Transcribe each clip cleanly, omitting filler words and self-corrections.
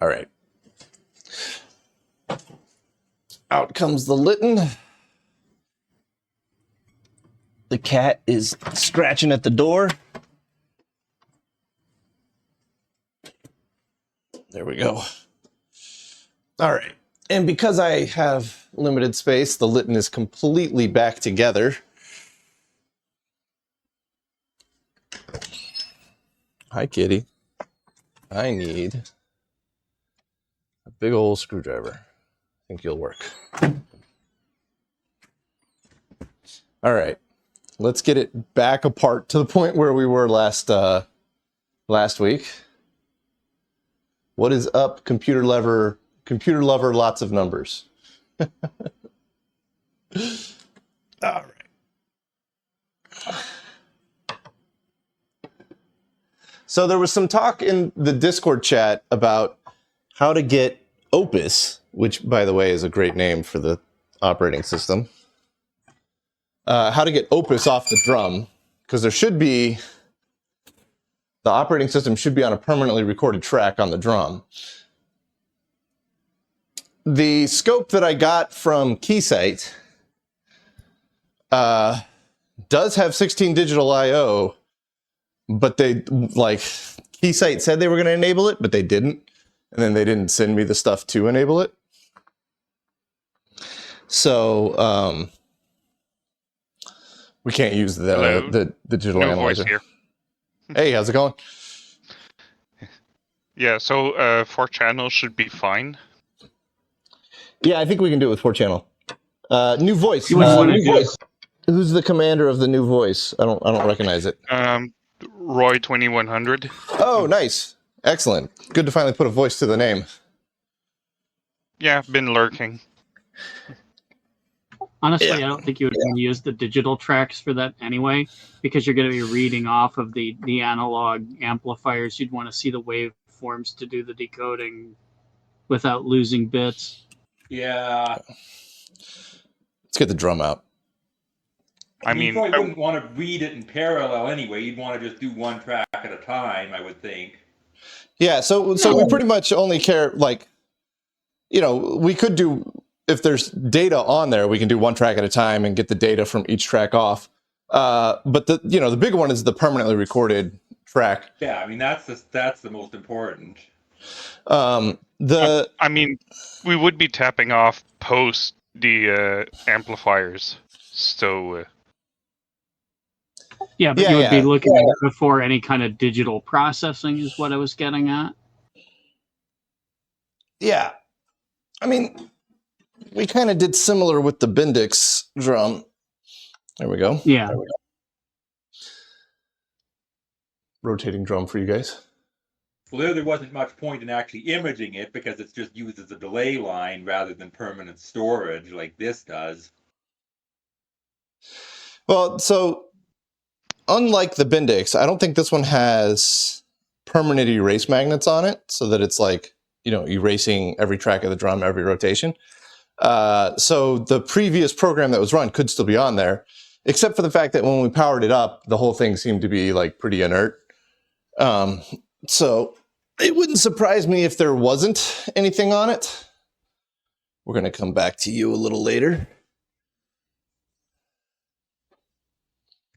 All right. Out comes the Litton. The cat is scratching at the door. There we go. All right. And because I have limited space, the Litton is completely back together. Hi, kitty. I need a big old screwdriver. I think you'll work. All right. Let's get it back apart to the point where we were last week. What is up, computer lover, lots of numbers? All right. So there was some talk in the Discord chat about how to get Opus, which, by the way, is a great name for the operating system. How to get Opus off the drum, because there should be, the operating system should be on a permanently recorded track on the drum. The scope that I got from Keysight does have 16 digital I/O, but they, like, Keysight said they were going to enable it, but they didn't. And then they didn't send me the stuff to enable it. So, we can't use the digital analyzer. Voice here. Hey, how's it going? Yeah, so 4 channels should be fine. Yeah, I think we can do it with 4 channel. New voice. Who's the commander of the new voice? I don't recognize it. Roy 2100. Oh, nice. Excellent. Good to finally put a voice to the name. Yeah, been lurking. Honestly, I don't think you would use the digital tracks for that anyway, because you're going to be reading off of the analog amplifiers. You'd want to see the waveforms to do the decoding without losing bits. Yeah. Let's get the drum out. I mean, you probably wouldn't want to read it in parallel anyway. You'd want to just do one track at a time, I would think. Yeah, so we pretty much only care, like, you know, we could do, if there's data on there, we can do one track at a time and get the data from each track off. But the big one is the permanently recorded track. Yeah, I mean, that's the most important. I mean, we would be tapping off post the amplifiers, so... Yeah, but you would be looking at it before any kind of digital processing is what I was getting at. Yeah. I mean, we kind of did similar with the Bendix drum. There we go. Yeah. There we go. Rotating drum for you guys. Well, there wasn't much point in actually imaging it because it's just used as a delay line rather than permanent storage like this does. Well, so... unlike the Bendix, I don't think this one has permanent erase magnets on it, so that it's like, you know, erasing every track of the drum, every rotation. So the previous program that was run could still be on there, except for the fact that when we powered it up, the whole thing seemed to be like pretty inert. So it wouldn't surprise me if there wasn't anything on it. We're going to come back to you a little later.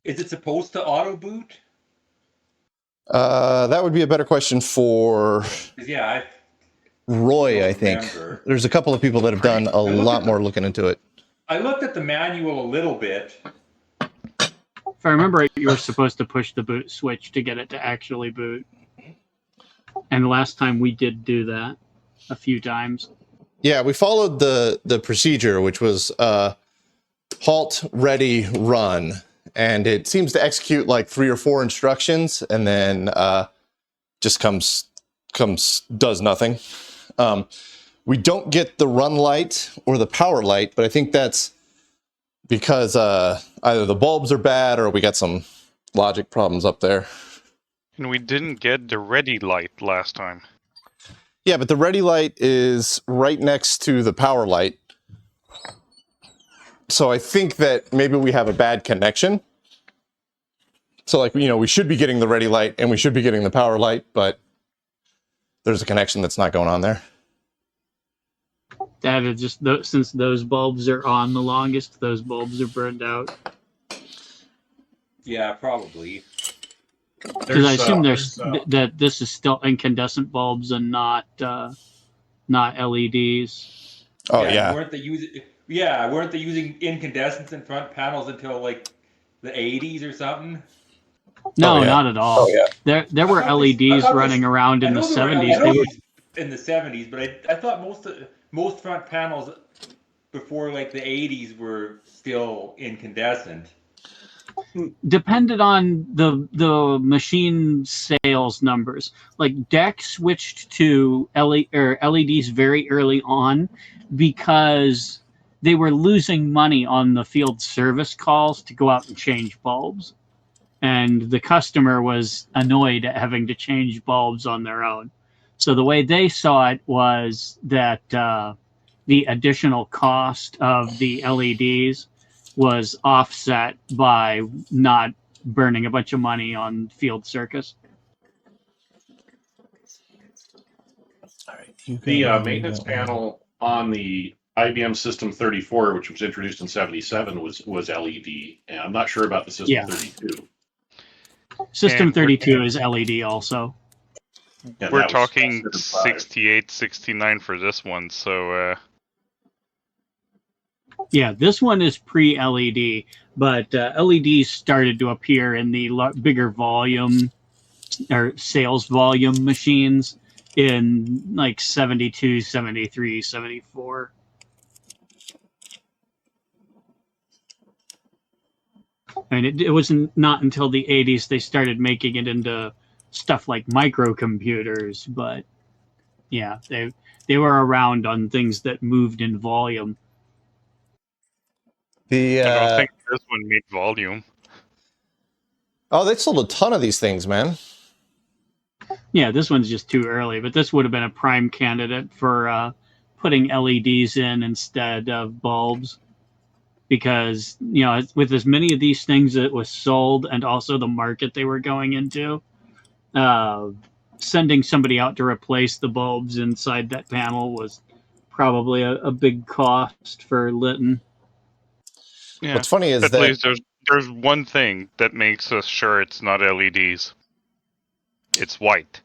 Is it supposed to auto boot? That would be a better question for Roy, I think. There's a couple of people that have done a lot more looking into it. I looked at the manual a little bit. If I remember right, you were supposed to push the boot switch to get it to actually boot. And last time we did do that a few times. Yeah, we followed the procedure, which was halt, ready, run. And it seems to execute like 3 or 4 instructions and then just does nothing. We don't get the run light or the power light, but I think that's because either the bulbs are bad or we got some logic problems up there. And we didn't get the ready light last time. Yeah, but the ready light is right next to the power light. So I think that maybe we have a bad connection. So, like, you know, we should be getting the ready light and we should be getting the power light, but there's a connection that's not going on there. That is just since those bulbs are on the longest, those bulbs are burned out. Yeah, probably. Because I assume that this is still incandescent bulbs and not LEDs. Oh yeah. yeah. Weren't they using incandescents in front panels until like the 80s or something? No, Oh, yeah. not at all. There were LEDs running around in the 70s. They were in the 70s, but I thought most front panels before like the 80s were still incandescent. depended on the machine sales numbers. Like DEC switched to LEDs very early on because they were losing money on the field service calls to go out and change bulbs. And the customer was annoyed at having to change bulbs on their own. So the way they saw it was that the additional cost of the LEDs was offset by not burning a bunch of money on field circus. All right. The maintenance panel on the IBM System 34, which was introduced in '77, was LED, and I'm not sure about the System 32. System And 32 is LED also. Yeah, We're that was talking 75. 68, 69 for this one, so Yeah, this one is pre-LED, but LEDs started to appear in the bigger volume or sales volume machines in like 72, 73, 74. And it wasn't not until the 80s they started making it into stuff like microcomputers, but yeah, they were around on things that moved in volume. The I don't think this one made volume. oh, they sold a ton of these things, man. Yeah, this one's just too early, but this would have been a prime candidate for putting LEDs in instead of bulbs. Because, you know, with as many of these things that was sold and also the market they were going into, sending somebody out to replace the bulbs inside that panel was probably a big cost for Litton. Yeah. What's funny is At that least there's one thing that makes us sure it's not LEDs. It's white.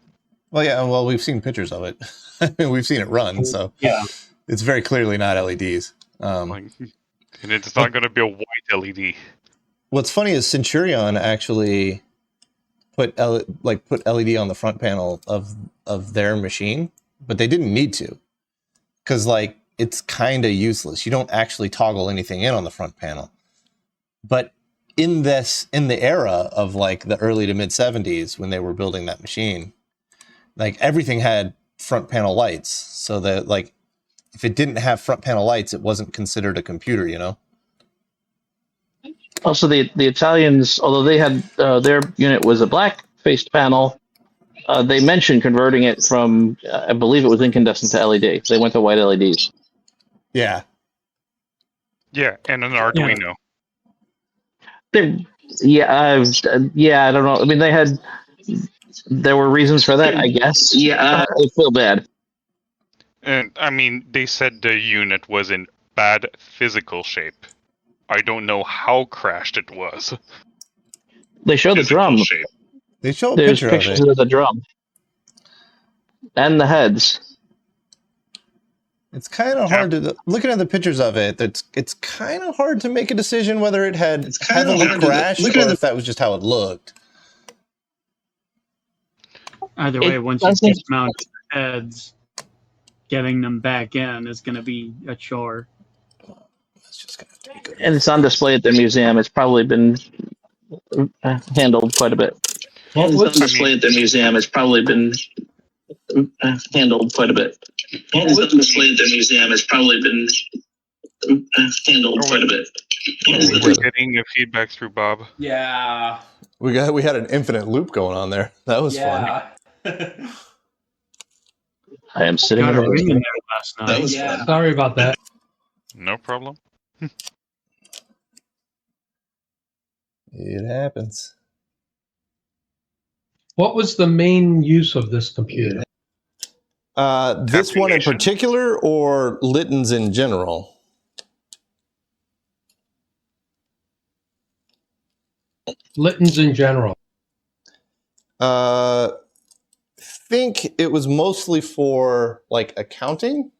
well, we've seen pictures of it. I mean, we've seen it run, so Yeah. it's very clearly not LEDs. And it's not going to be a white LED. What's funny is Centurion actually put LED on the front panel of their machine, but they didn't need to, because like it's kind of useless. You don't actually toggle anything in on the front panel. But in the era of like the early to mid 70s when they were building that machine, like everything had front panel lights, so that like if it didn't have front panel lights, it wasn't considered a computer, you know? Also, the Italians, although they had their unit was a black faced panel, they mentioned converting it from, I believe it was incandescent to LED. They went to white LEDs. Yeah. Yeah, and an Arduino. I don't know. I mean, there were reasons for that, I guess. Yeah, I feel bad. And I mean, they said the unit was in bad physical shape. I don't know how crashed it was. They show the drum. Shape. They show a There's picture pictures of it. of the drum and the heads. It's kind of hard to looking at the pictures of it. It's kind of hard to make a decision whether it had heavily crashed or if that was just how it looked. Either way, once you dismount heads, getting them back in is going to be a chore. That's just gonna have to be good. And it's on display at the museum. It's probably been handled quite a bit. It's on display at the museum. It's probably been handled quite a bit. It's on display at the museum. It's probably been handled quite a bit. We're getting feedback through Bob. Yeah. We had an infinite loop going on there. That was fun. I am sitting in Got a the ring in there last night. That was fun. Sorry about that. No problem. It happens. What was the main use of this computer? This one in application. particular, or Litton's in general? Litton's in general. Think it was mostly for like accounting.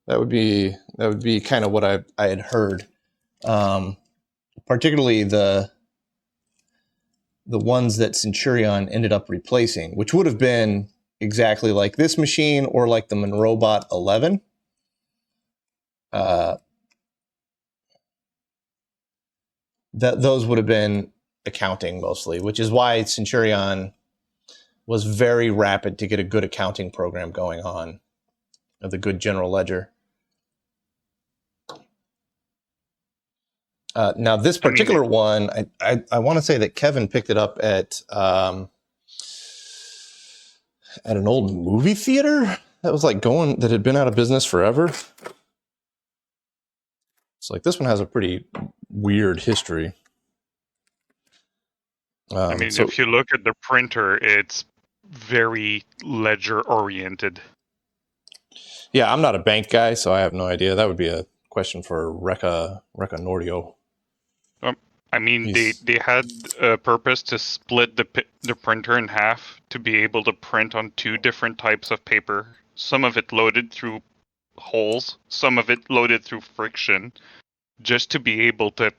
That would be kind of what I had heard. Particularly the ones that Centurion ended up replacing, which would have been exactly like this machine or like the Monrobot 11. Those would have been accounting mostly, which is why Centurion was very rapid to get a good accounting program going on, of the good general ledger. Now, this particular one, I want to say that Kevin picked it up at an old movie theater that had been out of business forever. It's like this one has a pretty weird history. If you look at the printer, it's very ledger oriented. Yeah, I'm not a bank guy, so I have no idea. That would be a question for Rekka Nordio. They had a purpose to split the printer in half to be able to print on two different types of paper. Some of it loaded through holes, some of it loaded through friction, just to be able to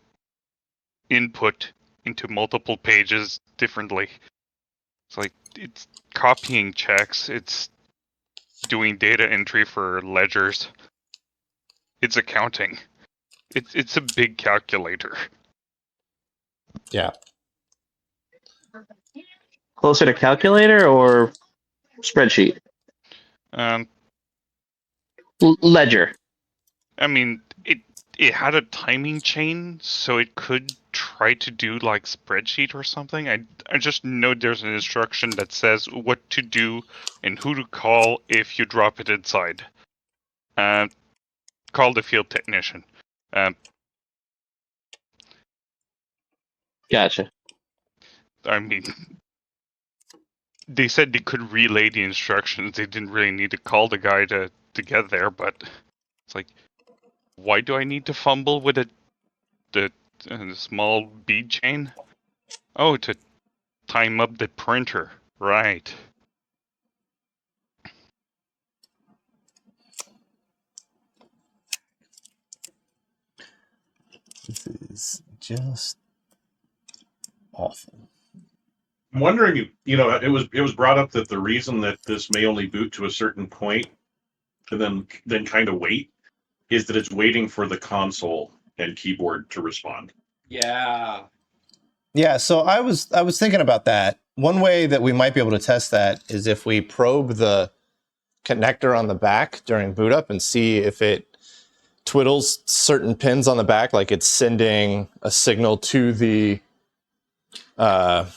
input into multiple pages differently. It's copying checks, it's doing data entry for ledgers, it's accounting. It's a big calculator. Yeah. Closer to calculator or spreadsheet? Ledger. It had a timing chain, so it could try to do like spreadsheet or something. I just know there's an instruction that says what to do and who to call if you drop it inside. Call the field technician. Gotcha. They said they could relay the instructions. They didn't really need to call the guy to get there, but it's like, why do I need to fumble with the small bead chain? Oh, to time up the printer. Right. This is just awful. I'm wondering, it was brought up that the reason that this may only boot to a certain point and then kind of wait is that it's waiting for the console and keyboard to respond. Yeah. Yeah, so I was thinking about that. One way that we might be able to test that is if we probe the connector on the back during boot up and see if it twiddles certain pins on the back, like it's sending a signal to the to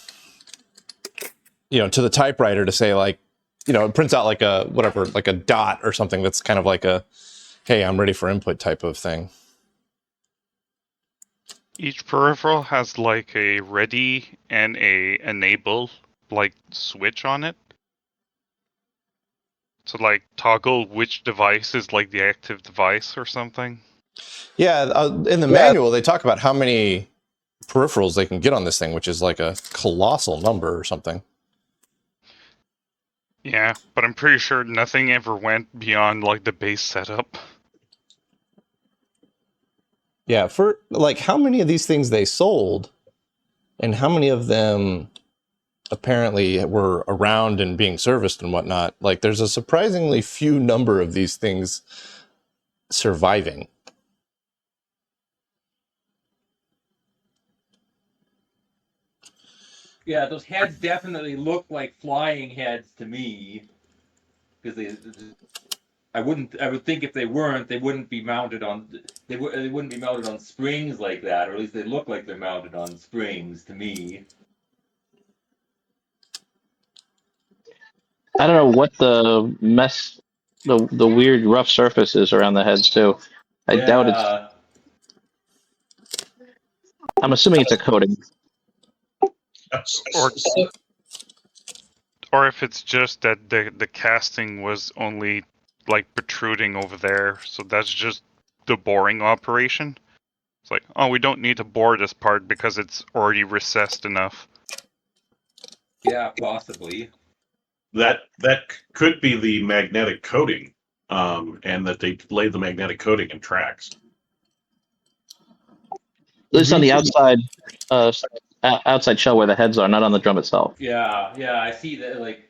the typewriter to say, like, it prints out like a dot or something that's kind of like a, hey, I'm ready for input type of thing. Each peripheral has like a ready and a enable like switch on it. So like toggle which device is like the active device or something. Yeah, in the manual they talk about how many peripherals they can get on this thing, which is like a colossal number or something. Yeah, but I'm pretty sure nothing ever went beyond like the base setup. Yeah, for like how many of these things they sold and how many of them apparently were around and being serviced and whatnot. Like there's a surprisingly few number of these things surviving. Yeah, those heads definitely look like flying heads to me. Because I would think if they weren't, they wouldn't be mounted on. They wouldn't be mounted on springs like that, or at least they look like they're mounted on springs to me. I don't know what the mess, the weird rough surface is around the heads too. I doubt it's. I'm assuming it's a coating. Or if it's just that the casting was only like protruding over there, so that's just the boring operation. It's like, oh, we don't need to bore this part because it's already recessed enough. Yeah, possibly. That could be the magnetic coating, and that they lay the magnetic coating in tracks. At least on the outside, outside shell where the heads are, not on the drum itself. Yeah, yeah, I see that. Like,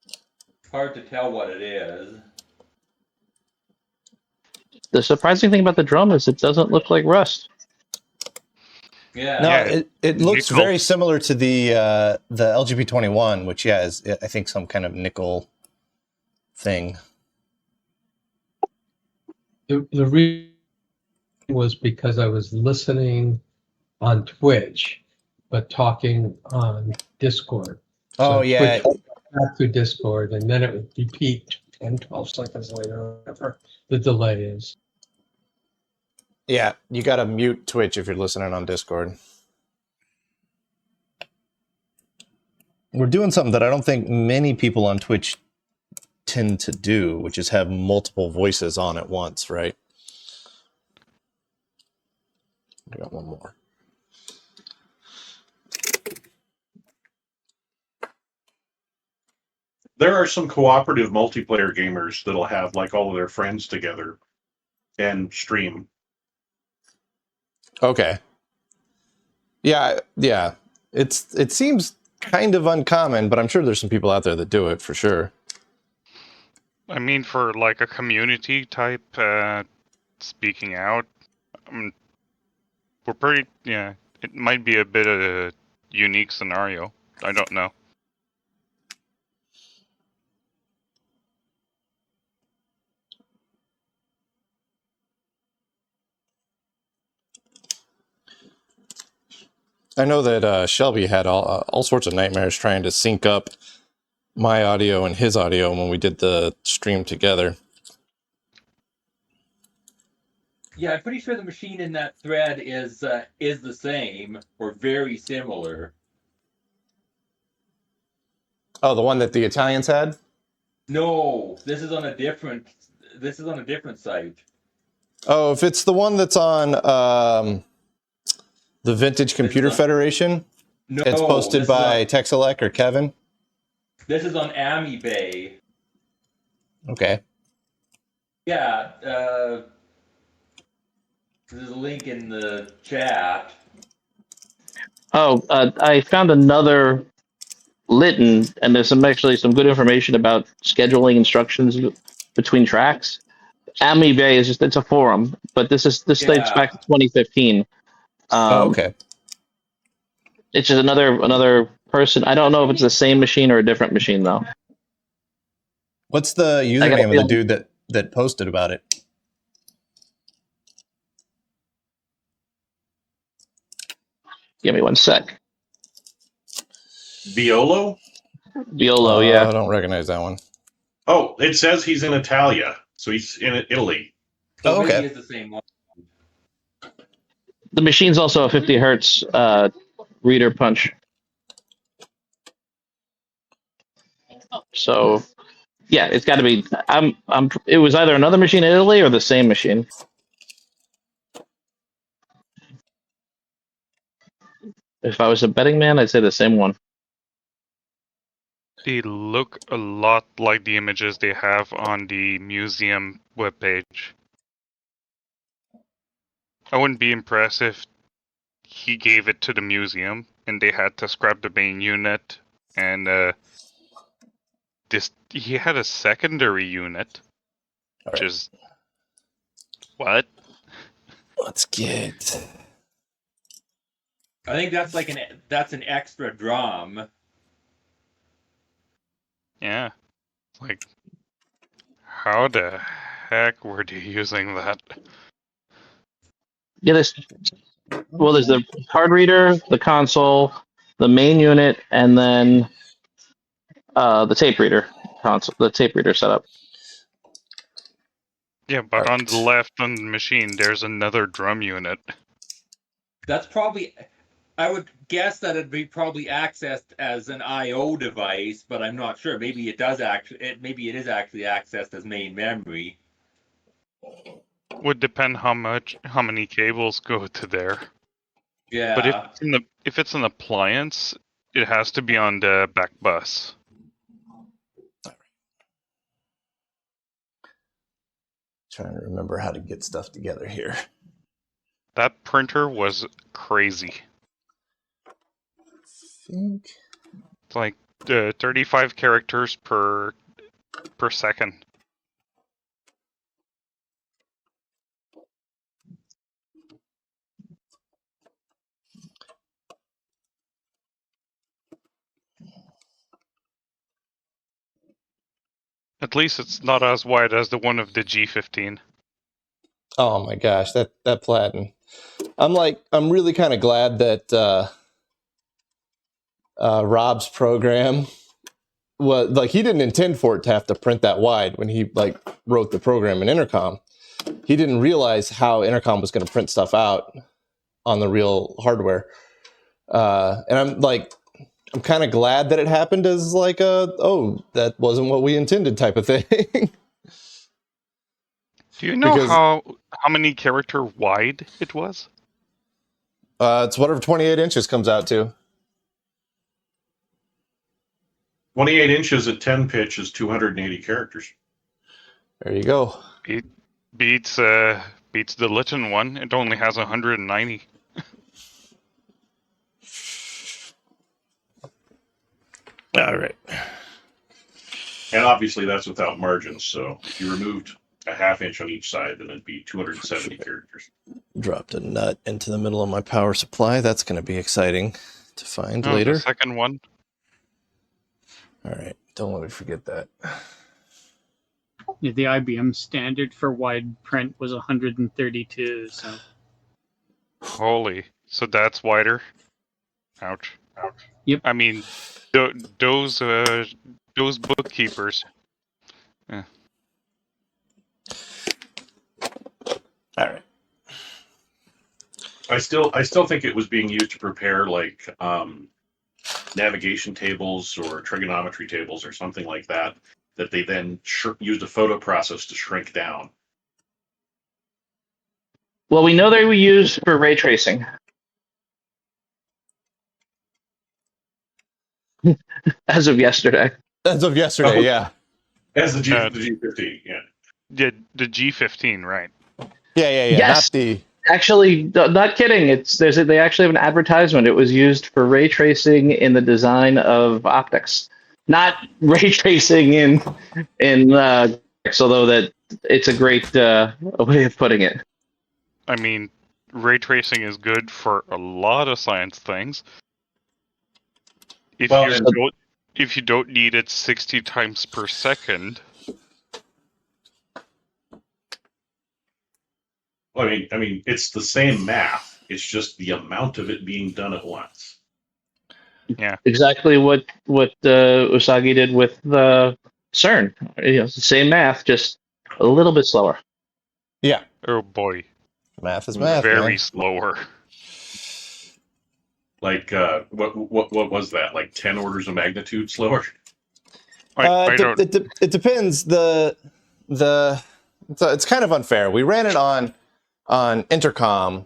it's hard to tell what it is. The surprising thing about the drum is it doesn't look like rust. Yeah. No, Yeah, it looks nickel. very similar to the LGP21, which is I think some kind of nickel thing. The reason was because I was listening on Twitch, but talking on Discord. Oh, yeah. Twitch back through Discord, and then it would repeat 10, 12 seconds later, or whatever the delay is. Yeah, you got to mute Twitch if you're listening on Discord. We're doing something that I don't think many people on Twitch tend to do, which is have multiple voices on at once, right? I got one more. There are some cooperative multiplayer gamers that'll have like all of their friends together and stream. Okay. Yeah. It seems kind of uncommon, but I'm sure there's some people out there that do it for sure. I mean, for like a community type speaking out, we're pretty. Yeah, it might be a bit of a unique scenario. I don't know. I know that Shelby had all sorts of nightmares trying to sync up my audio and his audio when we did the stream together. Yeah, I'm pretty sure the machine in that thread is the same or very similar. Oh, the one that the Italians had? No, this is on a different site. Oh, if it's the one that's on the Vintage Computer Federation, No, it's posted by Texelec or Kevin. This is on Amibay. Okay. Yeah, there's a link in the chat. Oh, I found another Litton, and there's actually some good information about scheduling instructions between tracks. Amibay is it's a forum, but this dates back to 2015. Okay. It's just another person. I don't know if it's the same machine or a different machine though. What's the username of the dude that posted about it? Give me one sec. Violo? Violo, yeah. I don't recognize that one. Oh, it says he's in Italia, so he's in Italy. So okay. maybe it's the same one. The machine's also a 50 hertz reader punch. So, yeah, it's got to be. It was either another machine in Italy or the same machine. If I was a betting man, I'd say the same one. They look a lot like the images they have on the museum webpage. I wouldn't be impressed if he gave it to the museum and they had to scrap the main unit and he had a secondary unit, which is what? Let's get. I think that's an extra drum. Yeah, like how the heck were they using that? Yeah, there's the card reader, the console, the main unit, and then the tape reader console, the tape reader setup. Yeah, but on the left on the machine, there's another drum unit. That's probably I would guess that it'd be probably accessed as an I/O device, but I'm not sure. Maybe it does maybe it is actually accessed as main memory. Would depend how many cables go to there. Yeah. But if it's an appliance, it has to be on the back bus. Trying to remember how to get stuff together here. That printer was crazy. Think. It's like 35 characters per second. At least it's not as wide as the one of the G15. Oh my gosh, that platen. I'm really kind of glad that Rob's program was like, he didn't intend for it to have to print that wide when he like wrote the program in Intercom. He didn't realize how Intercom was going to print stuff out on the real hardware. And I'm kind of glad that it happened as like that wasn't what we intended type of thing. Do you know how many character wide it was? It's whatever 28 inches comes out to. 28 inches at 10 pitch is 280 characters. There you go. Beats the Litton one. It only has 190. All right. And obviously that's without margins, so if you removed a half inch on each side, then it'd be 270 characters. Dropped a nut into the middle of my power supply. That's going to be exciting to find later. The second one. All right. Don't let me forget that. Yeah, the IBM standard for wide print was 132. So. Holy. So that's wider. Ouch. Yep. I mean, those bookkeepers. Yeah. All right. I still think it was being used to prepare like navigation tables or trigonometry tables or something like that they then used a photo process to shrink down. Well, we know they were used for ray tracing. As of yesterday. Yeah. As the G15, yeah. The G15, right? Yeah. Yes. Not the... Actually, not kidding. They actually have an advertisement. It was used for ray tracing in the design of optics, not ray tracing in although that it's a great way of putting it. I mean, ray tracing is good for a lot of science things. If you don't need it 60 times per second. Well, I mean, it's the same math. It's just the amount of it being done at once. Yeah. Exactly what Usagi did with the CERN. It's the same math, just a little bit slower. Yeah. Oh boy. Math is math. Very slower. Like what was that? Like 10 orders of magnitude slower? It depends. It's kind of unfair. We ran it on Intercom,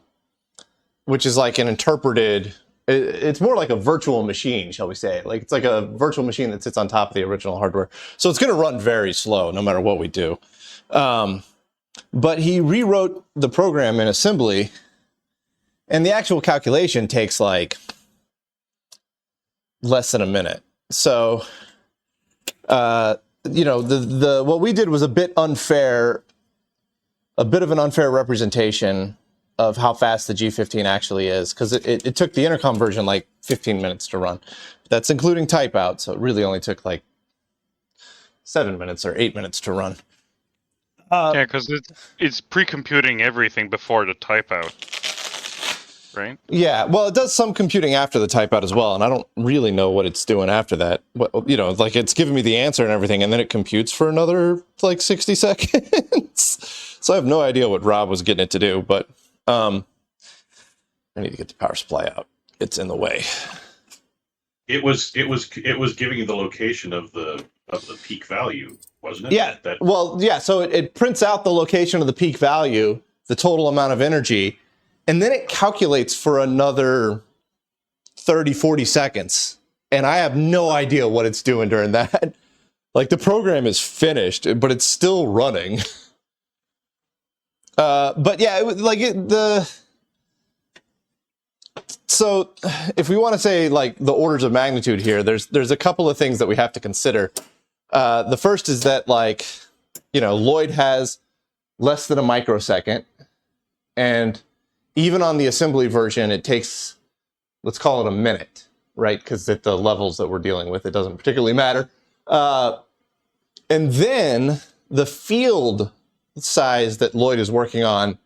which is like an interpreted. It's more like a virtual machine, shall we say? Like it's like a virtual machine that sits on top of the original hardware. So it's going to run very slow no matter what we do. But he rewrote the program in assembly, and the actual calculation takes like less than a minute. So, what we did was a bit unfair, a bit of an unfair representation of how fast the G15 actually is, because it took the Intercom version like 15 minutes to run. That's including type out, so it really only took like 7 minutes or 8 minutes to run. Yeah, because it's pre-computing everything before the type out, right? Yeah, well, it does some computing after the type out as well, and I don't really know what it's doing after that. Like it's giving me the answer and everything, and then it computes for another like 60 seconds. So I have no idea what Rob was getting it to do, but I need to get the power supply out. it's in the way. It was giving you the location of the peak value, wasn't it? Yeah. So it prints out the location of the peak value, the total amount of energy, and then it calculates for another 30, 40 seconds. And I have no idea what it's doing during that. Like, the program is finished, but it's still running. But yeah, so if we want to say like the orders of magnitude here, there's a couple of things that we have to consider. The first is that, like, Lloyd has less than a microsecond, and even on the assembly version, it takes, let's call it a minute, right? Because at the levels that we're dealing with, it doesn't particularly matter. And then the field size that Lloyd is working on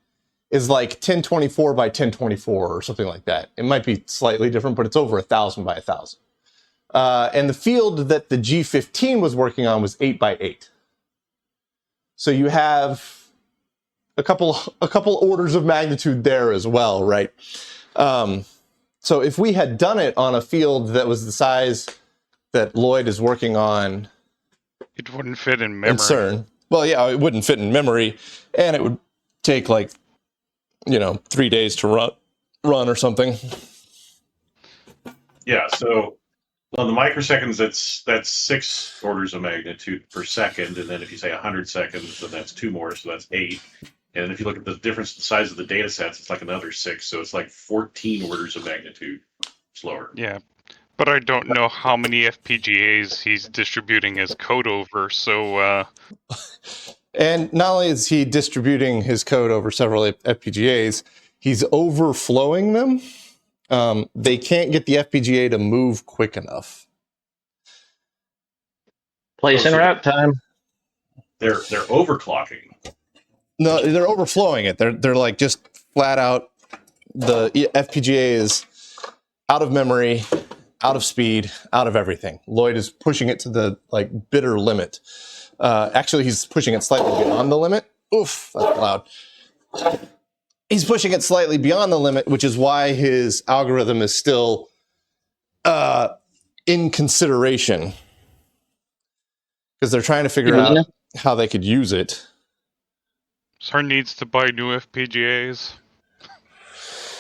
is like 1024 by 1024 or something like that. It might be slightly different, but it's over 1,000 by 1,000. And the field that the G15 was working on was 8 by 8. So you have a couple orders of magnitude there as well, right? So if we had done it on a field that was the size that Lloyd is working on, it wouldn't fit in memory. CERN. Well, yeah, it wouldn't fit in memory, and it would take like 3 days to run or something. Yeah. So on the microseconds, that's 6 orders of magnitude per second, and then if you say 100 seconds, then that's 2 more, so that's 8. And then if you look at the difference in the size of the data sets, it's like another 6, so it's like 14 orders of magnitude slower. Yeah, but I don't know how many FPGAs he's distributing his code over, so... And not only is he distributing his code over several FPGAs, he's overflowing them. They can't get the FPGA to move quick enough. Place and route time. They're overclocking. No, they're overflowing it. They're like just flat out, the FPGA is out of memory, out of speed, out of everything. Lloyd is pushing it to the bitter limit. Actually, he's pushing it slightly beyond the limit. Oof, that's loud. He's pushing it slightly beyond the limit, which is why his algorithm is still in consideration. Because they're trying to figure out how they could use it. CERN needs to buy new FPGAs.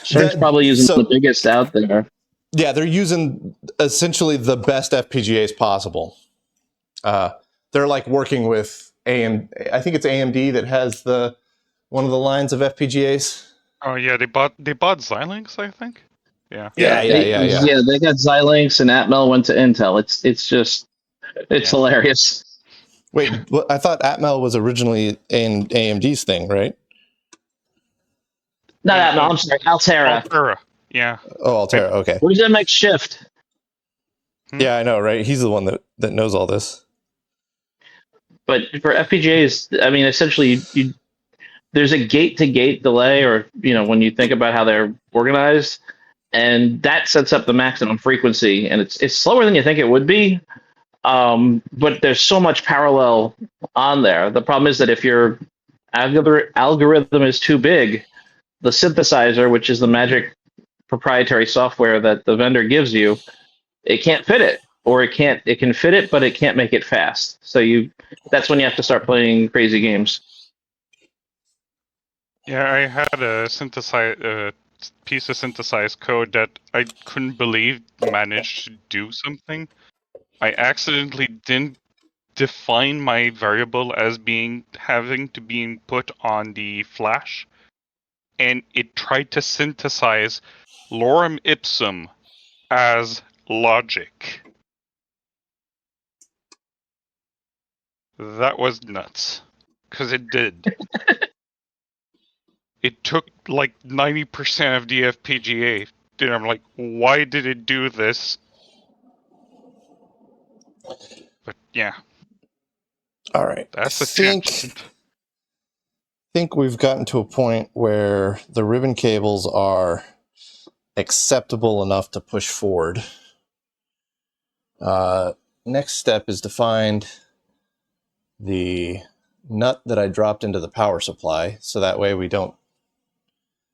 CERN's probably using the biggest out there. Yeah, they're using essentially the best FPGAs possible. They're like working with AMD. I think it's AMD that has one of the lines of FPGAs. Oh yeah, they bought Xilinx, I think. Yeah. Yeah. Yeah, they got Xilinx and Atmel went to Intel. It's hilarious. Wait, I thought Atmel was originally AMD's thing, right? Not Atmel, I'm sorry, Altera. Altera, yeah. Oh, Altera, okay. Where's that make shift? Yeah, I know, right? He's the one that knows all this. But for FPGAs, I mean, essentially, there's a gate-to-gate delay, or when you think about how they're organized, and that sets up the maximum frequency, and it's slower than you think it would be. But there's so much parallel on there. The problem is that if your algorithm is too big, the synthesizer, which is the magic proprietary software that the vendor gives you, it can't fit it, or it can fit it, but it can't make it fast. So that's when you have to start playing crazy games. Yeah, I had a piece of synthesized code that I couldn't believe managed to do something. I accidentally didn't define my variable as having to be put on the flash, and it tried to synthesize lorem ipsum as logic. That was nuts, because it did. It took like 90% of the FPGA. And I'm like, why did it do this? But yeah. All right. That's I think we've gotten to a point where the ribbon cables are acceptable enough to push forward. Next step is to find the nut that I dropped into the power supply, so that way we don't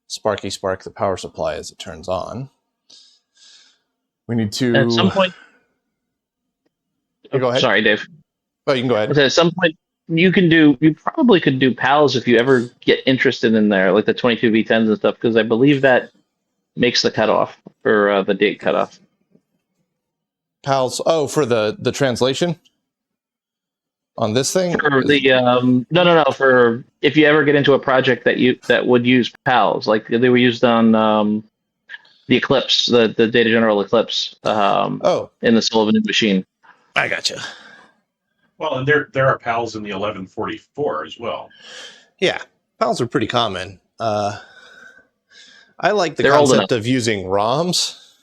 spark the power supply as it turns on. We need to. At some point. Go ahead. Sorry, Dave. Oh, you can go ahead. At some point, you probably could do PALs if you ever get interested in there, like the 22V10s and stuff, because I believe that makes the cutoff for the date cutoff. PALs. Oh, for the translation on this thing. For the no. For if you ever get into a project that would use PALs, like they were used on the Eclipse, the Data General Eclipse. In the Sullivan machine. I gotcha. Well, and there are PALs in the 1144 as well. Yeah, PALs are pretty common. I like the They're concept of using ROMs.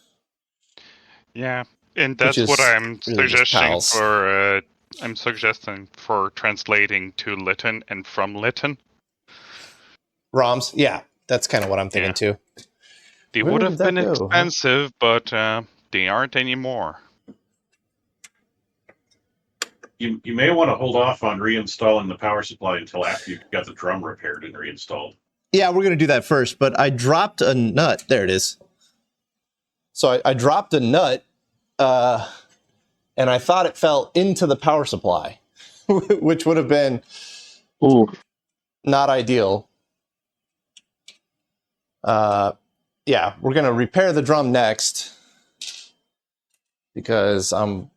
Yeah, and that's what I'm really suggesting for. I'm suggesting for translating to Litton and from Litton. ROMs, yeah, that's kind of what I'm thinking too. They would have been expensive, but they aren't anymore. You may want to hold off on reinstalling the power supply until after you've got the drum repaired and reinstalled. Yeah, we're going to do that first, but I dropped a nut. There it is. So I dropped a nut, and I thought it fell into the power supply, which would have been not ideal. Yeah, we're going to repair the drum next because I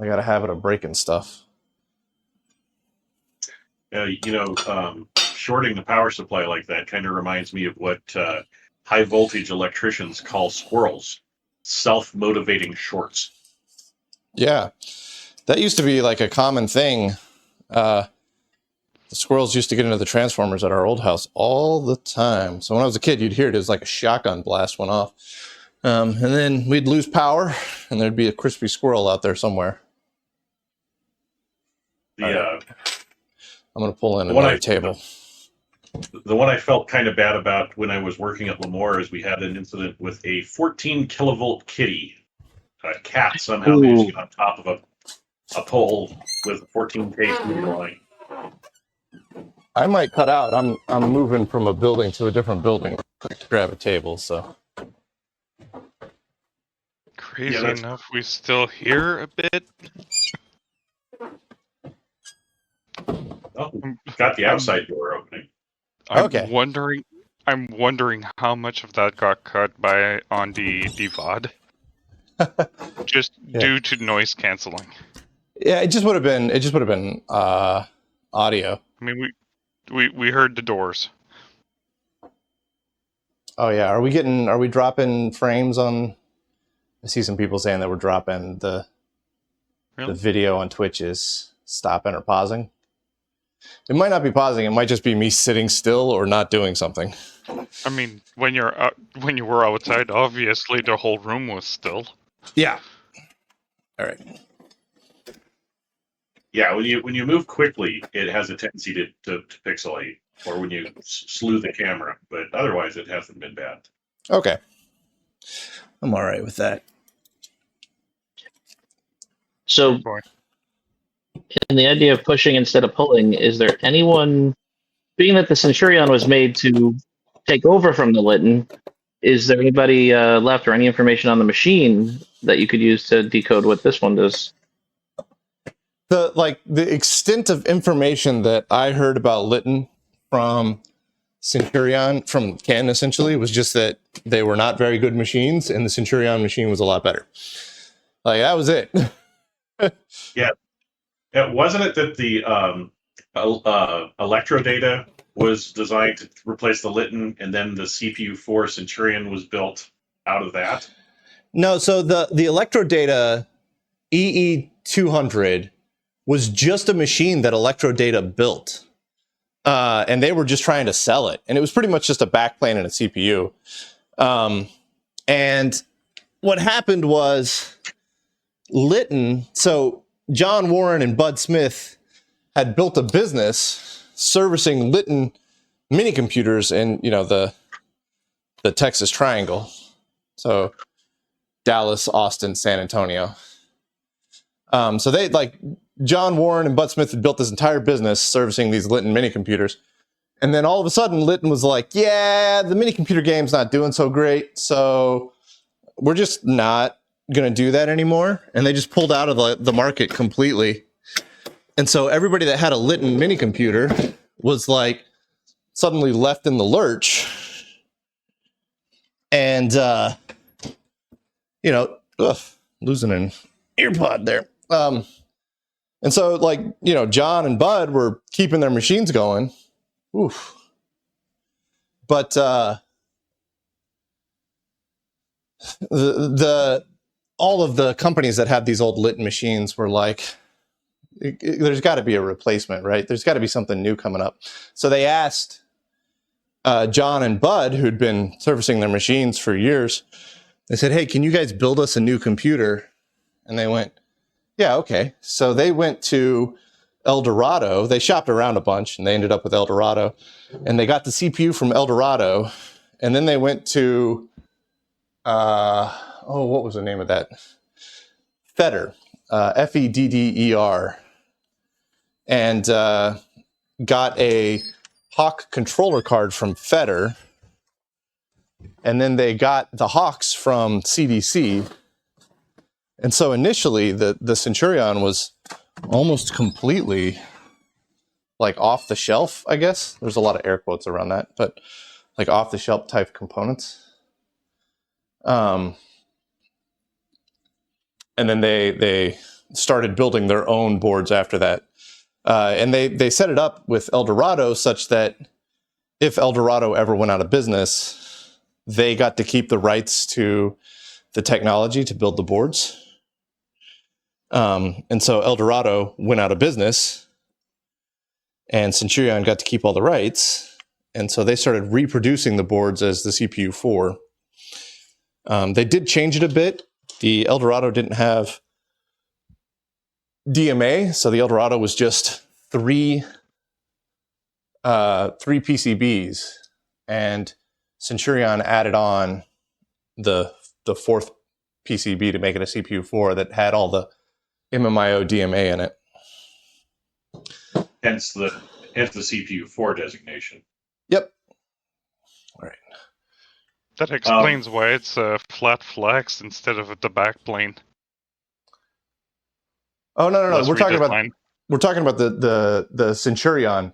got a habit of breaking stuff. Shorting the power supply like that kind of reminds me of what high voltage electricians call squirrels, self-motivating shorts. Yeah, that used to be like a common thing. The squirrels used to get into the transformers at our old house all the time. So when I was a kid, you'd hear it as like a shotgun blast went off. And then we'd lose power, and there'd be a crispy squirrel out there somewhere. I'm going to pull in another table. The one I felt kind of bad about when I was working at Lemoore is we had an incident with a 14 kilovolt kitty. A cat somehow managed to get on top of a pole with a 14K meter line. I might cut out. I'm moving from a building to a different building to grab a table, so. Crazy enough, we still hear a bit. Oh, got the outside door opening. I'm wondering how much of that got cut on the VOD. Just due to noise canceling. Yeah, it just would have been audio. I mean, we heard the doors. Oh yeah, are we dropping frames on? I see some people saying that we're dropping the video on Twitch is stopping or pausing. It might not be pausing. It might just be me sitting still or not doing something. I mean, when you were outside, obviously the whole room was still. Yeah. All right. Yeah, when you move quickly, it has a tendency to pixelate, or when you slew the camera. But otherwise, it hasn't been bad. Okay. I'm all right with that. So, in the idea of pushing instead of pulling, is there anyone, being that the Centurion was made to take over from the Litton, is there anybody left or any information on the machine that you could use to decode what this one does? The extent of information that I heard about Litton from Centurion, from Ken essentially, was just that they were not very good machines and the Centurion machine was a lot better. Like, that was it. Yeah. Wasn't it that the Electrodata was designed to replace the Litton, and then the CPU4 Centurion was built out of that? No, so the Electrodata EE200 was just a machine that Electrodata built. And they were just trying to sell it. And it was pretty much just a backplane and a CPU. And what happened was Litton, so John Warren and Bud Smith had built a business servicing Litton mini computers in, the Texas Triangle. So Dallas, Austin, San Antonio. So they John Warren and Bud Smith had built this entire business servicing these Litton mini computers. And then all of a sudden Litton was like, yeah, the mini computer game's not doing so great. So we're just not going to do that anymore, and they just pulled out of the market completely. And so everybody that had a Litton mini computer was like suddenly left in the lurch. And, losing an earpod there. And so, like, John and Bud were keeping their machines going. Oof. But all of the companies that have these old Litton machines were like, there's got to be a replacement, right? There's got to be something new coming up. So they asked John and Bud, who'd been servicing their machines for years, they said, hey, can you guys build us a new computer? And they went, yeah, okay. So they went to El Dorado. They shopped around a bunch, and they ended up with El Dorado. And they got the CPU from El Dorado. And then they went to, what was the name of that? Fedder, Fedder. And got a Hawk controller card from Fedder. And then they got the Hawks from CDC. And so initially, the Centurion was almost completely like off the shelf, I guess. There's a lot of air quotes around that, but like off the shelf type components. And then they started building their own boards after that. And they set it up with El Dorado such that if El Dorado ever went out of business, they got to keep the rights to the technology to build the boards. And so El Dorado went out of business, and Centurion got to keep all the rights. And so they started reproducing the boards as the CPU4. They did change it a bit. The El Dorado didn't have DMA, so the El Dorado was just three PCBs, and Centurion added on the fourth PCB to make it a CPU4 that had all the MMIO DMA in it. Hence the CPU4 designation. Yep. All right. That explains why it's a flat flex instead of the backplane. Oh no! Less We're talking redesign. about the Centurion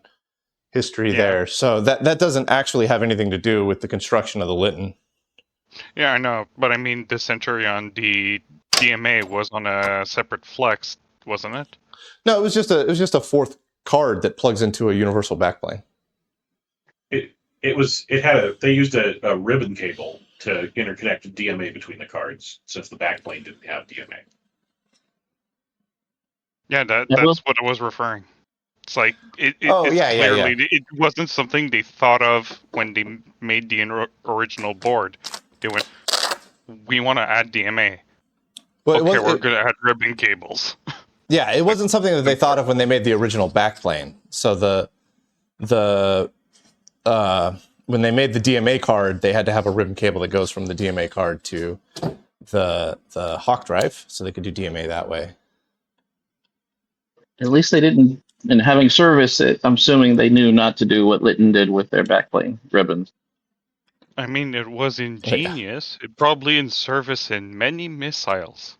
history there. So that doesn't actually have anything to do with the construction of the Litton. Yeah, I know, but I mean the Centurion, the DMA was on a separate flex, wasn't it? No, it was just a fourth card that plugs into a universal backplane. They used a ribbon cable to interconnect DMA between the cards, since the backplane didn't have DMA. Yeah, that's what I was referring. It's like it wasn't something they thought of when they made the original board. They went, we want to add DMA. But we're going to add ribbon cables. Yeah, it wasn't something that they thought of when they made the original backplane. So when they made the DMA card, they had to have a ribbon cable that goes from the DMA card to the Hawk drive, so they could do DMA that way. At least they didn't. And having service it, I'm assuming they knew not to do what Litton did with their backplane ribbons. I mean, it was ingenious. It probably in service in many missiles.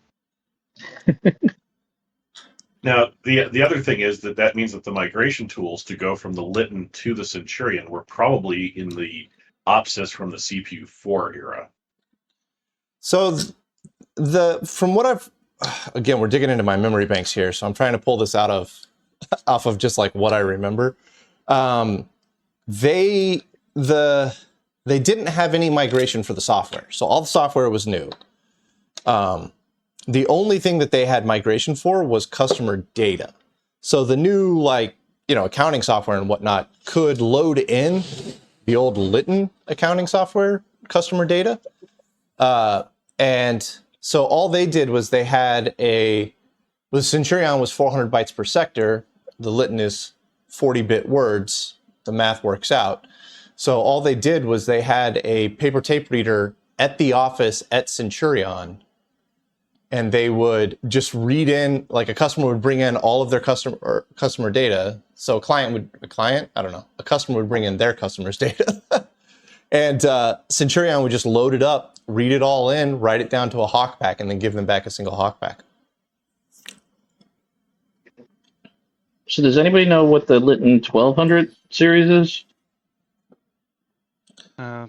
Now, the other thing is that means that the migration tools to go from the Litton to the Centurion were probably in the OPSIS from the CPU4 era. So from what I've, again, we're digging into my memory banks here, so I'm trying to pull this off of just like what I remember. They didn't have any migration for the software, so all the software was new. The only thing that they had migration for was customer data. So the new accounting software and whatnot could load in the old Litton accounting software customer data. And so all they did was they had the Centurion was 400 bytes per sector. The Litton is 40-bit words. The math works out. So all they did was they had a paper tape reader at the office at Centurion, and they would just read in, like a customer would bring in all of their customer a customer would bring in their customer's data. And Centurion would just load it up read it all in, write it down to a hawk pack, and then give them back a single hawk pack. So does anybody know what the Litton 1200 series is? Uh,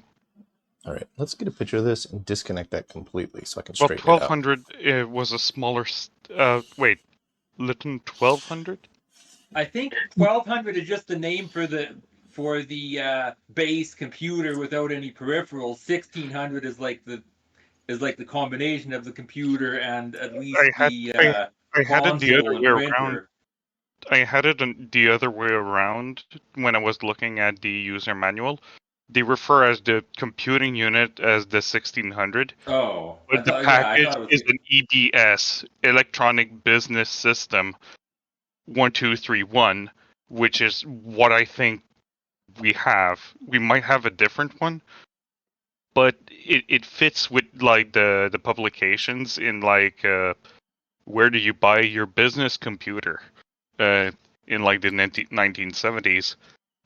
All right, let's get a picture of this and disconnect that completely so I can well, straighten it out. 1200 was a smaller. Wait, Litton 1200. I think 1200 is just the name for the base computer without any peripherals. 1600 is like the combination of the computer and at least I had the I had it the other console and way around. printer. I had it the other way around when I was looking at the user manual. They refer as the computing unit as the 1600, Oh, but the I package thought it was is an EBS, Electronic Business System 1231, which is what I think we have. We might have a different one, but it fits with like the publications in like where do you buy your business computer in like the 1970s.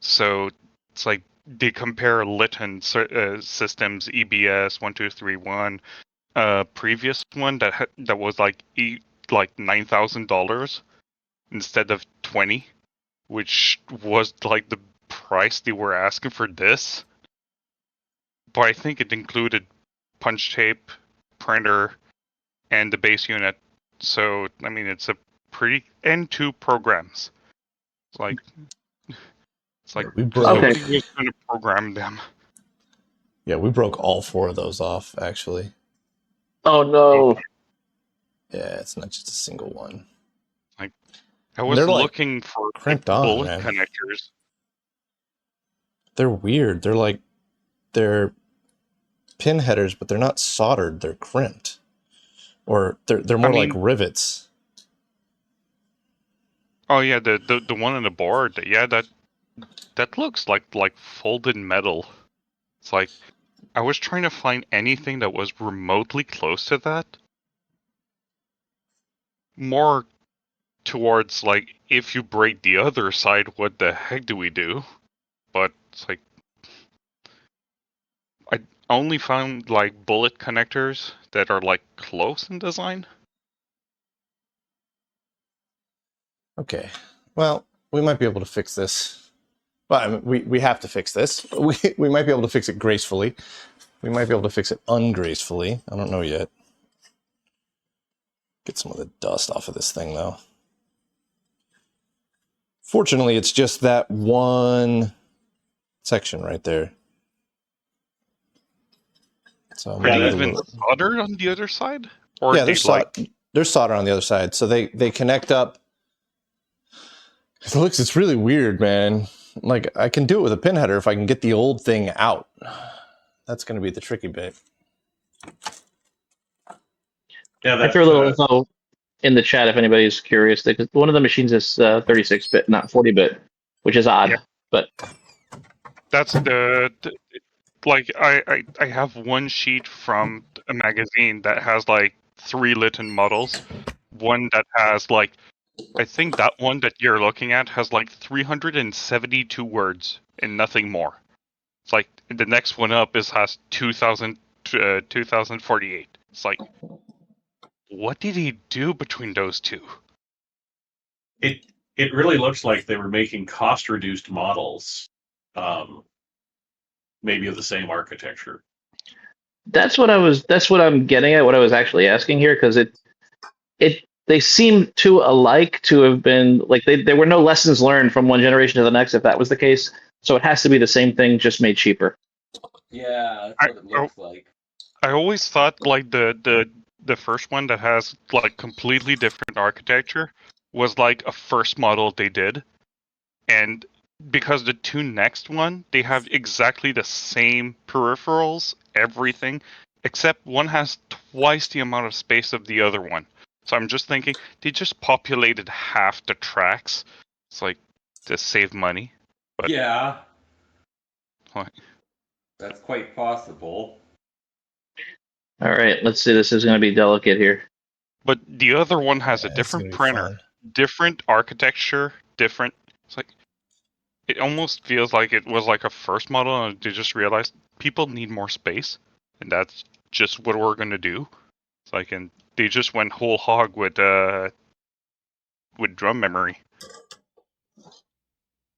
So it's like they compare Litton systems EBS 1231 previous one that was like like $9,000 instead of 20, which was like the price they were asking for this. But I think it included punch tape, printer, and the base unit. So I mean, it's a pretty and 2 programs. It's like We broke, nobody was going to program them. Yeah, we broke all 4 of those off, actually. Oh no. Yeah, it's not just a single one. I was They're, like, looking for crimped on, bullet man. connectors. They're weird. They're pin headers, but they're not soldered. They're crimped. Or they're more like rivets. Oh yeah, the one on the board. Yeah, that looks like folded metal. It's like I was trying to find anything that was remotely close to that. More towards like if you break the other side, what the heck do we do? But it's like I only found like bullet connectors that are like close in design. Okay. Well, we might be able to fix this. Well, I mean, we have to fix this. We might be able to fix it gracefully. We might be able to fix it ungracefully. I don't know yet. Get some of the dust off of this thing, though. Fortunately, it's just that one section right there. So Are they even soldered on the other side? Or yeah, there's solder on the other side. So they connect up. It's really weird, man. Like, I can do it with a pin header if I can get the old thing out. That's going to be the tricky bit. Yeah, I threw a little info in the chat if anybody's curious. Because one of the machines is 36-bit, not 40-bit, which is odd. Yeah. But that's the like I have one sheet from a magazine that has like 3 Litton models. One that has like I think that one that you're looking at has like 372 words and nothing more. It's like the next one up has 2048. It's like, what did he do between those two? It really looks like they were making cost reduced models, maybe of the same architecture. That's what I'm getting at. What I was actually asking here, because they seem too alike to have been like there were no lessons learned from one generation to the next. If that was the case, so it has to be the same thing, just made cheaper. Yeah, that's what it looks like. I always thought like the first one that has like completely different architecture was like a first model they did, and because the 2 next one they have exactly the same peripherals, everything, except one has twice the amount of space of the other one. So I'm just thinking they just populated half the tracks. It's like to save money. But yeah. What? That's quite possible. All right, let's see. This is going to be delicate here. But the other one has a different printer, different architecture, different. It's like it almost feels like it was like a first model, and they just realized people need more space, and that's just what we're gonna do. It's like, and they just went whole hog with drum memory.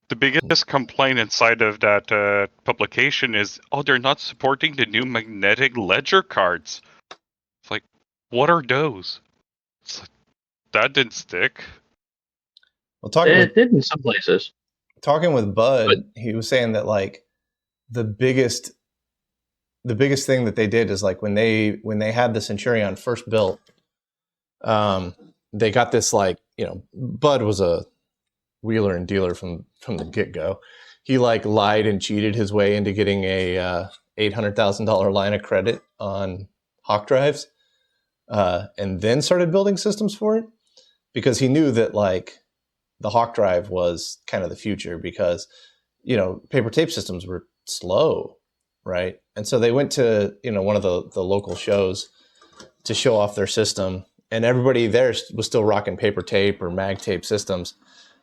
The biggest complaint inside of that publication is, oh, they're not supporting the new magnetic ledger cards. It's like, what are those? It's like, that didn't stick. Well, It did in some places. talking with Bud, he was saying that like the biggest thing that they did is like when they had the Centurion first built, they got this, like, you know, Bud was a wheeler and dealer from the get-go. He like lied and cheated his way into getting a $800,000 line of credit on Hawk drives, and then started building systems for it, because he knew that like the Hawk drive was kind of the future, because, you know, paper tape systems were slow, right? And so they went to, you know, one of the local shows to show off their system, and everybody there was still rocking paper tape or mag tape systems.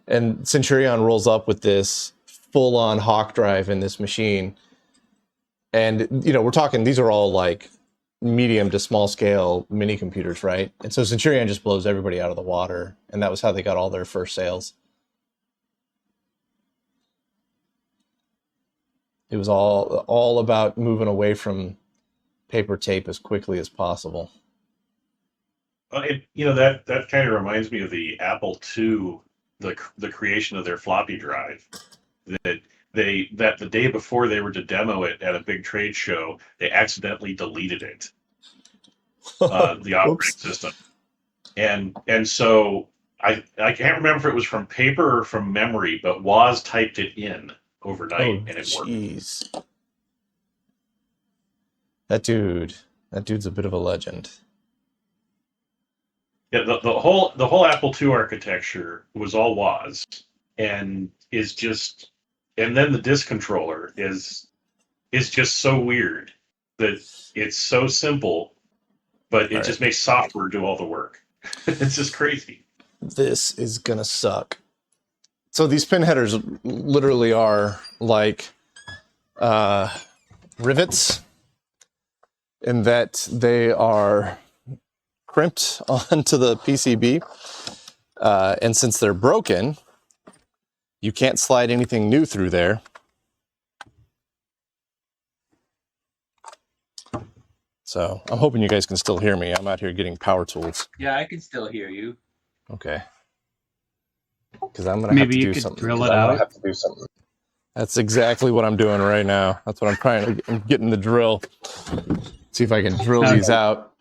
And Centurion rolls up with this full-on Hawk drive in this machine. And, you know, we're talking, these are all like medium to small scale mini computers, right? And so Centurion just blows everybody out of the water. And that was how they got all their first sales. It was all about moving away from paper tape as quickly as possible. You know, that kind of reminds me of the Apple II, the creation of their floppy drive. That the day before they were to demo it at a big trade show, they accidentally deleted it, the operating system, and so I can't remember if it was from paper or from memory, but Woz typed it in overnight and it worked. Jeez. That dude's a bit of a legend. Yeah, the whole Apple II architecture was all Woz, and is just, and then the disk controller is just so weird that it's so simple, but it just makes software do all the work. It's just crazy. This is gonna suck. So these pin headers literally are like rivets, in that they are crimped onto the PCB, and since they're broken, you can't slide anything new through there. So I'm hoping you guys can still hear me. I'm out here getting power tools. Yeah, I can still hear you. Okay. Because I'm gonna have to do something. Drill it out. That's exactly what I'm doing right now. That's what I'm trying to. I'm getting the drill. See if I can drill these out.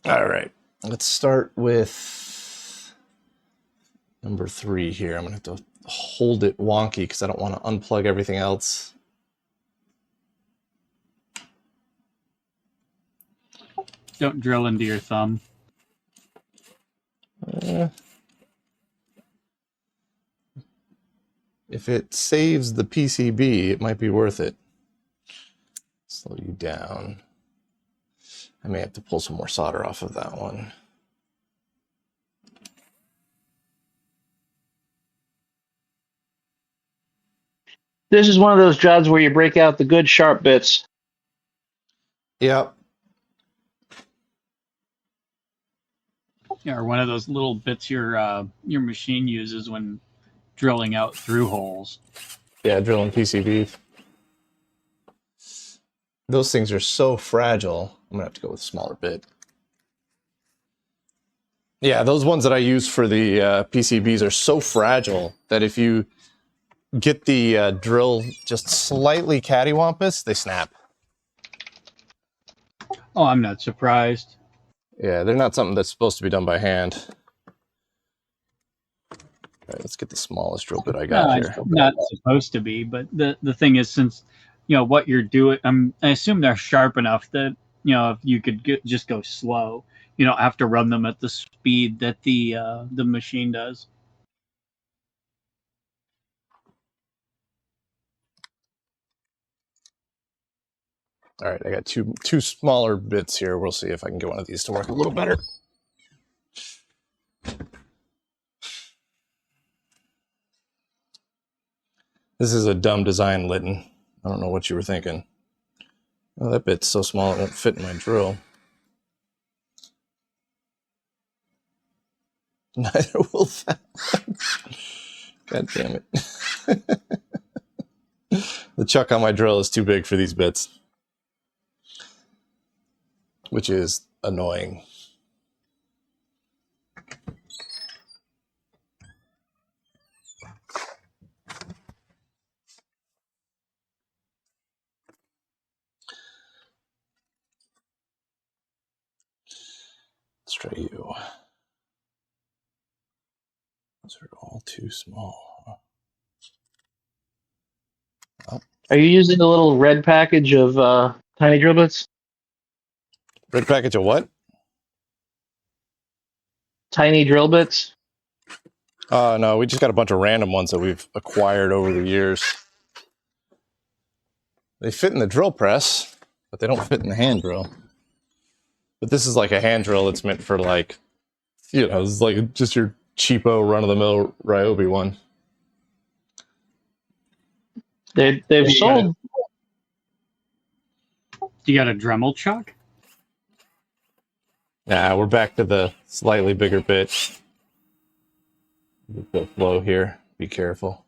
All right. Let's start with number 3 here. I'm gonna have to hold it wonky because I don't want to unplug everything else. Don't drill into your thumb. If it saves the PCB, it might be worth it. Slow you down. I may have to pull some more solder off of that one. This is one of those jobs where you break out the good sharp bits. Yep. Yeah, or one of those little bits your machine uses when drilling out through holes. Yeah, drilling PCB. Those things are so fragile. I'm gonna have to go with a smaller bit. Yeah, those ones that I use for the PCBs are so fragile that if you get the drill just slightly cattywampus, they snap. Oh, I'm not surprised. Yeah, they're not something that's supposed to be done by hand. All right, let's get the smallest drill bit I got here. Not supposed to be, but the thing is, since you know what you're doing, I assume they're sharp enough that, you know, if you could just go slow, you don't have to run them at the speed that the machine does. All right, I got two smaller bits here. We'll see if I can get one of these to work a little better. This is a dumb design, Litton. I don't know what you were thinking. Oh, that bit's so small it won't fit in my drill. Neither will that. God damn it. The chuck on my drill is too big for these bits, which is annoying. Let's try you. Those are all too small. Oh. Are you using a little red package of tiny drill bits? Red package of what? Tiny drill bits? No, we just got a bunch of random ones that we've acquired over the years. They fit in the drill press, but they don't fit in the hand drill. But this is like a hand drill. It's meant for like, you know, it's like just your cheapo run-of-the-mill Ryobi one. They've sold. You got a Dremel chuck? Nah, we're back to the slightly bigger bit. The flow here. Be careful.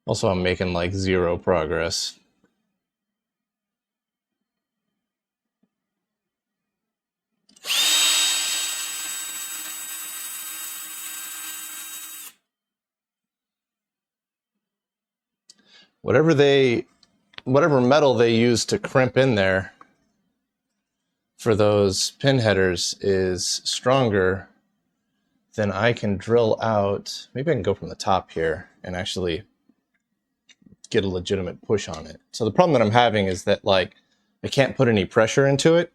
Also, I'm making like 0 progress. Whatever metal they use to crimp in there for those pin headers is stronger than I can drill out. Maybe I can go from the top here and actually get a legitimate push on it. So the problem that I'm having is that like I can't put any pressure into it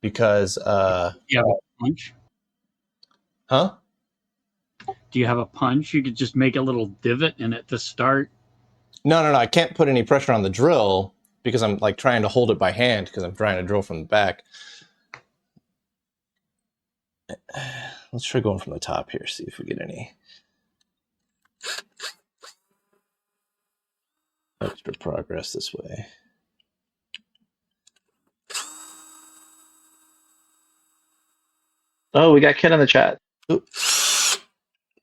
because You have a punch? huh? Do you have a punch? You could just make a little divot in it to start. No, I can't put any pressure on the drill because I'm like trying to hold it by hand because I'm trying to drill from the back. Let's try going from the top here, see if we get any extra progress this way. Oh, we got Ken in the chat. Ooh.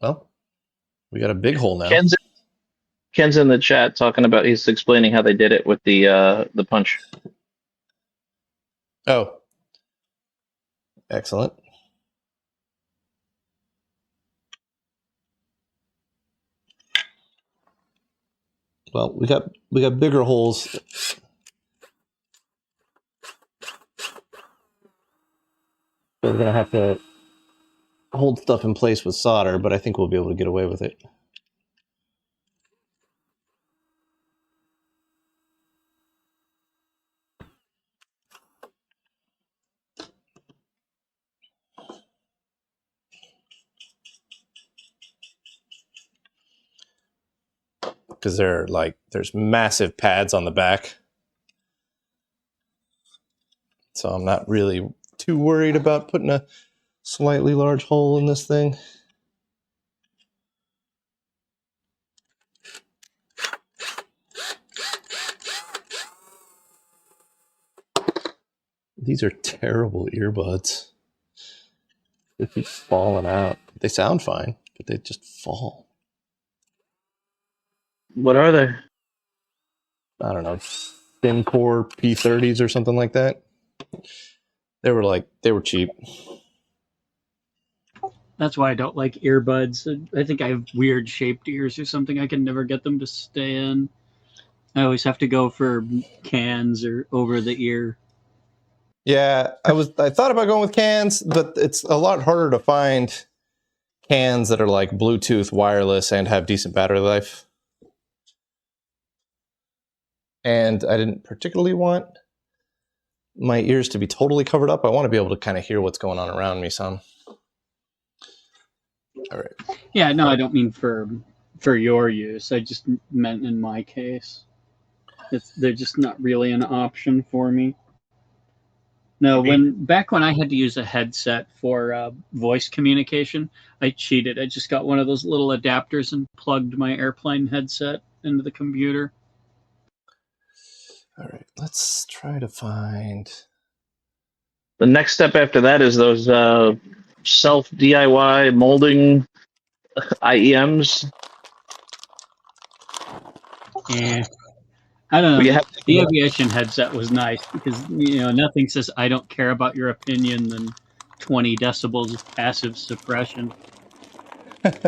Well, we got a big hole now. Ken's in the chat talking about, he's explaining how they did it with the punch. Oh, excellent. Well, we got bigger holes. So we're gonna have to hold stuff in place with solder, but I think we'll be able to get away with it. Because there's massive pads on the back. So I'm not really too worried about putting a slightly large hole in this thing. These are terrible earbuds. They keep falling out. They sound fine, but they just fall. What are they? I don't know, thin core P30s or something like that. They were cheap. That's why I don't like earbuds. I think I have weird shaped ears or something. I can never get them to stay in. I always have to go for cans or over the ear. Yeah, I thought about going with cans, but it's a lot harder to find cans that are like Bluetooth wireless and have decent battery life. And I didn't particularly want my ears to be totally covered up. I want to be able to kind of hear what's going on around me some. All right. Yeah, no, I don't mean for your use. I just meant in my case. They're just not really an option for me. No, back when I had to use a headset for voice communication, I cheated. I just got one of those little adapters and plugged my airplane headset into the computer. All right, let's try to find. The next step after that is those self DIY molding IEMs. Yeah. I don't know. We have The aviation headset was nice because nothing says I don't care about your opinion than 20 decibels of passive suppression. I've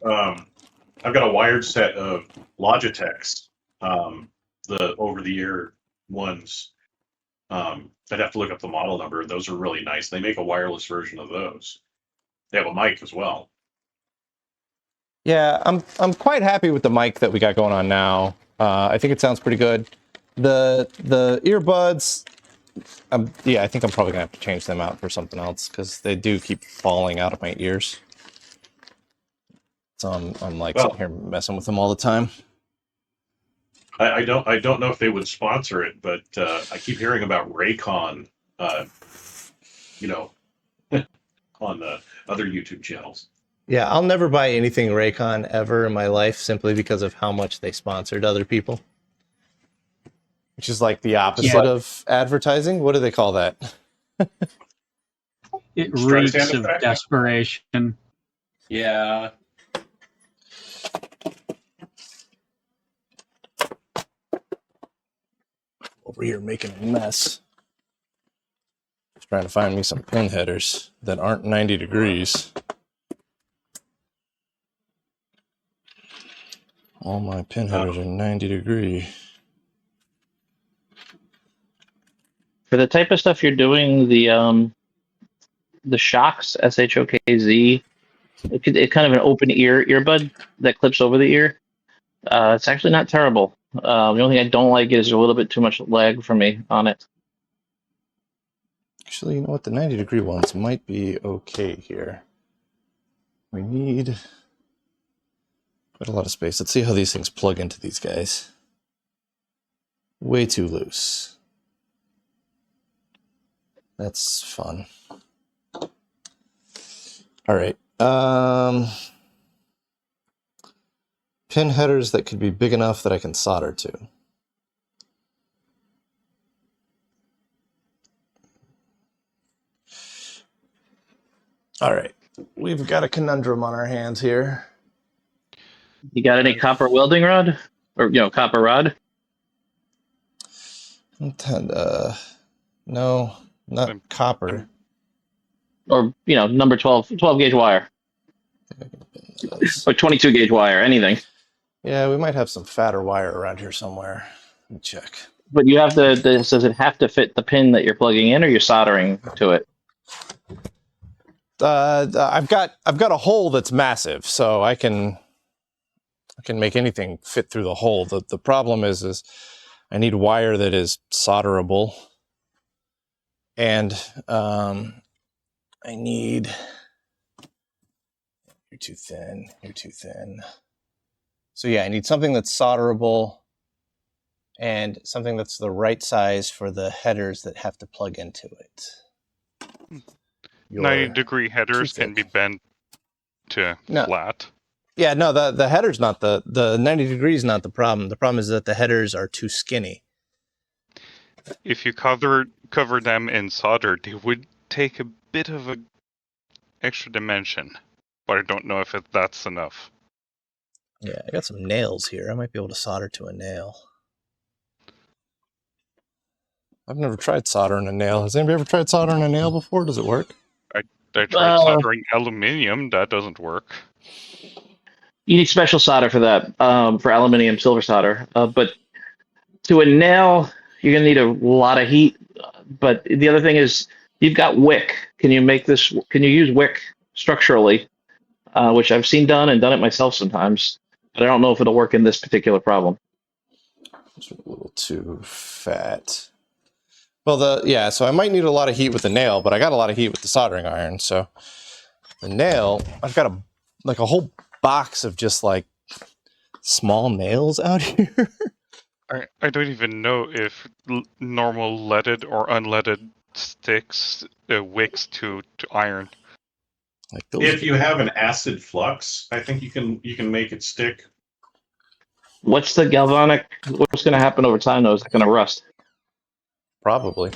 got a wired set of Logitech's, the over-the-ear ones. I'd have to look up the model number. Those are really nice. They make a wireless version of those. They have a mic as well. Yeah, I'm quite happy with the mic that we got going on now. I think it sounds pretty good. The earbuds, yeah, I think I'm probably gonna have to change them out for something else because they do keep falling out of my ears. So I'm like Well, sitting here messing with them all the time. I don't know if they would sponsor it, but I keep hearing about Raycon, on the other YouTube channels. Yeah, I'll never buy anything Raycon ever in my life simply because of how much they sponsored other people. Which is like the opposite of advertising. What do they call that? It Streisand reeks of effect? desperation. Yeah. Over here making a mess. Just trying to find me some pin headers that aren't 90 degrees. All my pin headers are 90 degree. for the type of stuff you're doing, the shocks, SHOKZ, it's kind of an open ear earbud that clips over the ear. It's actually not terrible. The only thing I don't like is a little bit too much lag for me on it. Actually, you know what? The 90 degree ones might be okay here. We need quite a lot of space. Let's see how these things plug into these guys. Way too loose. That's fun. All right. Pin headers that could be big enough that I can solder to. All right. We've got a conundrum on our hands here. You got any copper welding rod or copper rod? No, not copper. Or number 12 gauge wire or 22 gauge wire, anything. Yeah, we might have some fatter wire around here somewhere. Let me check. But you have does it have to fit the pin that you're plugging in, or you're soldering to it? I've got a hole that's massive, so I can make anything fit through the hole. The problem is I need wire that is solderable, and I need. You're too thin. You're too thin. So yeah, I need something that's solderable, and something that's the right size for the headers that have to plug into it. 90-degree headers can be bent to flat. Yeah, no, the header's not the 90 degrees not the problem. The problem is that the headers are too skinny. If you cover them in solder, they would take a bit of a extra dimension, but I don't know if that's enough. Yeah, I got some nails here. I might be able to solder to a nail. I've never tried soldering a nail. Has anybody ever tried soldering a nail before? Does it work? I tried soldering aluminium. That doesn't work. You need special solder for that, for aluminium silver solder. But to a nail, you're gonna need a lot of heat. But the other thing is, you've got wick. Can you use wick structurally? Which I've seen done and done it myself sometimes, but I don't know if it'll work in this particular problem. It's a little too fat. Well, so I might need a lot of heat with the nail, but I got a lot of heat with the soldering iron. So the nail, I've got a whole box of just like small nails out here. I don't even know if normal leaded or unleaded sticks wicks to iron. Like those. If you have an acid flux, I think you can make it stick. What's the galvanic? What's going to happen over time, though? Is it going to rust? Probably.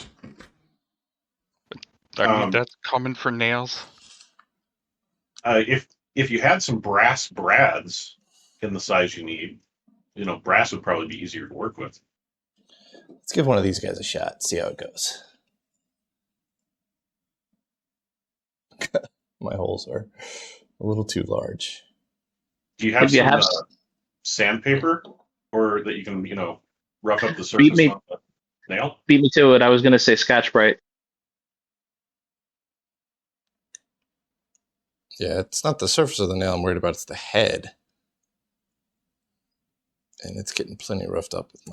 I mean, that's common for nails. If you had some brass brads in the size you need, brass would probably be easier to work with. Let's give one of these guys a shot. See how it goes. My holes are a little too large. Do you have If you some have sandpaper, or that you can rough up the beat surface me, on the nail? beat me to it. I was going to say Scotch Brite. Yeah, it's not the surface of the nail I'm worried about. It's the head. And it's getting plenty roughed up with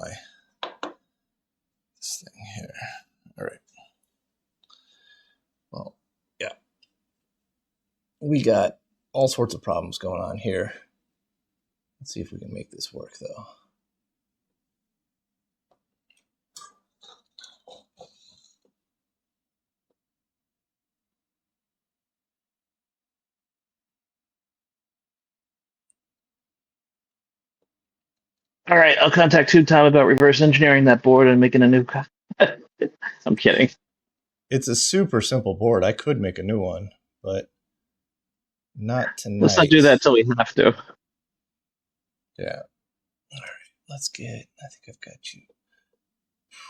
this thing here. All right. Well, yeah. We got all sorts of problems going on here. Let's see if we can make this work, though. All right, I'll contact Tube Time about reverse engineering that board and making a new. I'm kidding. It's a super simple board. I could make a new one, but not tonight. Let's not do that till we have to. Yeah. All right. Let's get. I think I've got you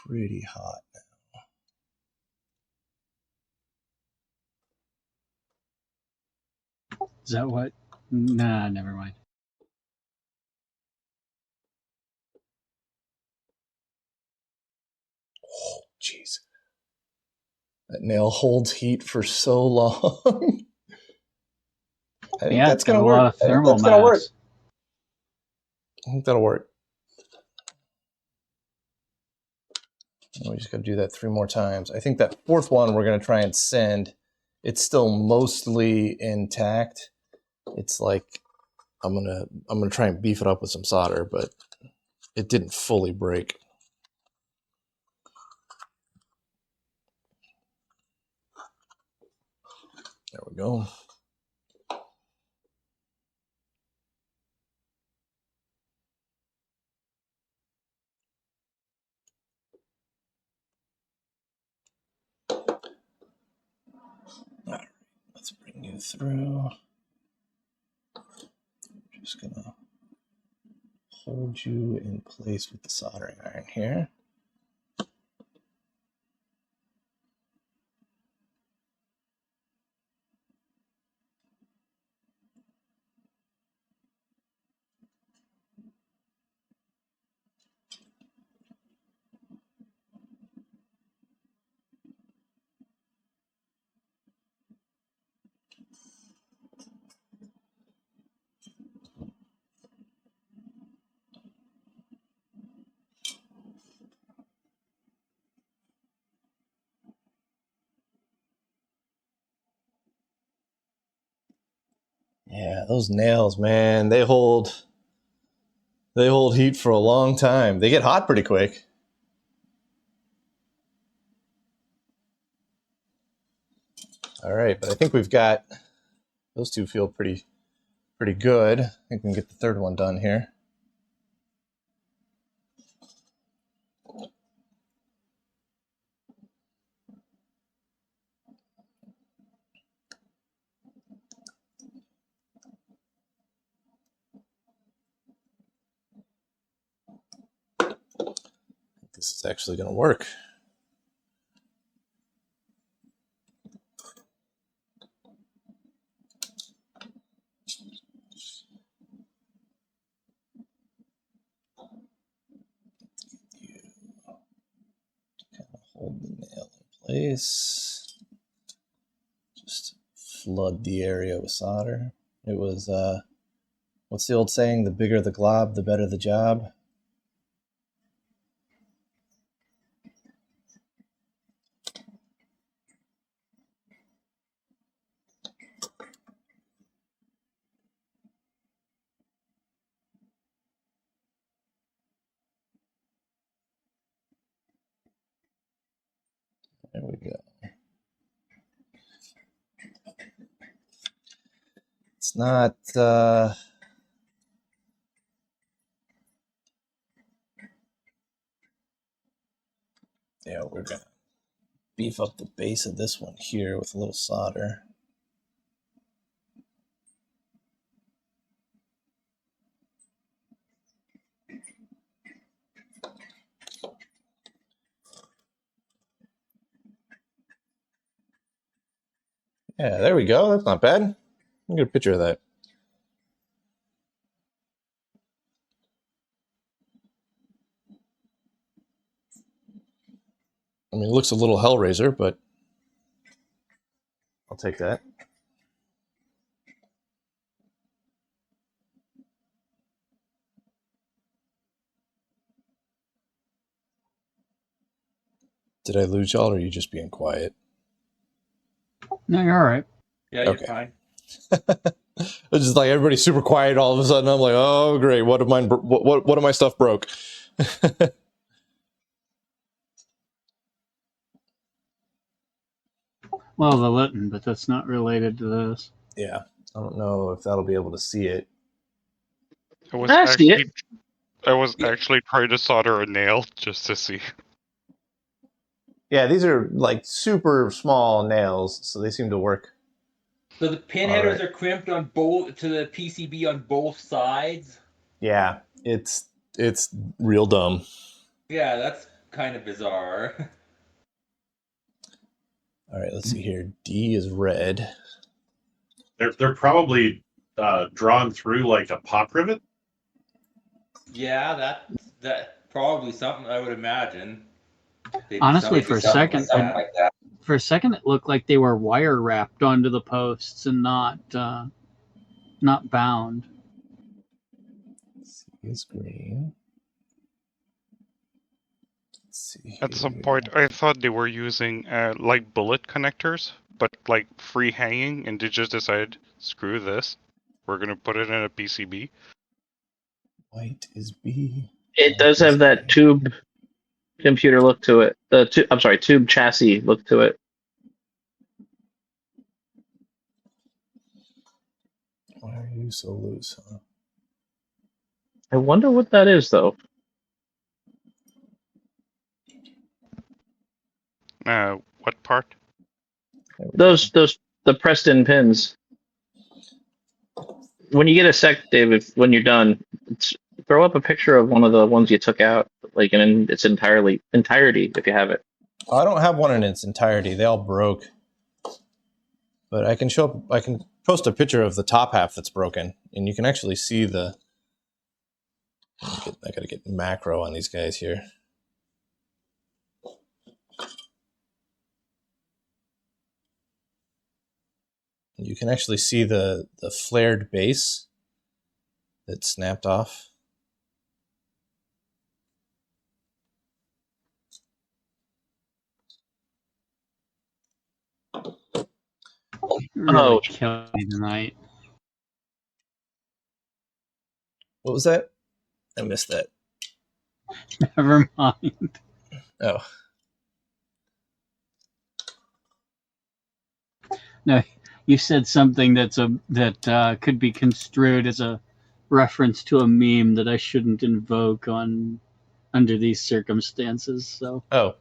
pretty hot now. Is that what? Nah, never mind. Oh, jeez. That nail holds heat for so long. I think that's going to work. A lot of thermal mass. I think that'll work. We just got to do that 3 more times. I think that 4th one we're going to try and send. It's still mostly intact. It's like I'm gonna try and beef it up with some solder, but it didn't fully break. There we go. All right, let's bring you through. Just gonna hold you in place with the soldering iron here. Yeah, those nails, man, they hold heat for a long time. They get hot pretty quick. All right, but I think we've got those two feel pretty good. I think we can get the 3rd one done here. This is actually going to work. You kind of hold the nail in place. Just flood the area with solder. It was, what's the old saying? The bigger the glob, the better the job. There we go. It's not. Yeah, we're gonna beef up the base of this one here with a little solder. Yeah, there we go. That's not bad. Let me get a picture of that. I mean, it looks a little Hellraiser, but I'll take that. Did I lose y'all, or are you just being quiet? No, you're all right. Yeah, you're Okay. fine. It's just like everybody's super quiet all of a sudden. I'm like, oh great, what of mine? What of my stuff broke? Well, the Litton, but that's not related to this. Yeah, I don't know if that'll be able to see it. I see it. I was actually trying to solder a nail just to see. Yeah, these are like super small nails, so they seem to work. So the pin All headers right. are crimped on both to the PCB on both sides. Yeah, it's real dumb. Yeah, that's kind of bizarre. All right, let's see here. D is red. They're probably drawn through like a pop rivet. Yeah, that probably something I would imagine. Honestly, for a second, something like that. it looked like they were wire wrapped onto the posts and not bound. C is green. Let's see At some here. point, I thought they were using like bullet connectors, but like free hanging, and they just decided, screw this, we're gonna put it in a PCB. White is B. It does have that tube computer look to it. Tube chassis look to it. Why are you so loose, huh? I wonder what that is, though. What part? Those the pressed-in pins. When you get a sec, David, when you're done, throw up a picture of one of the ones you took out, like in its entirety, if you have it. I don't have one in its entirety. They all broke. But I can post a picture of the top half that's broken, and you can actually see the. I gotta get macro on these guys here. You can actually see the flared base that snapped off. Really killing me tonight. What was that? I missed that. Never mind. Oh. No, you said something that could be construed as a reference to a meme that I shouldn't invoke under these circumstances. So Oh.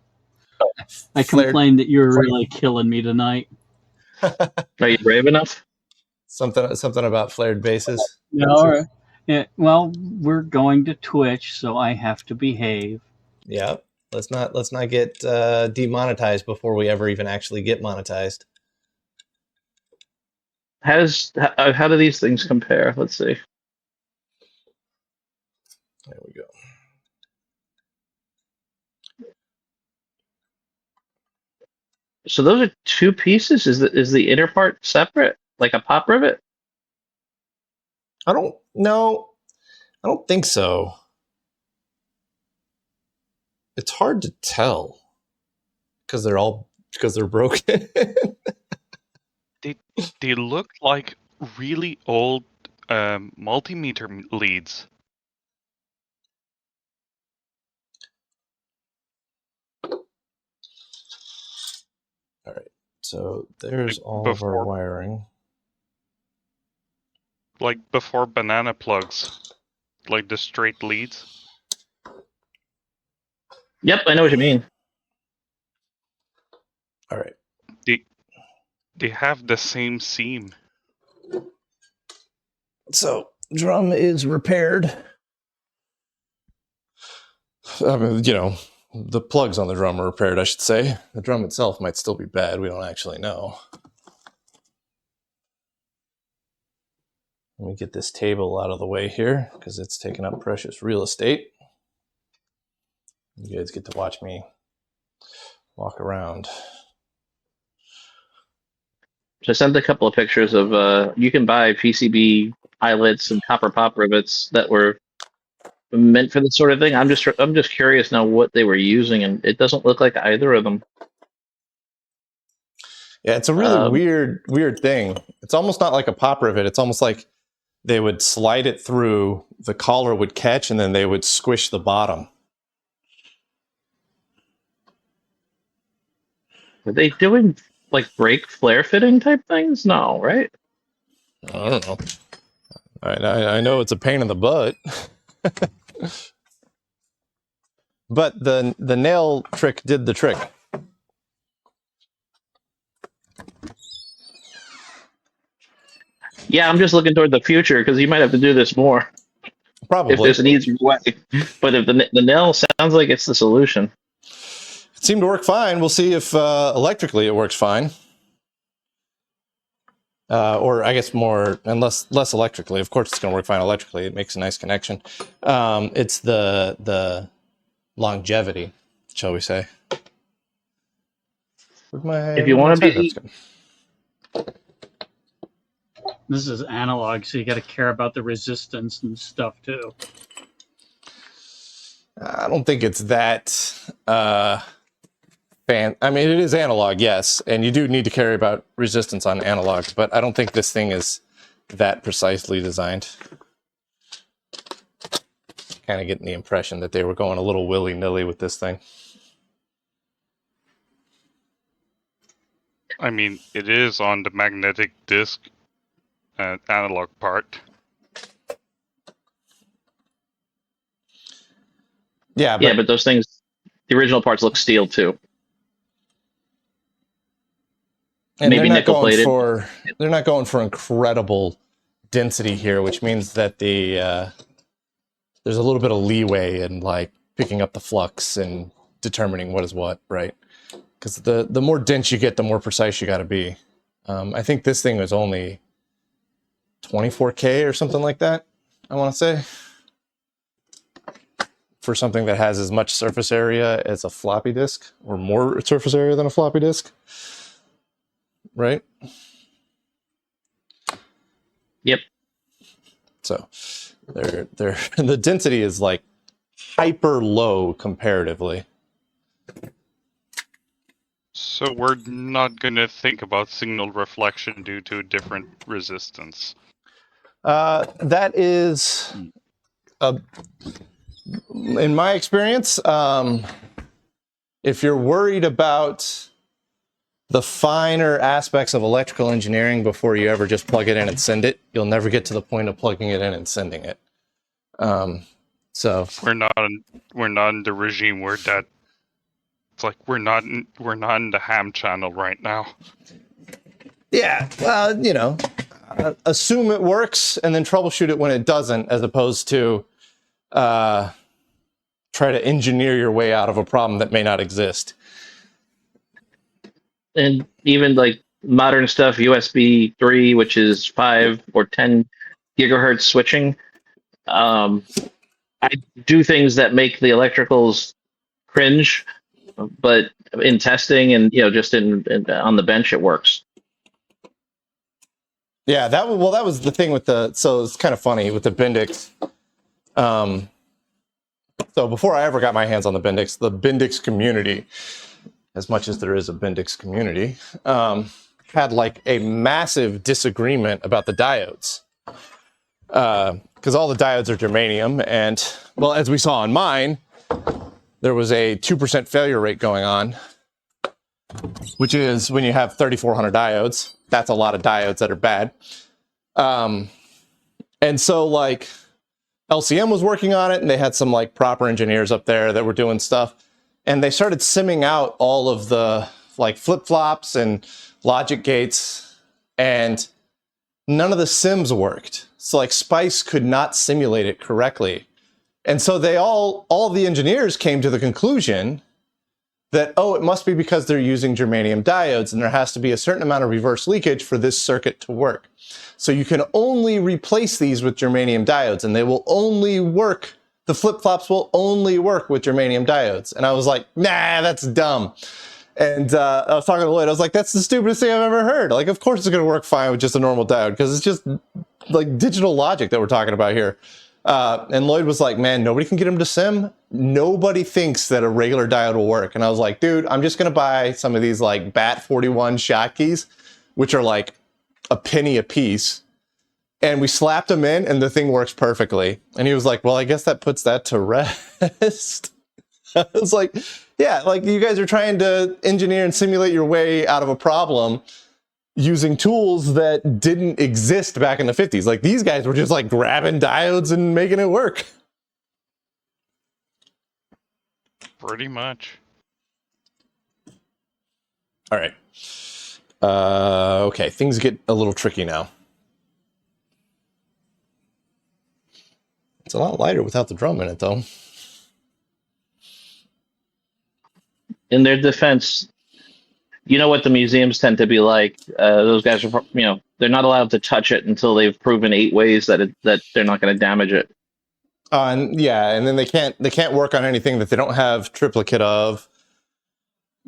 I complained that you were really killing me tonight. Are you brave enough? Something about flared bases. No, yeah, well, we're going to Twitch, so I have to behave. Yeah. Let's not get demonetized before we ever even actually get monetized. How do these things compare? Let's see. There we go. So those are two pieces. Is the inner part separate, like a pop rivet? I don't know. I don't think so. It's hard to tell because they're broken. They look like really old multimeter leads. All right. So there's all of our wiring. Like before banana plugs, like the straight leads. Yep, I know what you mean. All right. They have the same seam. So drum is repaired. I mean, you know, the plugs on the drum are repaired, I should say. The drum itself might still be bad. We don't actually know. Let me get this table out of the way here because it's taking up precious real estate. You guys get to watch me walk around. So I sent a couple of pictures of you can buy PCB eyelets and copper pop rivets that were meant for this sort of thing. I'm just curious now what they were using, and it doesn't look like either of them. Yeah, it's a really weird thing. It's almost not like a pop rivet. It's almost like they would slide it through, the collar would catch, and then they would squish the bottom. Are they doing like brake flare fitting type things? No, right? I don't know. I know it's a pain in the butt. But the nail trick did the trick. Yeah, I'm just looking toward the future because you might have to do this more Probably. if there's an easier way. But if the nail sounds like it's the solution. It seemed to work fine. We'll see if electrically it works fine. Or I guess more and less electrically. Of course, it's going to work fine electrically. It makes a nice connection. It's the longevity, shall we say? If you want to be, This is analog, so you got to care about the resistance and stuff too. I don't think it's that I mean, it is analog, yes, and you do need to care about resistance on analog, but I don't think this thing is that precisely designed. Kind of getting the impression that they were going a little willy-nilly with this thing. I mean, it is on the magnetic disc analog part. Yeah, but those things, the original parts look steel too. and Maybe they're not nickel plated. They're not going for incredible density here, which means that there's a little bit of leeway in like picking up the flux and determining what is what, right? Because the more dense you get, the more precise you got to be. I think this thing was only 24K or something like that, I want to say, for something that has as much surface area as a floppy disk, or more surface area than a floppy disk, right? Yep. So they're the density is like hyper low comparatively. So we're not going to think about signal reflection due to different resistance. That is, in my experience, if you're worried about the finer aspects of electrical engineering before you ever just plug it in and send it, you'll never get to the point of plugging it in and sending it. So we're not in the regime where that. It's like we're not in the ham channel right now. Yeah, well, you know, assume it works and then troubleshoot it when it doesn't, as opposed to try to engineer your way out of a problem that may not exist. And even like modern stuff, USB 3, which is 5 or 10 gigahertz switching. I do things that make the electricals cringe, but in testing and just in on the bench, it works. Yeah, that was the thing with so it's kind of funny with the Bendix. So before I ever got my hands on the Bendix community, as much as there is a Bendix community, had like a massive disagreement about the diodes. Because all the diodes are germanium, and well, as we saw on mine, there was a 2% failure rate going on, which is when you have 3,400 diodes. That's a lot of diodes that are bad. And so like LCM was working on it, and they had some like proper engineers up there that were doing stuff. And they started simming out all of the like flip-flops and logic gates, and none of the sims worked. So like Spice could not simulate it correctly. And so they all the engineers came to the conclusion that, oh, it must be because they're using germanium diodes, and there has to be a certain amount of reverse leakage for this circuit to work. So you can only replace these with germanium diodes, and they will only work, the flip-flops will only work with germanium diodes. And I was like, nah, that's dumb. And I was talking to Lloyd, I was like, that's the stupidest thing I've ever heard. Like, of course it's gonna work fine with just a normal diode, because it's just like digital logic that we're talking about here. And Lloyd was like, man, nobody can get him to sim. Nobody thinks that a regular diode will work. And I was like, dude, I'm just gonna buy some of these like BAT41 shotkeys, which are like a penny a piece. And we slapped them in, and the thing works perfectly. And he was like, well, I guess that puts that to rest. I was like, yeah, like you guys are trying to engineer and simulate your way out of a problem using tools that didn't exist back in the 50s. Like these guys were just like grabbing diodes and making it work. Pretty much. All right. Okay, things get a little tricky now. It's a lot lighter without the drum in it, though. In their defense, you know what the museums tend to be like. Those guys are, they're not allowed to touch it until they've proven 8 ways that they're not going to damage it. And then they can't work on anything that they don't have triplicate of,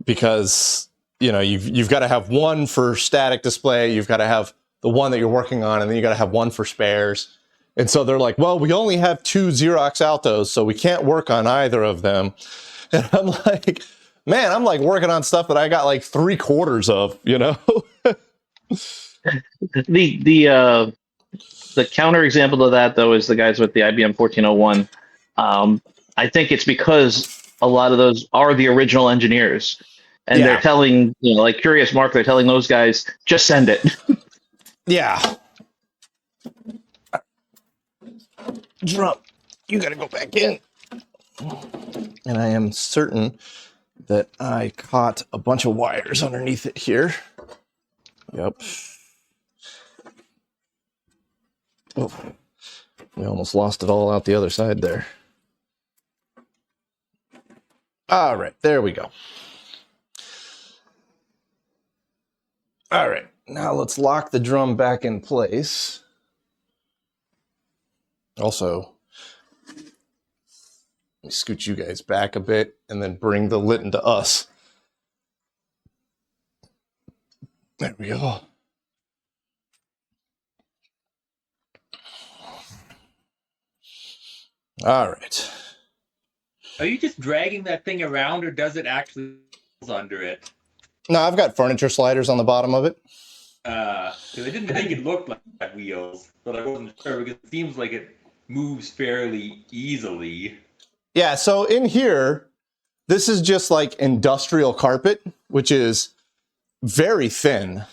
because you've got to have one for static display, you've got to have the one that you're working on, and then you got to have one for spares. And so they're like, well, we only have 2 Xerox Altos, so we can't work on either of them. And I'm like, man, I'm like working on stuff that I got like 3/4 of, The counterexample to that, though, is the guys with the IBM 1401. I think it's because a lot of those are the original engineers. And they're telling, like Curious Mark, they're telling those guys, just send it. Yeah. Drum, you gotta go back in. And I am certain that I caught a bunch of wires underneath it here. Yep. Oh, we almost lost it all out the other side there. All right, there we go. All right, now let's lock the drum back in place. Also, let me scoot you guys back a bit and then bring the Litton to us. There we go. All right. Are you just dragging that thing around, or does it actually under it? No, I've got furniture sliders on the bottom of it. Because I didn't think it looked like wheels, but I wasn't sure because it seems like it moves fairly easily. Yeah, so in here, this is just like industrial carpet, which is very thin.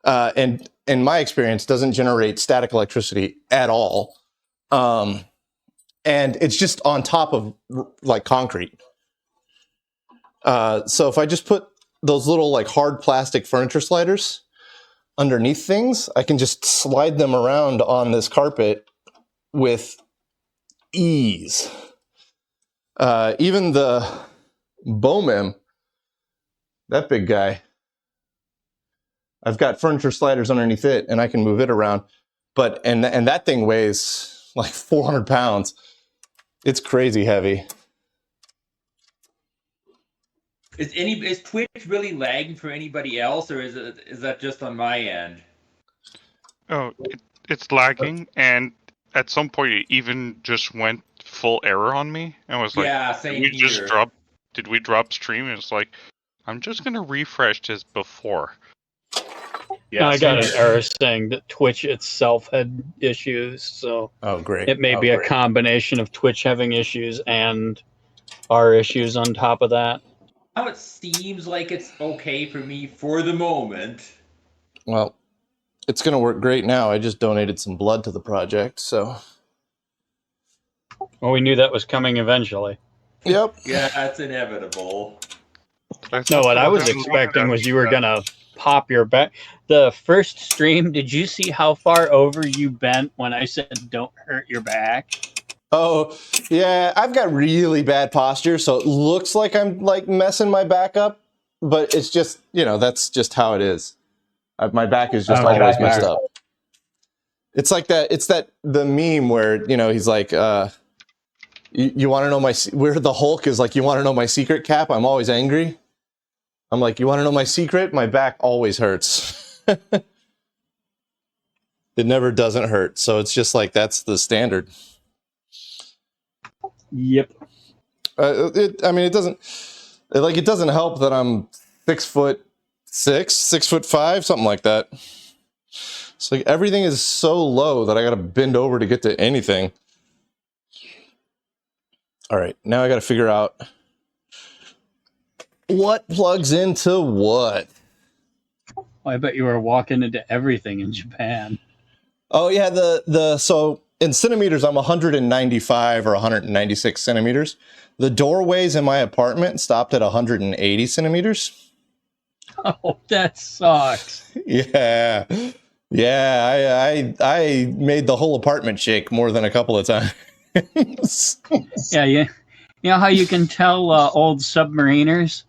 And in my experience, doesn't generate static electricity at all. And it's just on top of like concrete. So if I just put those little like hard plastic furniture sliders underneath things, I can just slide them around on this carpet with ease. Even the Bowmem, that big guy, I've got furniture sliders underneath it and I can move it around. But and that thing weighs like 400 pounds. It's crazy heavy. Is Twitch really lagging for anybody else, or is that just on my end? Oh, it's lagging, and at some point it even just went full error on me. And was like, yeah, same did we here. just drop? Did we drop stream? And it's like, I'm just gonna refresh this before. Yeah, I got an error saying that Twitch itself had issues, so oh great, it may be a combination of Twitch having issues and our issues on top of that. Now it seems like it's okay for me for the moment. Well, it's going to work great now. I just donated some blood to the project, so. Well, we knew that was coming eventually. Yep. Yeah, that's inevitable. No, what I was expecting was you were gonna pop your back. The first stream, did you see how far over you bent when I said don't hurt your back? Oh, yeah, I've got really bad posture, so it looks like I'm like messing my back up, but it's just, that's just how it is. My back is just always messed up. It's like that. It's the meme where, he's like, you want to know where the Hulk is like, you want to know my secret, Cap? I'm always angry. I'm like, you want to know my secret? My back always hurts. It never doesn't hurt. So it's just like, that's the standard. Yep. It doesn't help that I'm 6'6", 6'5", something like that. It's like everything is so low that I got to bend over to get to anything. All right, now I got to figure out what plugs into what. Well, I bet you were walking into everything in Japan. Oh yeah, so in centimeters, I'm 195 or 196 centimeters. The doorways in my apartment stopped at 180 centimeters. Oh, that sucks. Yeah. I made the whole apartment shake more than a couple of times. Yeah, you know how you can tell old submariners?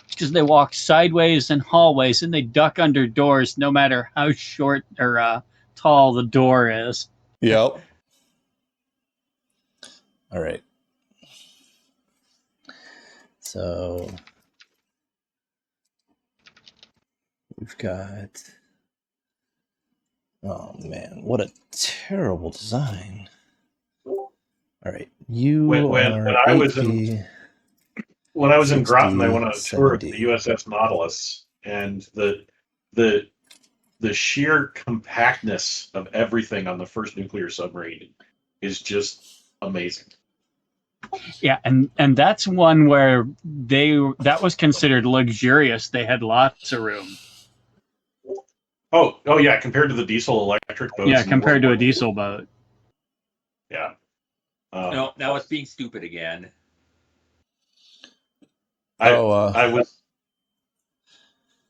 Because they walk sideways in hallways and they duck under doors no matter how short or tall the door is. Yep. All right. So we've got, oh man, what a terrible design. All right, when I was in Groton, I went on a tour of the USS Nautilus, and the sheer compactness of everything on the first nuclear submarine is just amazing. Yeah, and that's one where that was considered luxurious. They had lots of room. Oh yeah, compared to the diesel electric boats. Yeah, compared to a diesel boat. Yeah. No, now it's being stupid again. I was.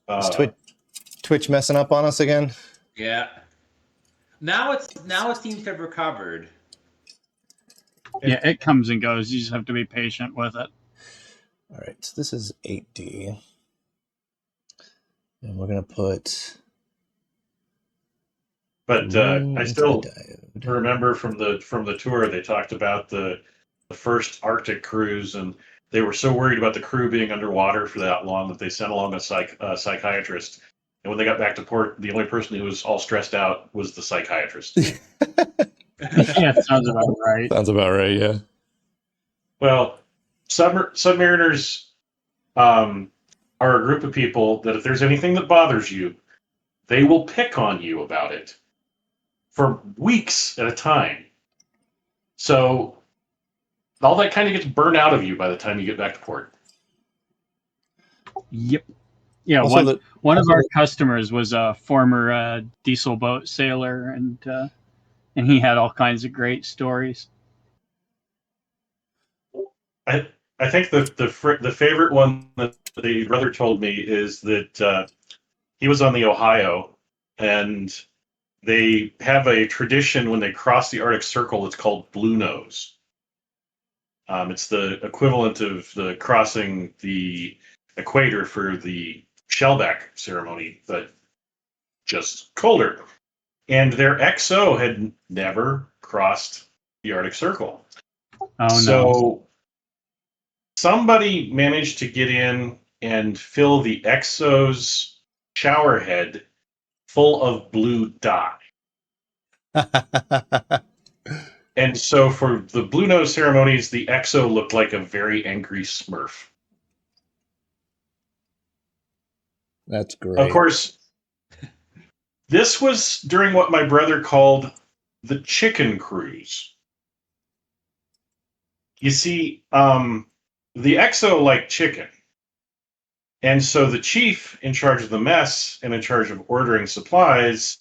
Is Twitch messing up on us again? Yeah. Now it seems to have recovered. Yeah, it comes and goes. You just have to be patient with it. All right, so this is 8D. And we're going to put... But I still remember from the tour, they talked about the first Arctic cruise, and they were so worried about the crew being underwater for that long that they sent along a psychiatrist. And when they got back to port, the only person who was all stressed out was the psychiatrist. Yeah, sounds about right. Sounds about right, yeah. Well, submariners are a group of people that if there's anything that bothers you, they will pick on you about it for weeks at a time. So all that kind of gets burned out of you by the time you get back to port. Yep. Yeah, one of our customers was a former diesel boat sailor, and he had all kinds of great stories. I think the favorite one that the brother told me is that he was on the Ohio, and they have a tradition when they cross the Arctic Circle. It's called Blue Nose. It's the equivalent of the crossing the equator for the shellback ceremony, but just colder. And their XO had never crossed the Arctic Circle. Oh, so somebody managed to get in and fill the XO's shower head full of blue dye. And so for the Blue Nose ceremonies, the XO looked like a very angry Smurf. That's great. Of course, this was during what my brother called the chicken cruise. You see, the XO liked chicken. And so the chief in charge of the mess and in charge of ordering supplies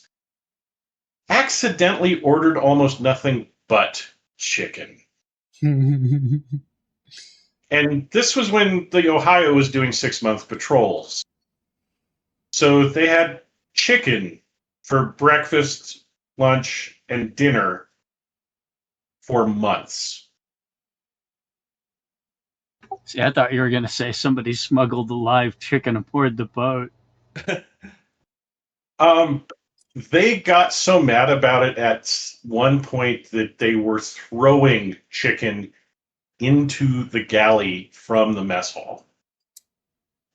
accidentally ordered almost nothing but chicken. And this was when the Ohio was doing 6-month patrols. So they had chicken for breakfast, lunch, and dinner for months. See, I thought you were going to say somebody smuggled the live chicken aboard the boat. They got so mad about it at one point that they were throwing chicken into the galley from the mess hall.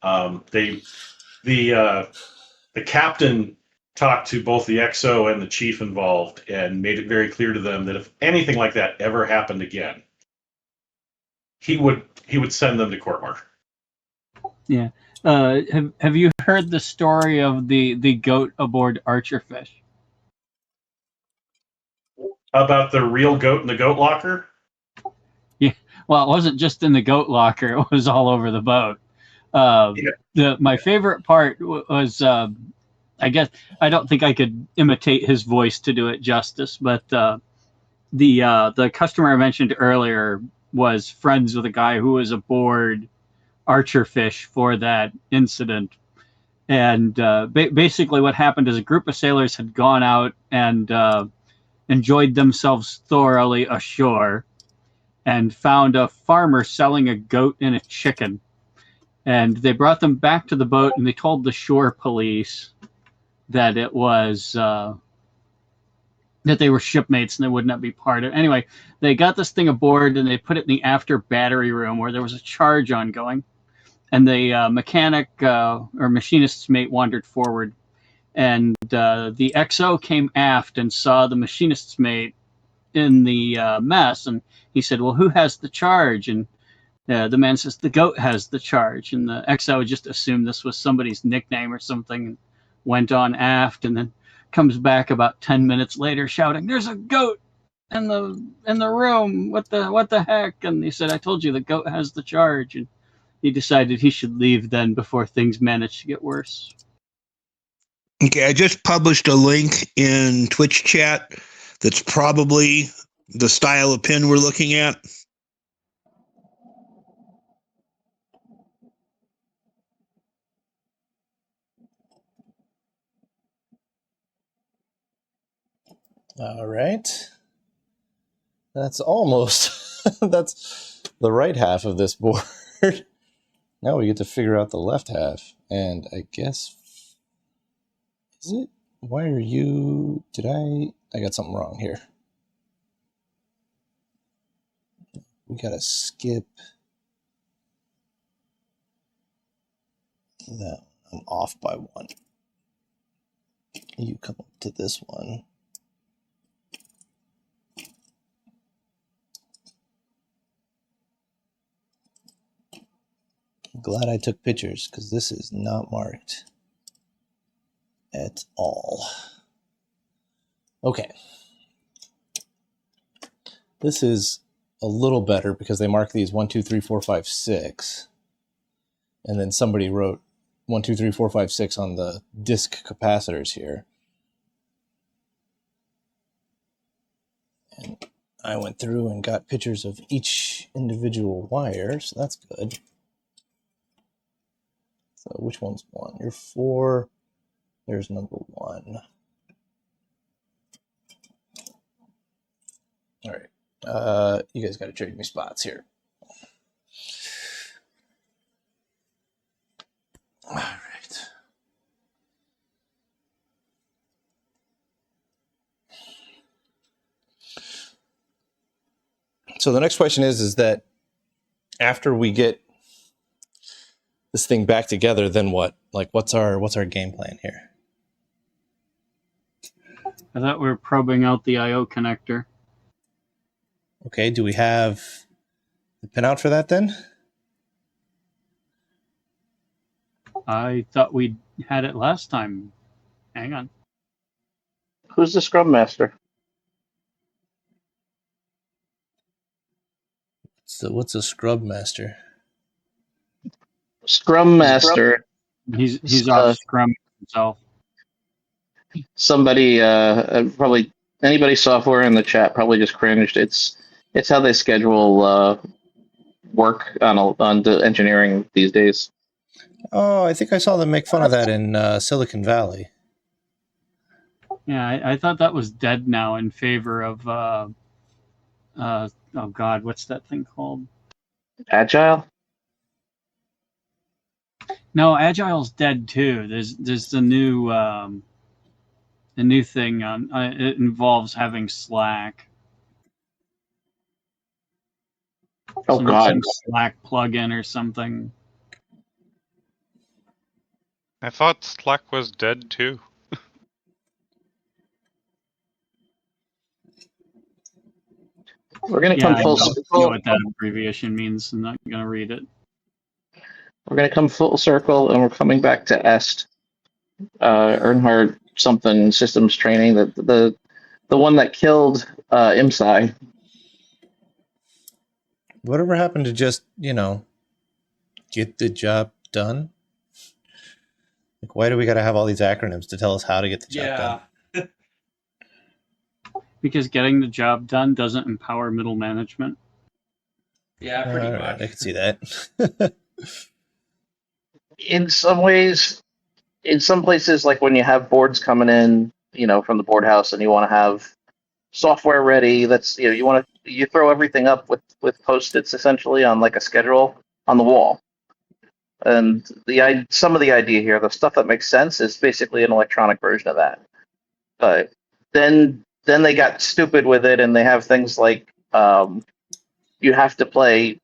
The captain talked to both the XO and the chief involved and made it very clear to them that if anything like that ever happened again, he would send them to court-martial. Yeah. Have you heard the story of the goat aboard Archerfish? About the real goat in the goat locker? Yeah. Well, it wasn't just in the goat locker; it was all over the boat. My favorite part was, I guess, I don't think I could imitate his voice to do it justice, but the customer I mentioned earlier was friends with a guy who was aboard Archerfish for that incident. And basically what happened is a group of sailors had gone out and enjoyed themselves thoroughly ashore and found a farmer selling a goat and a chicken. And they brought them back to the boat and they told the shore police that it was that they were shipmates and they would not be part of it. Anyway, they got this thing aboard and they put it in the after battery room where there was a charge ongoing. And the mechanic or machinist's mate wandered forward. And the XO came aft and saw the machinist's mate in the mess. And he said, well, who has the charge? And the man says, the goat has the charge. And the XO just assumed this was somebody's nickname or something and went on aft and then comes back about 10 minutes later shouting, there's a goat in the room. What the heck? And he said, I told you the goat has the charge. And he decided he should leave then before things managed to get worse. Okay, I just published a link in Twitch chat that's probably the style of pin we're looking at. All right. That's almost, that's the right half of this board. Now we get to figure out the left half. And I guess, is it? Why are you, I got something wrong here. We gotta skip. No, I'm off by one. You come up to this one. I'm glad I took pictures because this is not marked at all. Okay. This is a little better because they mark these 1, 2, 3, 4, 5, 6. And then somebody wrote 1, 2, 3, 4, 5, 6 on the disk capacitors here. And I went through and got pictures of each individual wire, so that's good. So which one's 1? You're 4. There's number 1. All right. You guys got to trade me spots here. All right. So the next question is that after we get this thing back together, then what? Like, what's our game plan here? I thought we were probing out the I/O connector. Okay, do we have the pinout for that then? I thought we had it last time. Hang on. Who's the Scrum Master? So what's a scrub master? Scrum Master. He's off Scrum himself. Somebody, probably anybody software in the chat probably just cringed. It's how they schedule work on the engineering these days. Oh, I think I saw them make fun of that in Silicon Valley. Yeah, I thought that was dead now in favor of oh God, what's that thing called? Agile. No, Agile's dead too. There's the new thing on. It involves having Slack. Oh God. Some Slack plugin or something. I thought Slack was dead too. We're gonna come full circle. I know what that abbreviation means. I'm not gonna read it. We're gonna come full circle, and we're coming back to EST. Earnhardt something systems training, the one that killed IMSI. Whatever happened to just, get the job done? Like, why do we got to have all these acronyms to tell us how to get the job done? Because getting the job done doesn't empower middle management. Yeah, pretty much. Right, I can see that. In some ways, in some places, like when you have boards coming in, from the board house, and you want to have software ready, that's you throw everything up with post-its essentially on like a schedule on the wall. And some of the idea here, the stuff that makes sense, is basically an electronic version of that. But then they got stupid with it, and they have things like you have to play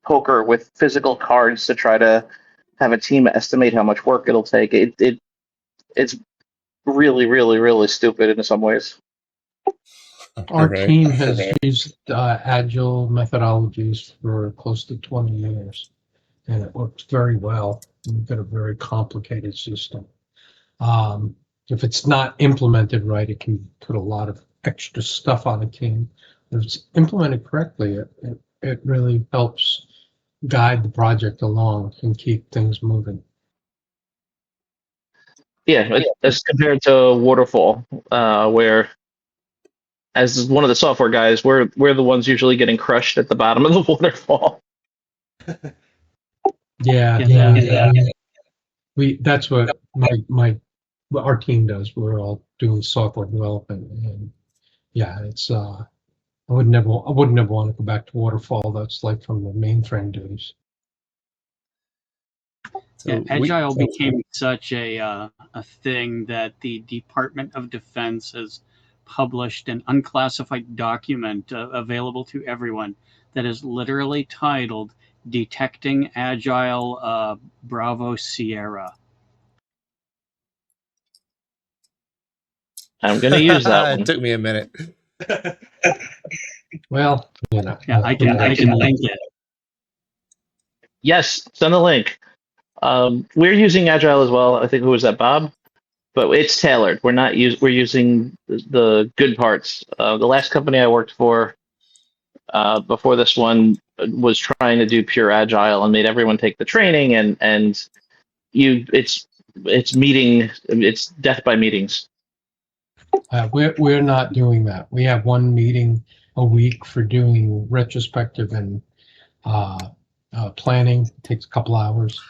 poker with physical cards to try to have a team estimate how much work it'll take. It's really, really, really stupid in some ways. Our team has used agile methodologies for close to 20 years, and it works very well. We've got a very complicated system. If it's not implemented right, it can put a lot of extra stuff on a team. If it's implemented correctly, it really helps guide the project along and keep things moving. Yeah, as compared to Waterfall, where, as one of the software guys, we're the ones usually getting crushed at the bottom of the waterfall. Yeah. That's what our team does. We're all doing software development, and it's I would never want to go back to Waterfall. That's like from the mainframe days. So Agile became such a thing that the Department of Defense has published an unclassified document available to everyone that is literally titled "Detecting Agile Bravo Sierra." I'm going to use that one. It took me a minute. Well, I can link it. Yes, send the link. We're using Agile as well. I think who was that, Bob? But it's tailored. We're using the good parts. The last company I worked for before this one was trying to do pure Agile and made everyone take the training, and it's death by meetings. We're not doing that. We have one meeting a week for doing retrospective and planning. It takes a couple hours,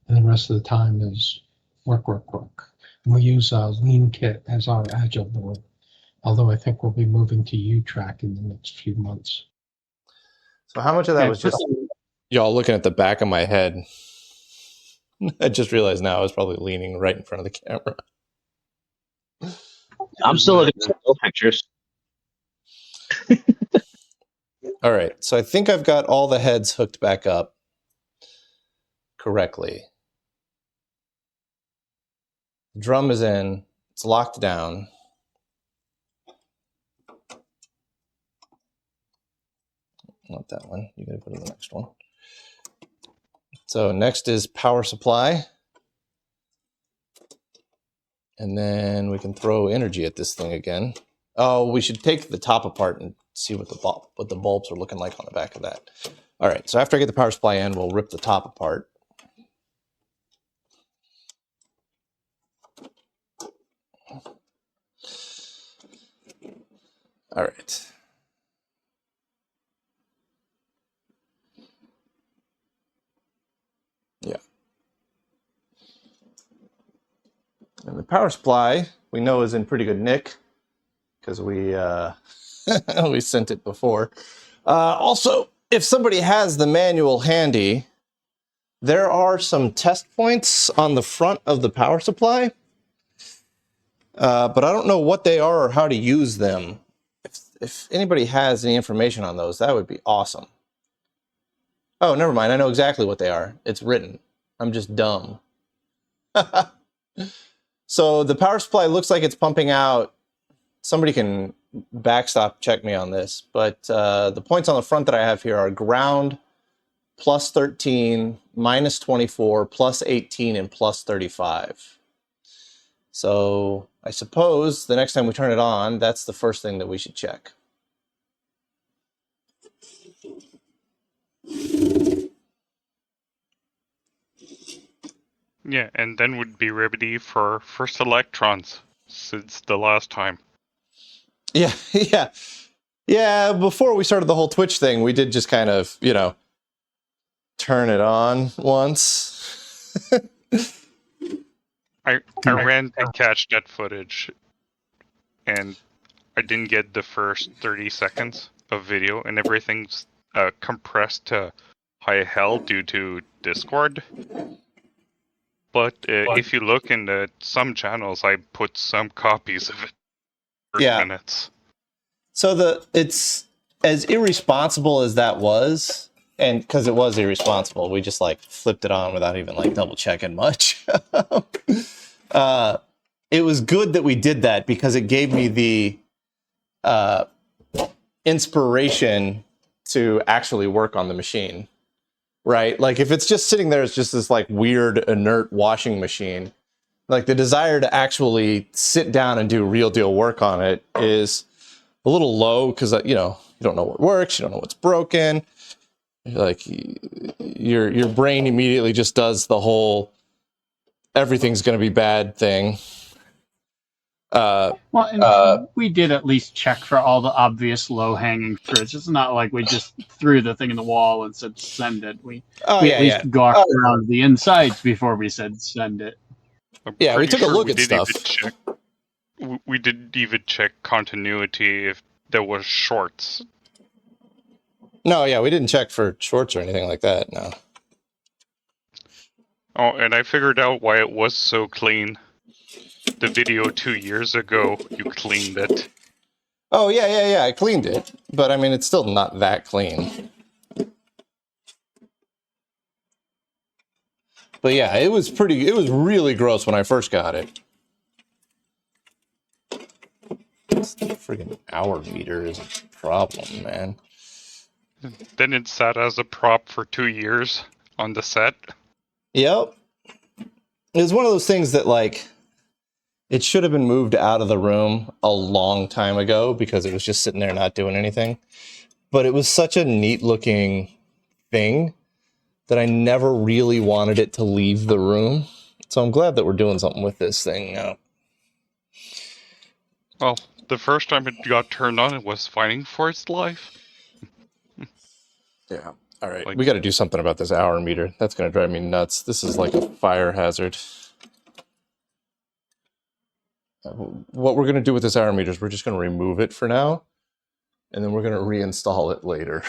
and the rest of the time is work. And we use Lean Kit as our Agile board, although I think we'll be moving to U-Track in the next few months. So how much of that was just y'all looking at the back of my head? I just realized now I was probably leaning right in front of the camera. I'm still looking at those pictures. All right, so I think I've got all the heads hooked back up correctly. The drum is in, it's locked down. Not that one, you gotta go to the next one. So next is power supply. And then we can throw energy at this thing again. Oh, we should take the top apart and see what the bulbs are looking like on the back of that. All right, so after I get the power supply in, we'll rip the top apart. All right. Yeah. And the power supply we know is in pretty good nick because we we sent it before. Also, if somebody has the manual handy, there are some test points on the front of the power supply, but I don't know what they are or how to use them. If anybody has any information on those, that would be awesome. Oh, never mind. I know exactly what they are. It's written. I'm just dumb. So the power supply looks like it's pumping out. Somebody can backstop check me on this, but the points on the front that I have here are ground, plus 13, minus 24, plus 18, and plus 35. So I suppose the next time we turn it on, that's the first thing that we should check. Yeah, and then would be ready for first electrons since the last time. Yeah, yeah. Yeah, before we started the whole Twitch thing, we did just kind of, you know, turn it on once. I ran to catch that footage, and I didn't get the first 30 seconds of video, and everything's compressed to high hell due to Discord. But if you look in some channels, I put some copies of it for minutes. So it's as irresponsible as that was, and because it was irresponsible, we just like flipped it on without even like double checking much. It was good that we did that because it gave me the inspiration to actually work on the machine, right? Like if it's just sitting there, it's just this like weird inert washing machine. Like the desire to actually sit down and do real deal work on it is a little low because you know you don't know what works, you don't know what's broken. Like your brain immediately just does the whole everything's going to be bad thing. We did at least check for all the obvious low-hanging fruits. It's not like we just threw the thing in the wall and said send it. We at least gawked around the insides before we said send it. Yeah, we took a look at stuff. We didn't even check continuity if there was shorts. No, yeah, we didn't check for shorts or anything like that, no. Oh, and I figured out why it was so clean. The video 2 years ago, you cleaned it. Oh, yeah, I cleaned it. But, I mean, it's still not that clean. But, yeah, it was really gross when I first got it. This friggin' hour meter is a problem, man. Then it sat as a prop for 2 years on the set. Yep. It was one of those things that, like, it should have been moved out of the room a long time ago because it was just sitting there not doing anything. But it was such a neat looking thing that I never really wanted it to leave the room. So I'm glad that we're doing something with this thing now. Well, the first time it got turned on, it was fighting for its life. Yeah. All right. We got to do something about this hour meter. That's going to drive me nuts. This is like a fire hazard. What we're going to do with this hour meter is we're just going to remove it for now, and then we're going to reinstall it later.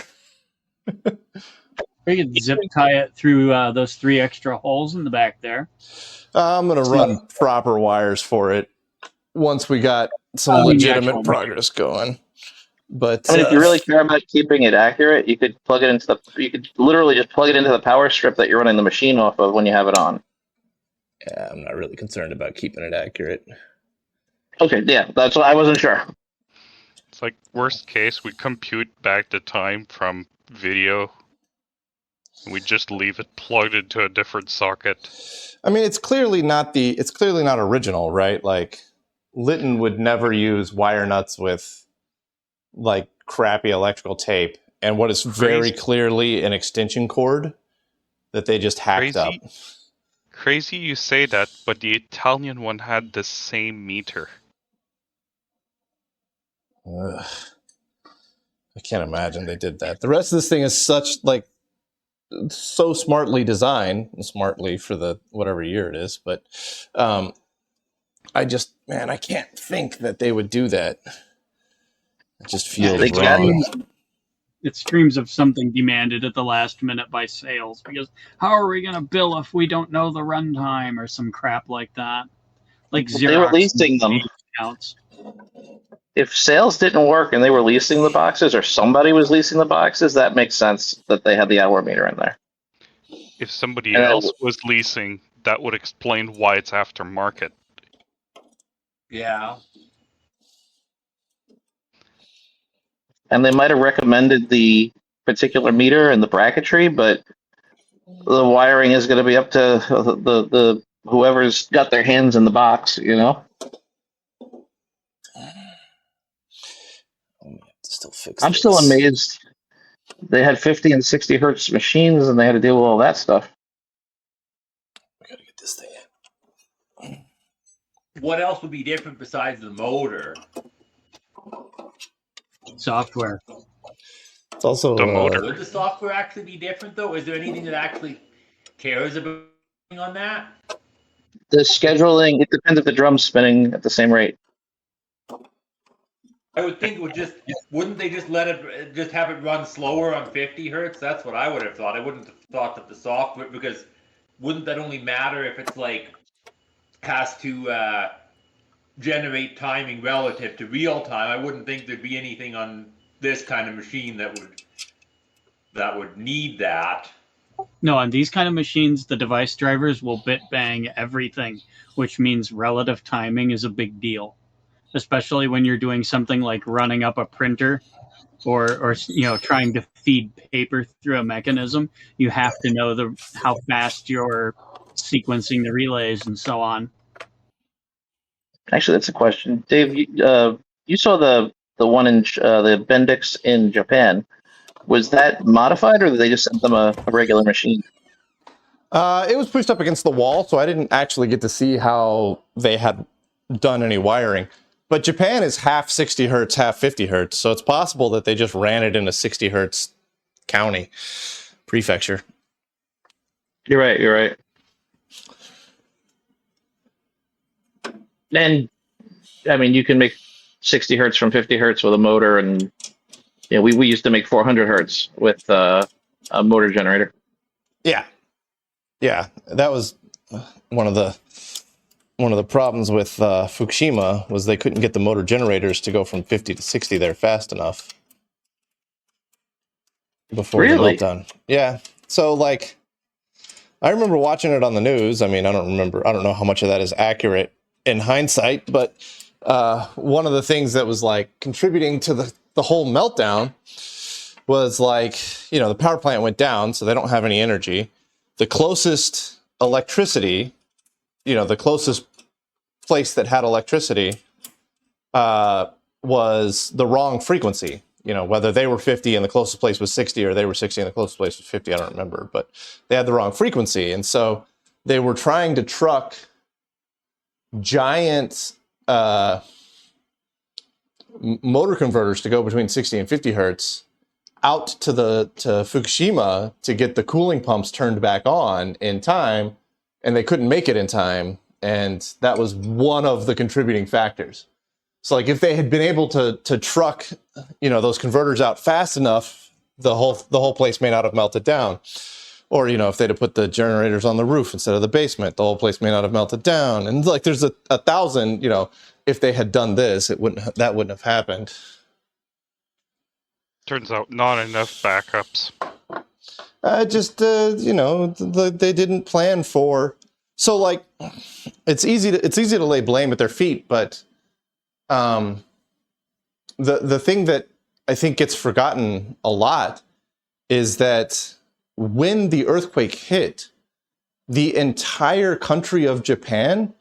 We could zip tie it through those 3 extra holes in the back there. I'm going to run proper wires for it once we got some legitimate progress going. But I mean, if you really care about keeping it accurate, you could plug it into you could literally just plug it into the power strip that you're running the machine off of when you have it on. Yeah, I'm not really concerned about keeping it accurate. Okay, yeah, that's what I wasn't sure. It's like worst case, we compute back the time from video. We just leave it plugged into a different socket. I mean, it's clearly not original, right? Like Litton would never use wire nuts with like crappy electrical tape and what is very clearly an extension cord that they just hacked up. Crazy you say that, but the Italian one had the same meter. Ugh. I can't imagine they did that. The rest of this thing is so smartly designed, smartly for the whatever year it is, but I can't think that they would do that. It just feels They wrong. It screams of something demanded at the last minute by sales, because how are we going to bill if we don't know the runtime or some crap like that? Like Xerox. They were leasing them. Accounts. If sales didn't work and they were leasing the boxes, or somebody was leasing the boxes, that makes sense that they had the hour meter in there. If somebody else was leasing, that would explain why it's aftermarket. Yeah. And they might have recommended the particular meter and the bracketry, but the wiring is going to be up to the whoever's got their hands in the box, you know? Still fix I'm still amazed. They had 50 and 60 hertz machines, and they had to deal with all that stuff. We gotta get this thing in. What else would be different besides the motor? Software. It's also The motor. Would the software actually be different, though? Is there anything that actually cares about on that? The scheduling, it depends if the drum's spinning at the same rate. I would think it would just, wouldn't they just just have it run slower on 50 hertz? That's what I would have thought. I wouldn't have thought that the software, because wouldn't that only matter if it's like, has to generate timing relative to real time? I wouldn't think there'd be anything on this kind of machine that would need that. No, on these kind of machines, the device drivers will bit bang everything, which means relative timing is a big deal, especially when you're doing something like running up a printer or trying to feed paper through a mechanism. You have to know how fast you're sequencing the relays and so on. Actually, that's a question. Dave, you saw the 1 inch, the Bendix in Japan. Was that modified, or did they just send them a regular machine? It was pushed up against the wall, so I didn't actually get to see how they had done any wiring. But Japan is half 60 hertz, half 50 hertz, so it's possible that they just ran it in a 60 hertz county, prefecture. You're right. And, I mean, you can make 60 hertz from 50 hertz with a motor, and we used to make 400 hertz with a motor generator. Yeah, that was one of the problems with Fukushima, was they couldn't get the motor generators to go from 50 to 60 there fast enough before the meltdown. Yeah, so I remember watching it on the news. I mean, I don't know how much of that is accurate in hindsight, but one of the things that was contributing to the whole meltdown was the power plant went down, so they don't have any energy. The closest electricity, the closest place that had electricity was the wrong frequency. Whether they were 50 and the closest place was 60, or they were 60 and the closest place was 50, I don't remember, but they had the wrong frequency. And so they were trying to truck giant motor converters to go between 60 and 50 hertz out to Fukushima to get the cooling pumps turned back on in time, and they couldn't make it in time, and that was one of the contributing factors. So if they had been able to truck those converters out fast enough, the whole place may not have melted down. Or if they'd have put the generators on the roof instead of the basement, the whole place may not have melted down. And there's a thousand, if they had done this, that wouldn't have happened. Turns out not enough backups. They didn't plan for. So it's easy to lay blame at their feet, but the thing that I think gets forgotten a lot is that when the earthquake hit, the entire country of Japan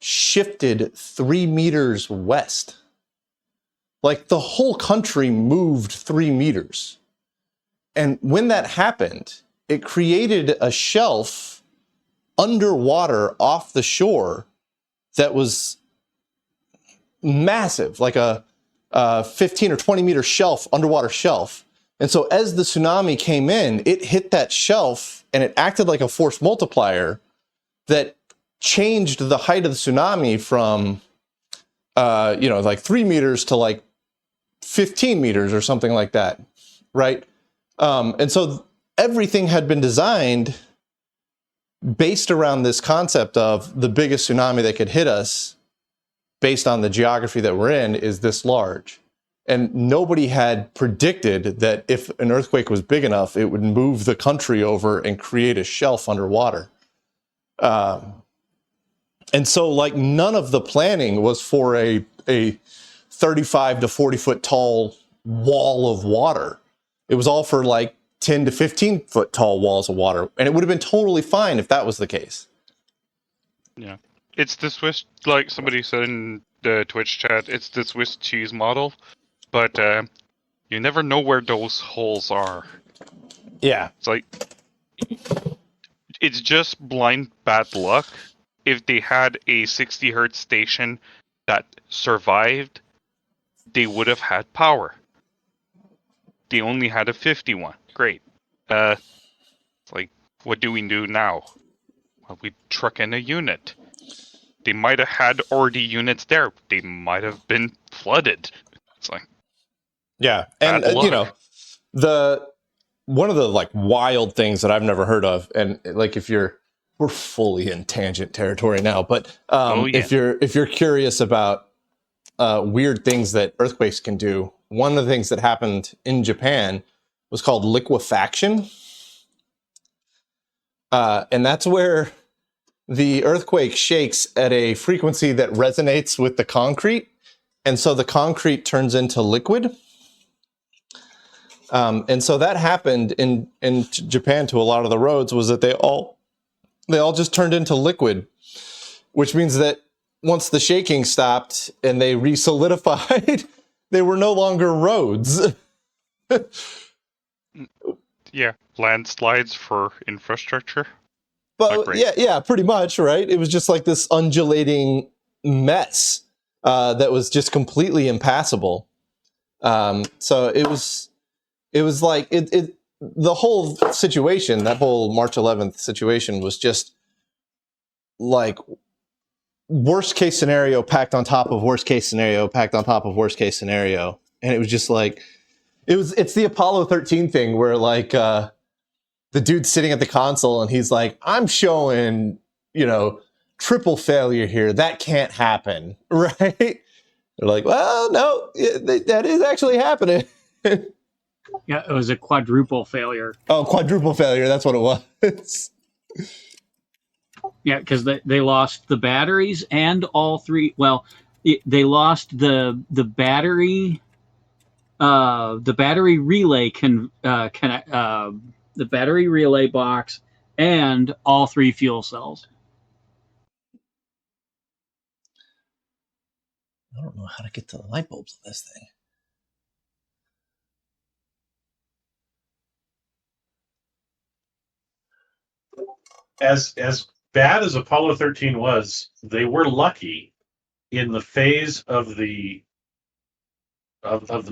shifted 3 meters west. The whole country moved 3 meters. And when that happened, it created a shelf underwater off the shore that was massive, like a 15 or 20 meter shelf, underwater shelf. And so as the tsunami came in, it hit that shelf and it acted like a force multiplier that changed the height of the tsunami from, like 3 meters to like 15 meters or something like that, right? And so everything had been designed based around this concept of the biggest tsunami that could hit us based on the geography that we're in is this large. And nobody had predicted that if an earthquake was big enough, it would move the country over and create a shelf underwater. And so like none of the planning was for a 35 to 40 foot tall wall of water. It was all for like 10 to 15 foot tall walls of water. And it would have been totally fine if that was the case. Yeah. It's the Swiss, like somebody said in the Twitch chat, it's the Swiss cheese model, but you never know where those holes are. Yeah. It's like, it's just blind bad luck. If they had a 60 hertz station that survived, they would have had power. They only had a 51. Great. It's like, what do we do now? Well, we truck in a unit. They might have had already units there. They might have been flooded. It's like, yeah, and one of the like wild things that I've never heard of, and like we're fully in tangent territory now, but if you're curious about weird things that earthquakes can do, one of the things that happened in Japan was called liquefaction, and that's where the earthquake shakes at a frequency that resonates with the concrete, and so the concrete turns into liquid. And so that happened in Japan to a lot of the roads, was that they all just turned into liquid, which means that once the shaking stopped and they re-solidified, they were no longer roads. yeah, landslides for infrastructure. But yeah, pretty much, right? It was just like this undulating mess that was just completely impassable. So it was like the whole situation, that whole March 11th situation was just like worst case scenario packed on top of worst case scenario packed on top of worst case scenario. And it was just like, it's the Apollo 13 thing where like, the dude's sitting at the console and he's like, I'm showing, triple failure here. That can't happen. Right. They're like, well, no, that is actually happening. Yeah, it was a quadruple failure. Oh, quadruple failure. That's what it was. Yeah, because they lost the batteries and all three. Well, they lost the battery. The battery relay the battery relay box and all three fuel cells. I don't know how to get to the light bulbs on this thing. As bad as Apollo 13 was, they were lucky in the phase of the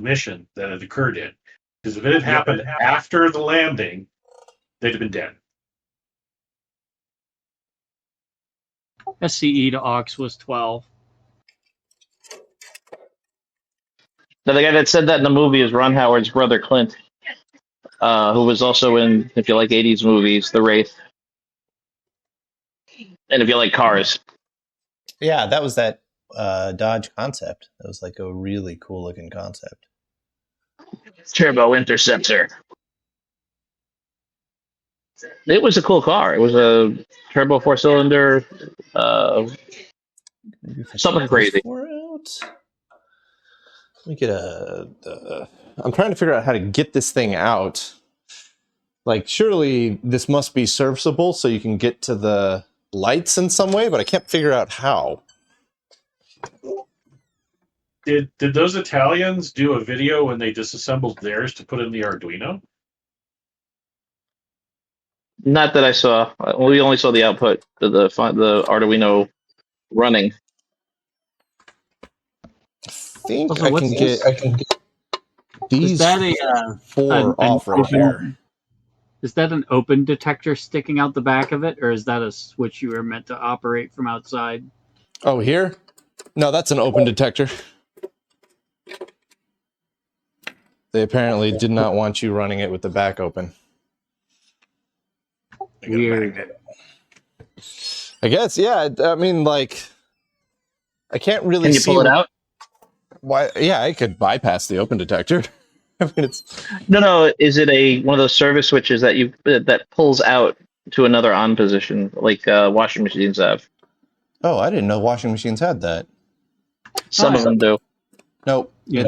mission that it occurred in. Because if it had happened after the landing, they'd have been dead. SCE to aux was 12. Now, the guy that said that in the movie is Ron Howard's brother, Clint, who was also in, if you like 80s movies, The Wraith. And if you like cars. Yeah, that was that Dodge concept. That was like a really cool looking concept. Turbo Interceptor. It was a cool car. It was a turbo 4-cylinder, something crazy. Let me get I'm trying to figure out how to get this thing out. Like, surely this must be serviceable so you can get to the lights in some way, but I can't figure out how. Did those Italians do a video when they disassembled theirs to put in the Arduino? Not that I saw. We only saw the output, the Arduino running. think Also, I what's can this? get these Is that a four an off right open- here. Is that an open detector sticking out the back of it, or is that a switch you were meant to operate from outside? Oh, here? No, that's an open detector. They apparently did not want you running it with the back open. Weird. I guess, yeah. I mean, like, I can't really Can you see pull it out? why. Yeah, I could bypass the open detector. I mean, it's. No. Is it one of those service switches that pulls out to another on position, like washing machines have? Oh, I didn't know washing machines had that. Some of them do. Nope. Yeah.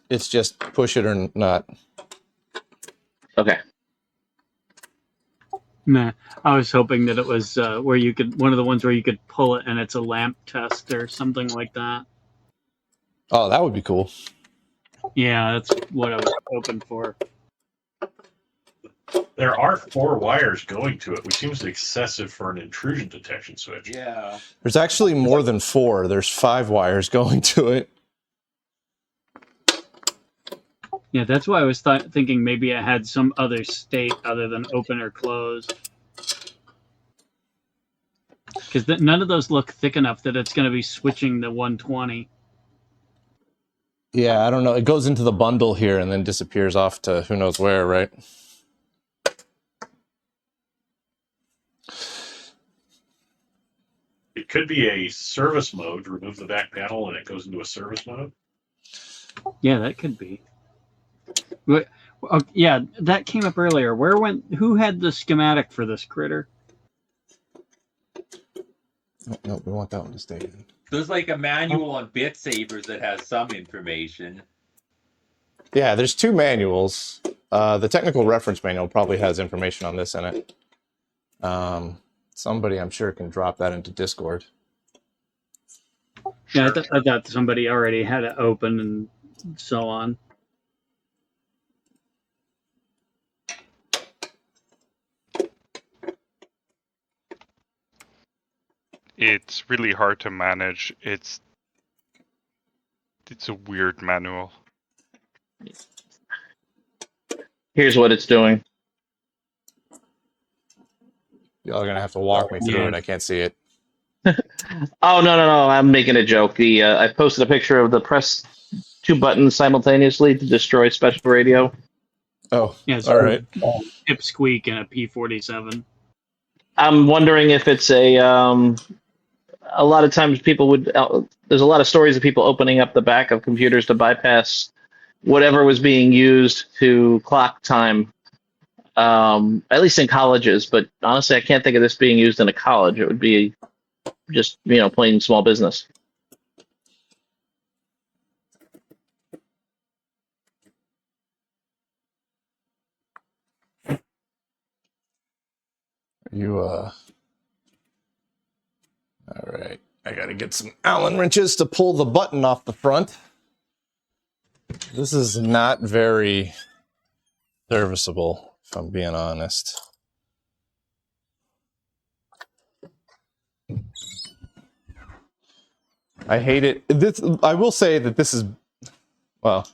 It's just push it or not. Okay. Nah, I was hoping that it was where you could one of the ones where you could pull it and it's a lamp test or something like that. Oh, that would be cool. Yeah, that's what I was hoping for. There are 4 wires going to it, which seems excessive for an intrusion detection switch. Yeah. There's actually more than 4. There's 5 wires going to it. Yeah, that's why I was thinking maybe it had some other state other than open or closed. Because none of those look thick enough that it's going to be switching the 120. Yeah, I don't know. It goes into the bundle here and then disappears off to who knows where, right? It could be a service mode. Remove the back panel and it goes into a service mode. Yeah, that could be. But, yeah, that came up earlier. Who had the schematic for this critter? No, we want that one to stay in. There's like a manual on bit savers that has some information. Yeah, there's 2 manuals. The technical reference manual probably has information on this in it. Somebody, I'm sure, can drop that into Discord. Yeah, I thought somebody already had it open and so on. It's really hard to manage. It's a weird manual. Here's what it's doing. Y'all are gonna have to walk me through it. I can't see it. Oh no! I'm making a joke. I posted a picture of the press 2 buttons simultaneously to destroy special radio. Oh, Yeah, it's all right. Pipsqueak and a P47. I'm wondering if it's a lot of times people would. There's a lot of stories of people opening up the back of computers to bypass whatever was being used to clock time. At least in colleges, but honestly, I can't think of this being used in a college. It would be just plain small business. All right. I gotta get some Allen wrenches to pull the button off the front. This is not very serviceable, if I'm being honest. I hate it. I will say that this is, well,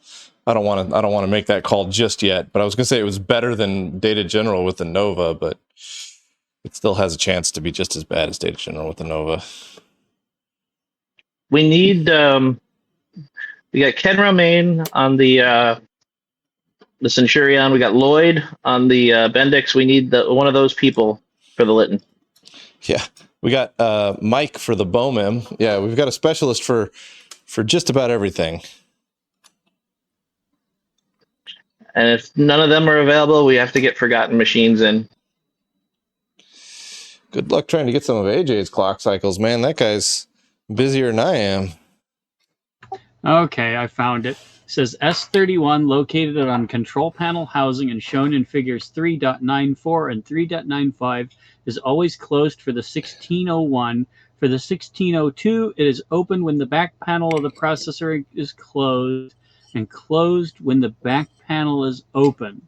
I don't want to make that call just yet, but I was going to say it was better than Data General with the Nova, but it still has a chance to be just as bad as Data General with the Nova. We need we got Ken Romaine on the Centurion. We got Lloyd on the Bendix. We need one of those people for the Litton. Yeah, we got Mike for the Bowmem. Yeah, we've got a specialist for just about everything. And if none of them are available, we have to get Forgotten Machines in. Good luck trying to get some of AJ's clock cycles, man. That guy's busier than I am. Okay, I found it. It says S31 located on control panel housing and shown in figures 3.94 and 3.95 is always closed for the 1601. For the 1602, it is open when the back panel of the processor is closed and closed when the back panel is open.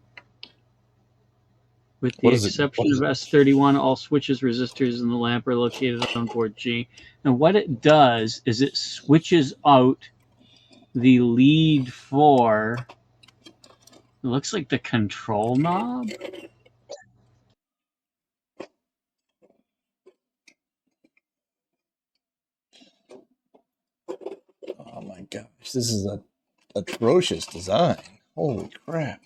With the exception of S31, all switches, resistors, and the lamp are located on board G. And what it does is it switches out the lead for, it looks like the control knob. Oh my gosh, this is a atrocious design. Holy crap.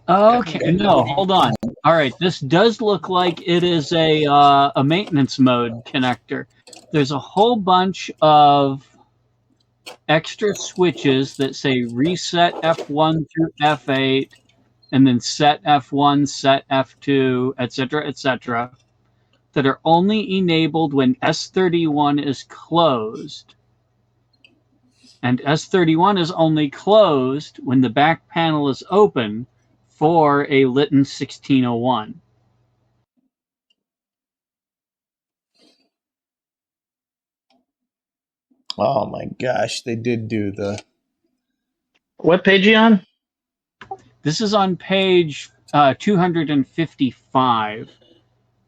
Okay, no, hold on. All right, this does look like it is a maintenance mode connector. There's a whole bunch of extra switches that say reset F1 through F8, and then set F1, set F2, etc., that are only enabled when S31 is closed. And S31 is only closed when the back panel is open for a Litton 1601. Oh my gosh, they did do the... What page are you on? This is on page 255.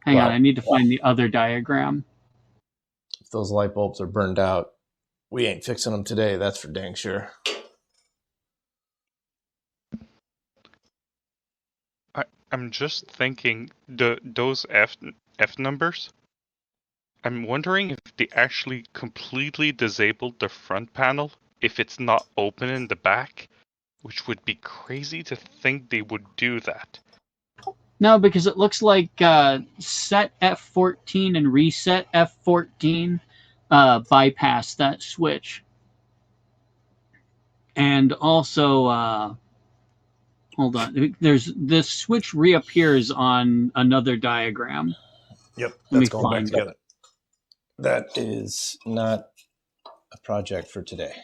Hang on, I need to find the other diagram. If those light bulbs are burned out, we ain't fixing them today, that's for dang sure. I'm just thinking those F numbers. I'm wondering if they actually completely disabled the front panel if it's not open in the back, which would be crazy to think they would do that. No, because it looks like set F14 and reset F14 bypass that switch. And also, hold on, there's this switch reappears on another diagram. Yep, Let me that's going back find together. That is not a project for today.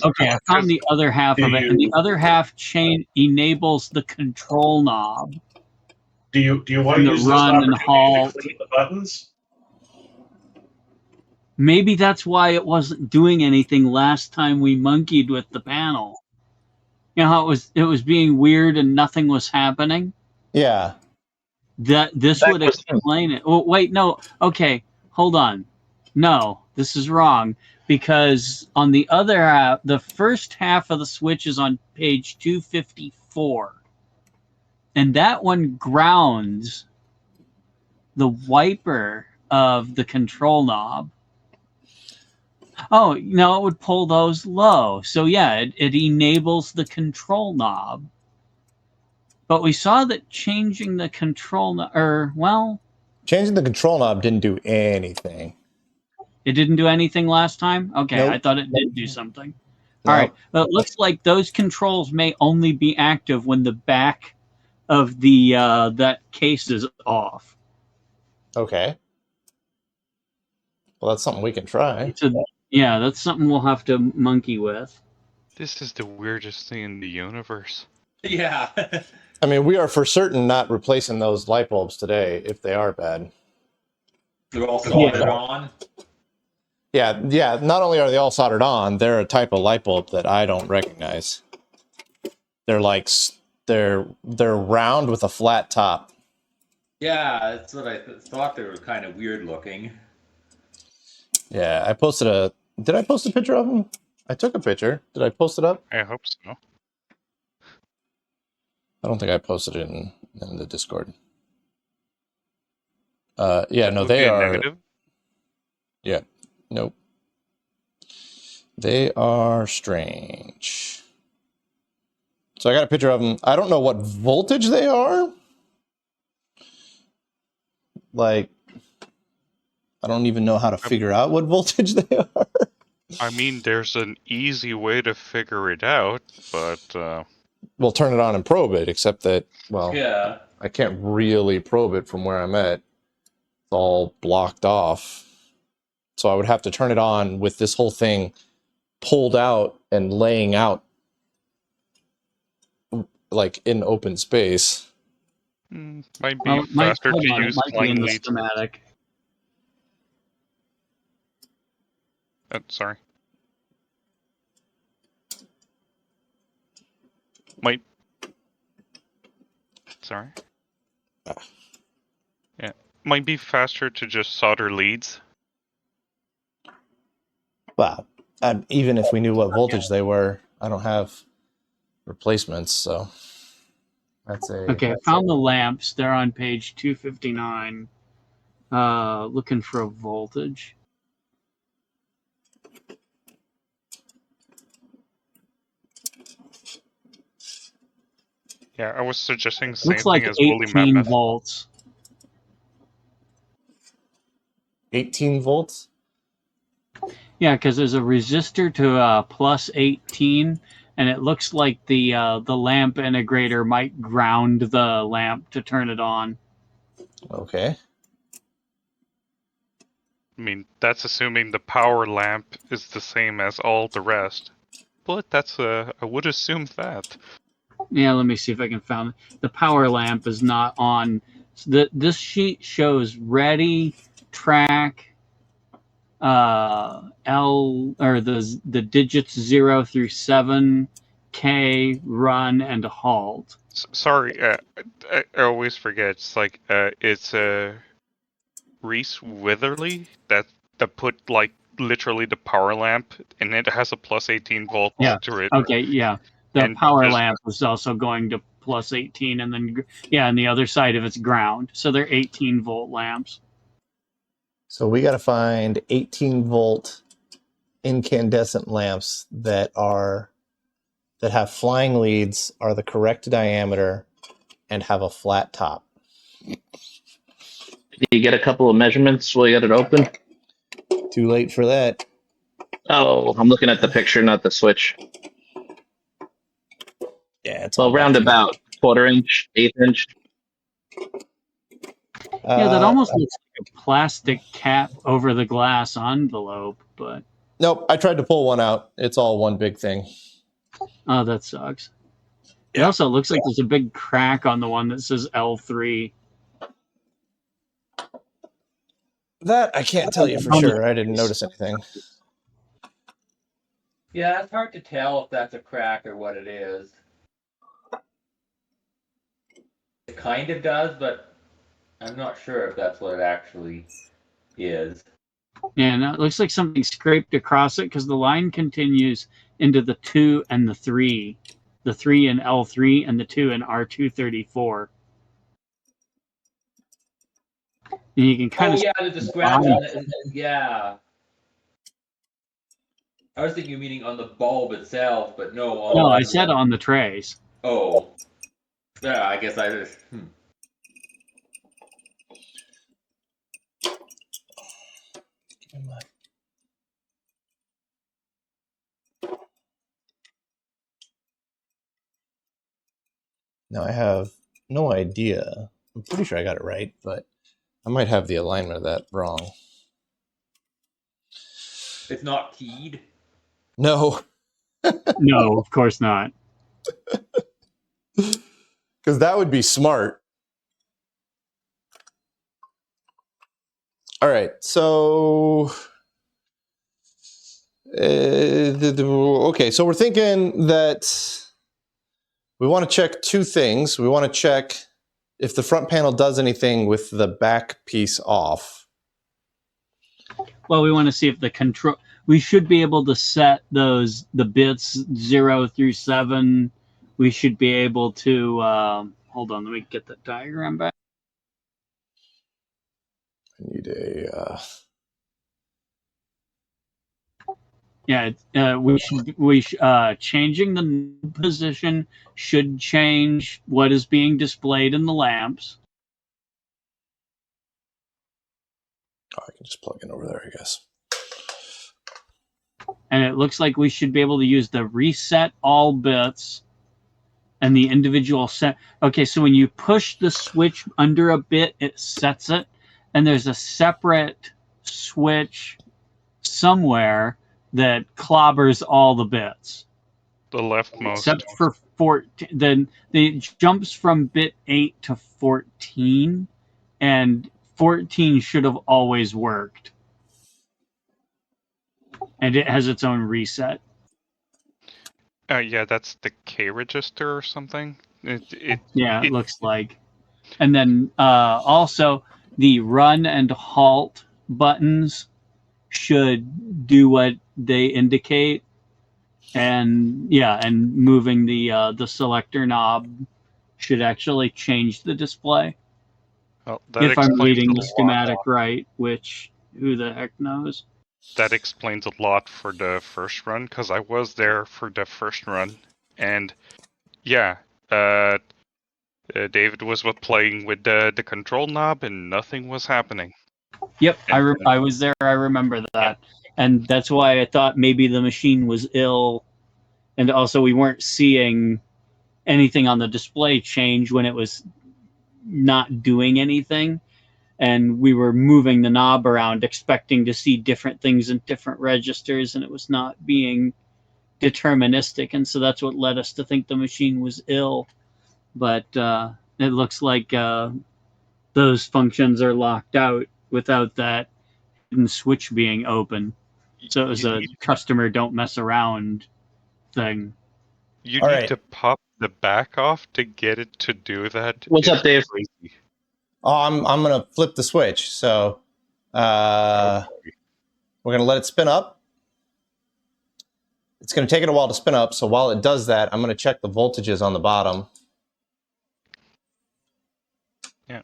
Okay, I found the other half of it, and the other half enables the control knob. Do you want to The use this run and opportunity halt. to clean the buttons? Maybe that's why it wasn't doing anything last time we monkeyed with the panel. You know how it was being weird and nothing was happening? Yeah. This would explain it. Oh, wait, no. Okay, hold on. No, this is wrong. Because on the other half, the first half of the switch is on page 254. And that one grounds the wiper of the control knob. Oh, no, it would pull those low. So yeah, it enables the control knob. But we saw that changing the control knob, changing the control knob didn't do anything. It didn't do anything last time? Okay, Nope. I thought it did do something. Nope. All right, but it looks like those controls may only be active when the back of the that case is off. Okay. Well, that's something we can try. So, yeah, that's something we'll have to monkey with. This is the weirdest thing in the universe. Yeah. I mean, we are for certain not replacing those light bulbs today if they are bad. They're all soldered on. Yeah. Not only are they all soldered on, they're a type of light bulb that I don't recognize. They're like they're round with a flat top. Yeah, that's what I thought. They were kind of weird looking. Yeah, I posted Did I post a picture of them? I took a picture. Did I post it up? I hope so. I don't think I posted it in the Discord. Yeah, no, they are. Negative? Yeah, nope. They are strange. So I got a picture of them. I don't know what voltage they are. Like, I don't even know how to figure out what voltage they are. I mean, there's an easy way to figure it out, but We'll turn it on and probe it, except that, well, Yeah. I can't really probe it from where I'm at. It's all blocked off. So I would have to turn it on with this whole thing pulled out and laying out like in open space. might be faster to use clean leads. Schematic. Sorry. Might. Sorry. Yeah. might be faster to just solder leads. Well, even if we knew what voltage they were, I don't have replacements, so that's a Okay, I found the lamps. They're on page 259. Looking for a voltage. Yeah, I was suggesting the same Looks like thing as Woolly 18 Mammoth. volts. 18 volts. Yeah, because there's a resistor to plus 18, and it looks like the lamp integrator might ground the lamp to turn it on. Okay. I mean, that's assuming the power lamp is the same as all the rest. But that's I would assume that. Yeah, let me see if I can find it. The power lamp is not on. This sheet shows ready, track, L, or the digits 0 through 7, K, run, and halt. Sorry, I always forget. It's like it's Reese Witherly that put like literally the power lamp, and it has a plus 18 volts Yeah. to it. Okay, yeah. The And power just- lamp is also going to plus 18, and then, yeah, and the other side of it's ground. So they're 18 volt lamps. So we got to find 18 volt incandescent lamps that have flying leads, are the correct diameter, and have a flat top. Do you get a couple of measurements while you got it open? Too late for that. Oh, I'm looking at the picture, not the switch. Yeah, it's Well, all back to you. roundabout, quarter inch, eighth inch. Yeah, that almost looks like a plastic cap over the glass envelope, but Nope, I tried to pull one out. It's all one big thing. oh, that sucks. It Yeah. also looks like there's a big crack on the one that says L3. That I can't tell you for sure. I didn't notice anything. Yeah, it's hard to tell if that's a crack or what it is. It kind of does, but I'm not sure if that's what it actually is. Yeah, and it looks like something scraped across it because the line continues into the 2 and the 3. The 3 in L3 and the 2 in R234. And you can kind Oh of yeah, there's a scratch on it. Yeah. I was thinking you meaning on the bulb itself, but no. No, I said on the trays. Oh. Yeah, I guess I just. Now I have no idea. I'm pretty sure I got it right, but I might have the alignment of that wrong. It's not keyed. No, No, of course not. because that would be smart. All right, so okay, so we're thinking that we want to check two things. We want to check if the front panel does anything with the back piece off. Well, we want to see if the control. We should be able to set the bits 0 through 7. We should be able to. Hold on, let me get that diagram back. I need a. Yeah, changing the position should change what is being displayed in the lamps. Oh, I can just plug in over there, I guess. And it looks like we should be able to use the reset all bits and the individual set. Okay, so when you push the switch under a bit, it sets it. And there's a separate switch somewhere that clobbers all the bits. The leftmost. Except for 14. Then it jumps from bit 8 to 14. And 14 should have always worked. And it has its own reset. Yeah, that's the K register or something. It looks like. And then also the run and halt buttons should do what they indicate, and moving the selector knob should actually change the display. Well, that If I'm explains reading a the lot. schematic right, which who the heck knows? That explains a lot for the first run, because I was there for the first run, and yeah, David was playing with the control knob, and nothing was happening. Yep, And I was there. I remember that, and that's why I thought maybe the machine was ill, and also we weren't seeing anything on the display change when it was not doing anything, and we were moving the knob around expecting to see different things in different registers, and it was not being deterministic, and so that's what led us to think the machine was ill. But it looks like those functions are locked out without that hidden switch being open. So it was you a need, customer don't mess around thing. you All need right. to pop the back off to get it to do that. What's up, Dave? Crazy. Oh, I'm gonna flip the switch. So we're gonna let it spin up. It's gonna take it a while to spin up. So while it does that, I'm gonna check the voltages on the bottom. Yeah.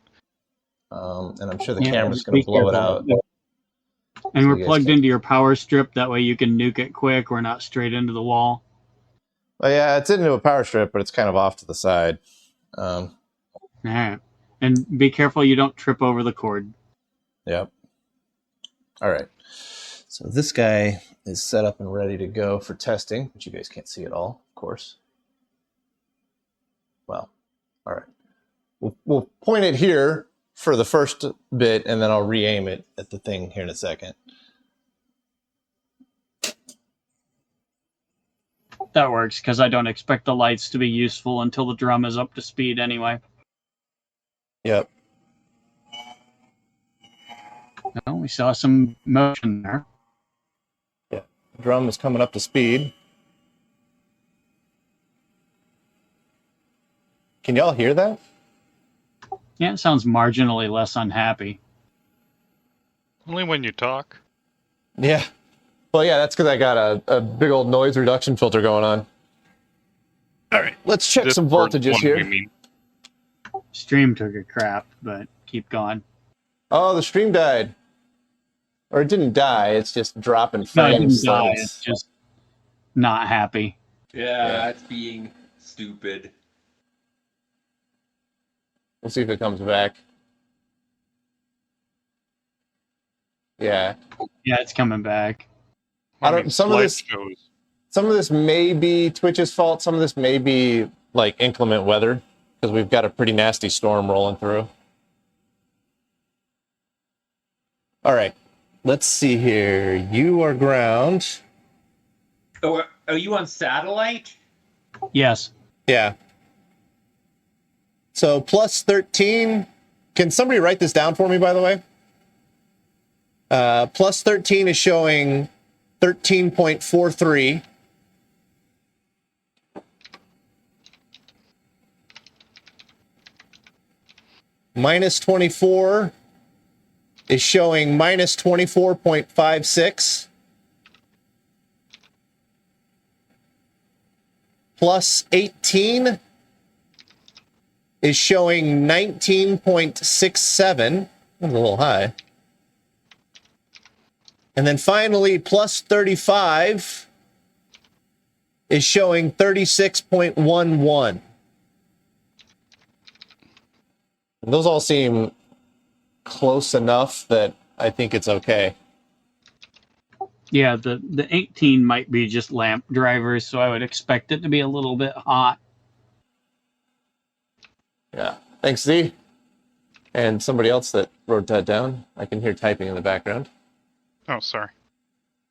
And I'm sure the Yeah, camera's just gonna be blow it careful. out. And So we're you guys plugged can- into your power strip. That way you can nuke it quick. We're not straight into the wall. Well, yeah, it's into a power strip, but it's kind of off to the side. All right. And be careful you don't trip over the cord. Yep. All right. So this guy is set up and ready to go for testing, which you guys can't see at all, of course. Well, all right. We'll point it here for the first bit, and then I'll re-aim it at the thing here in a second. That works, because I don't expect the lights to be useful until the drum is up to speed anyway. Yep. Oh, we saw some motion there. Yeah. Drum is coming up to speed. Can y'all hear that? Yeah, it sounds marginally less unhappy. Only when you talk. Yeah. Well, yeah, that's because I got a big old noise reduction filter going on. All right, let's check This some first voltages one, here. we mean. Stream took a crap, but keep going. Oh, the stream died. Or it didn't die, it's just dropping No, it frames. didn't die. So It's just not happy. Yeah, it's being stupid. we'll see if it comes back. Yeah. Yeah, it's coming back. I don't- some of this- slideshows. Some of this may be Twitch's fault. Some of this may be like inclement weather because we've got a pretty nasty storm rolling through. All right, let's see here. You are ground. Oh, are you on satellite? Yes. Yeah. So plus 13. Can somebody write this down for me, by the way? Plus 13 is showing 13.43. Minus 24 is showing minus 24.56. Plus 18 is showing 19.67. That's a little high. And then finally, plus 35 is showing 36.11. Those all seem close enough that I think it's okay. Yeah, the 18 might be just lamp drivers, so I would expect it to be a little bit hot. Yeah. Thanks, Z. And somebody else that wrote that down. I can hear typing in the background. Oh, sorry.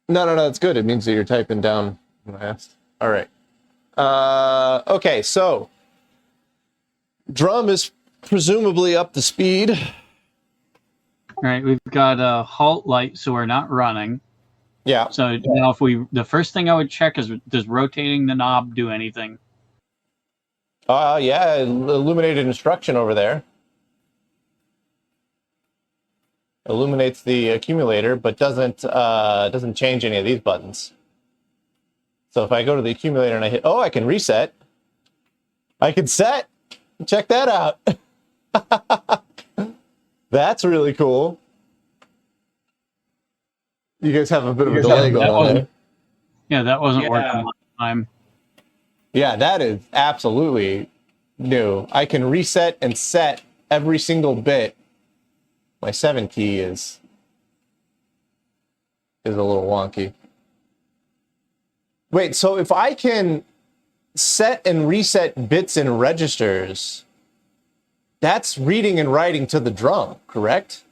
No, it's good. It means that you're typing down when I asked. All right. Okay, so drum is presumably up to speed. All right, we've got a halt light, so we're not running. Yeah. So now, the first thing I would check is, does rotating the knob do anything? Yeah, illuminated instruction over there. illuminates the accumulator, but doesn't change any of these buttons. So if I go to the accumulator and I hit, I can reset. I can set. Check that out. That's really cool. You guys have a bit of a delay going on there. Yeah, that wasn't Yeah. working last time. Yeah, that is absolutely new. I can reset and set every single bit. My 7 key is a little wonky. Wait, so if I can set and reset bits and registers, that's reading and writing to the drum, correct?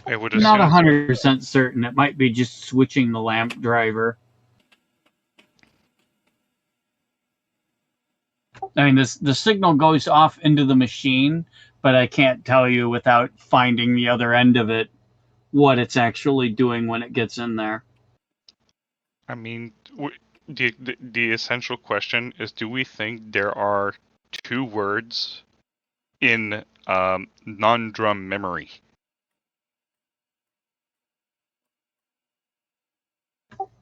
I would I'm not assume. 100% certain. It might be just switching the lamp driver. I mean, the signal goes off into the machine, but I can't tell you without finding the other end of it what it's actually doing when it gets in there. I mean, the essential question is: do we think there are 2 words in non-drum memory?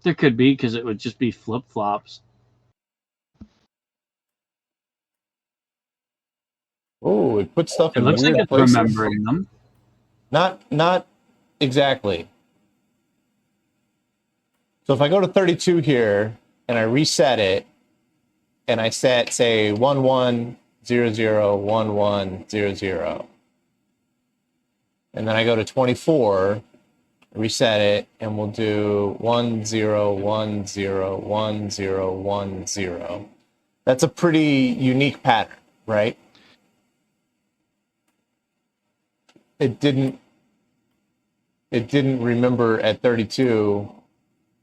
There could be, because it would just be flip-flops. Oh, it puts stuff It in looks weird like it's places. remembering them. Not exactly. So if I go to 32 here and I reset it and I set, say, 11001100, and then I go to 24, reset it, and we'll do 10101010. That's a pretty unique pattern, right? It didn't remember at 32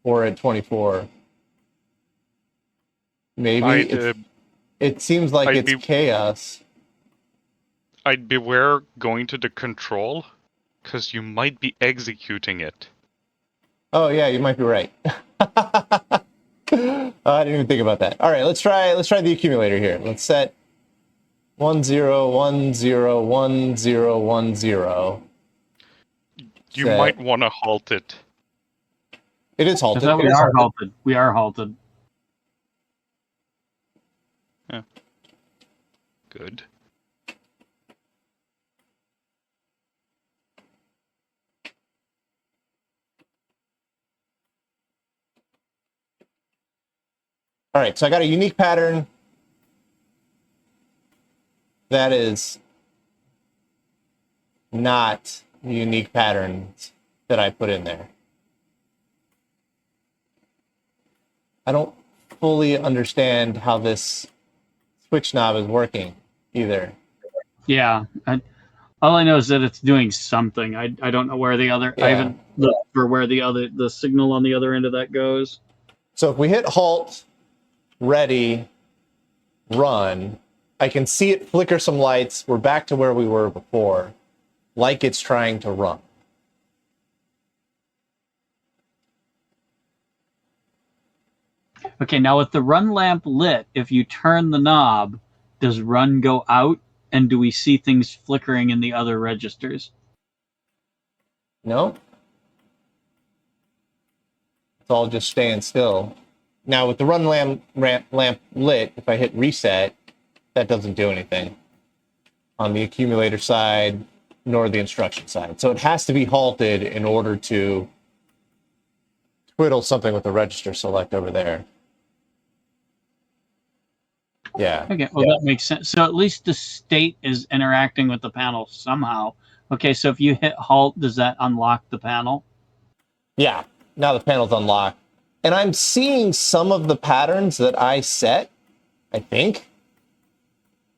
or at 24. Maybe it seems like it's chaos. I'd beware going to the control, because you might be executing it. Oh yeah, you might be right. I didn't even think about that. All right, let's try the accumulator here. Let's set 10101010. You might want to halt it. It is halted. We are halted. We are halted. Yeah. Good. All right, so I got a unique pattern that is not the unique patterns that I put in there. I don't fully understand how this switch knob is working either. Yeah. All I know is that it's doing something. I don't know where the other. Yeah. I haven't looked for where the signal on the other end of that goes. So if we hit halt, ready, run, I can see it flicker some lights. We're back to where we were before, like it's trying to run. Okay, now with the run lamp lit, if you turn the knob, does run go out? And do we see things flickering in the other registers? No. It's all just staying still. Now with the run lamp lit, if I hit reset, that doesn't do anything on the accumulator side nor the instruction side. So it has to be halted in order to twiddle something with the register select over there. Yeah. Okay, well, that makes sense. So at least the state is interacting with the panel somehow. Okay, so if you hit halt, does that unlock the panel? Yeah, now the panel's unlocked. And I'm seeing some of the patterns that I set, I think,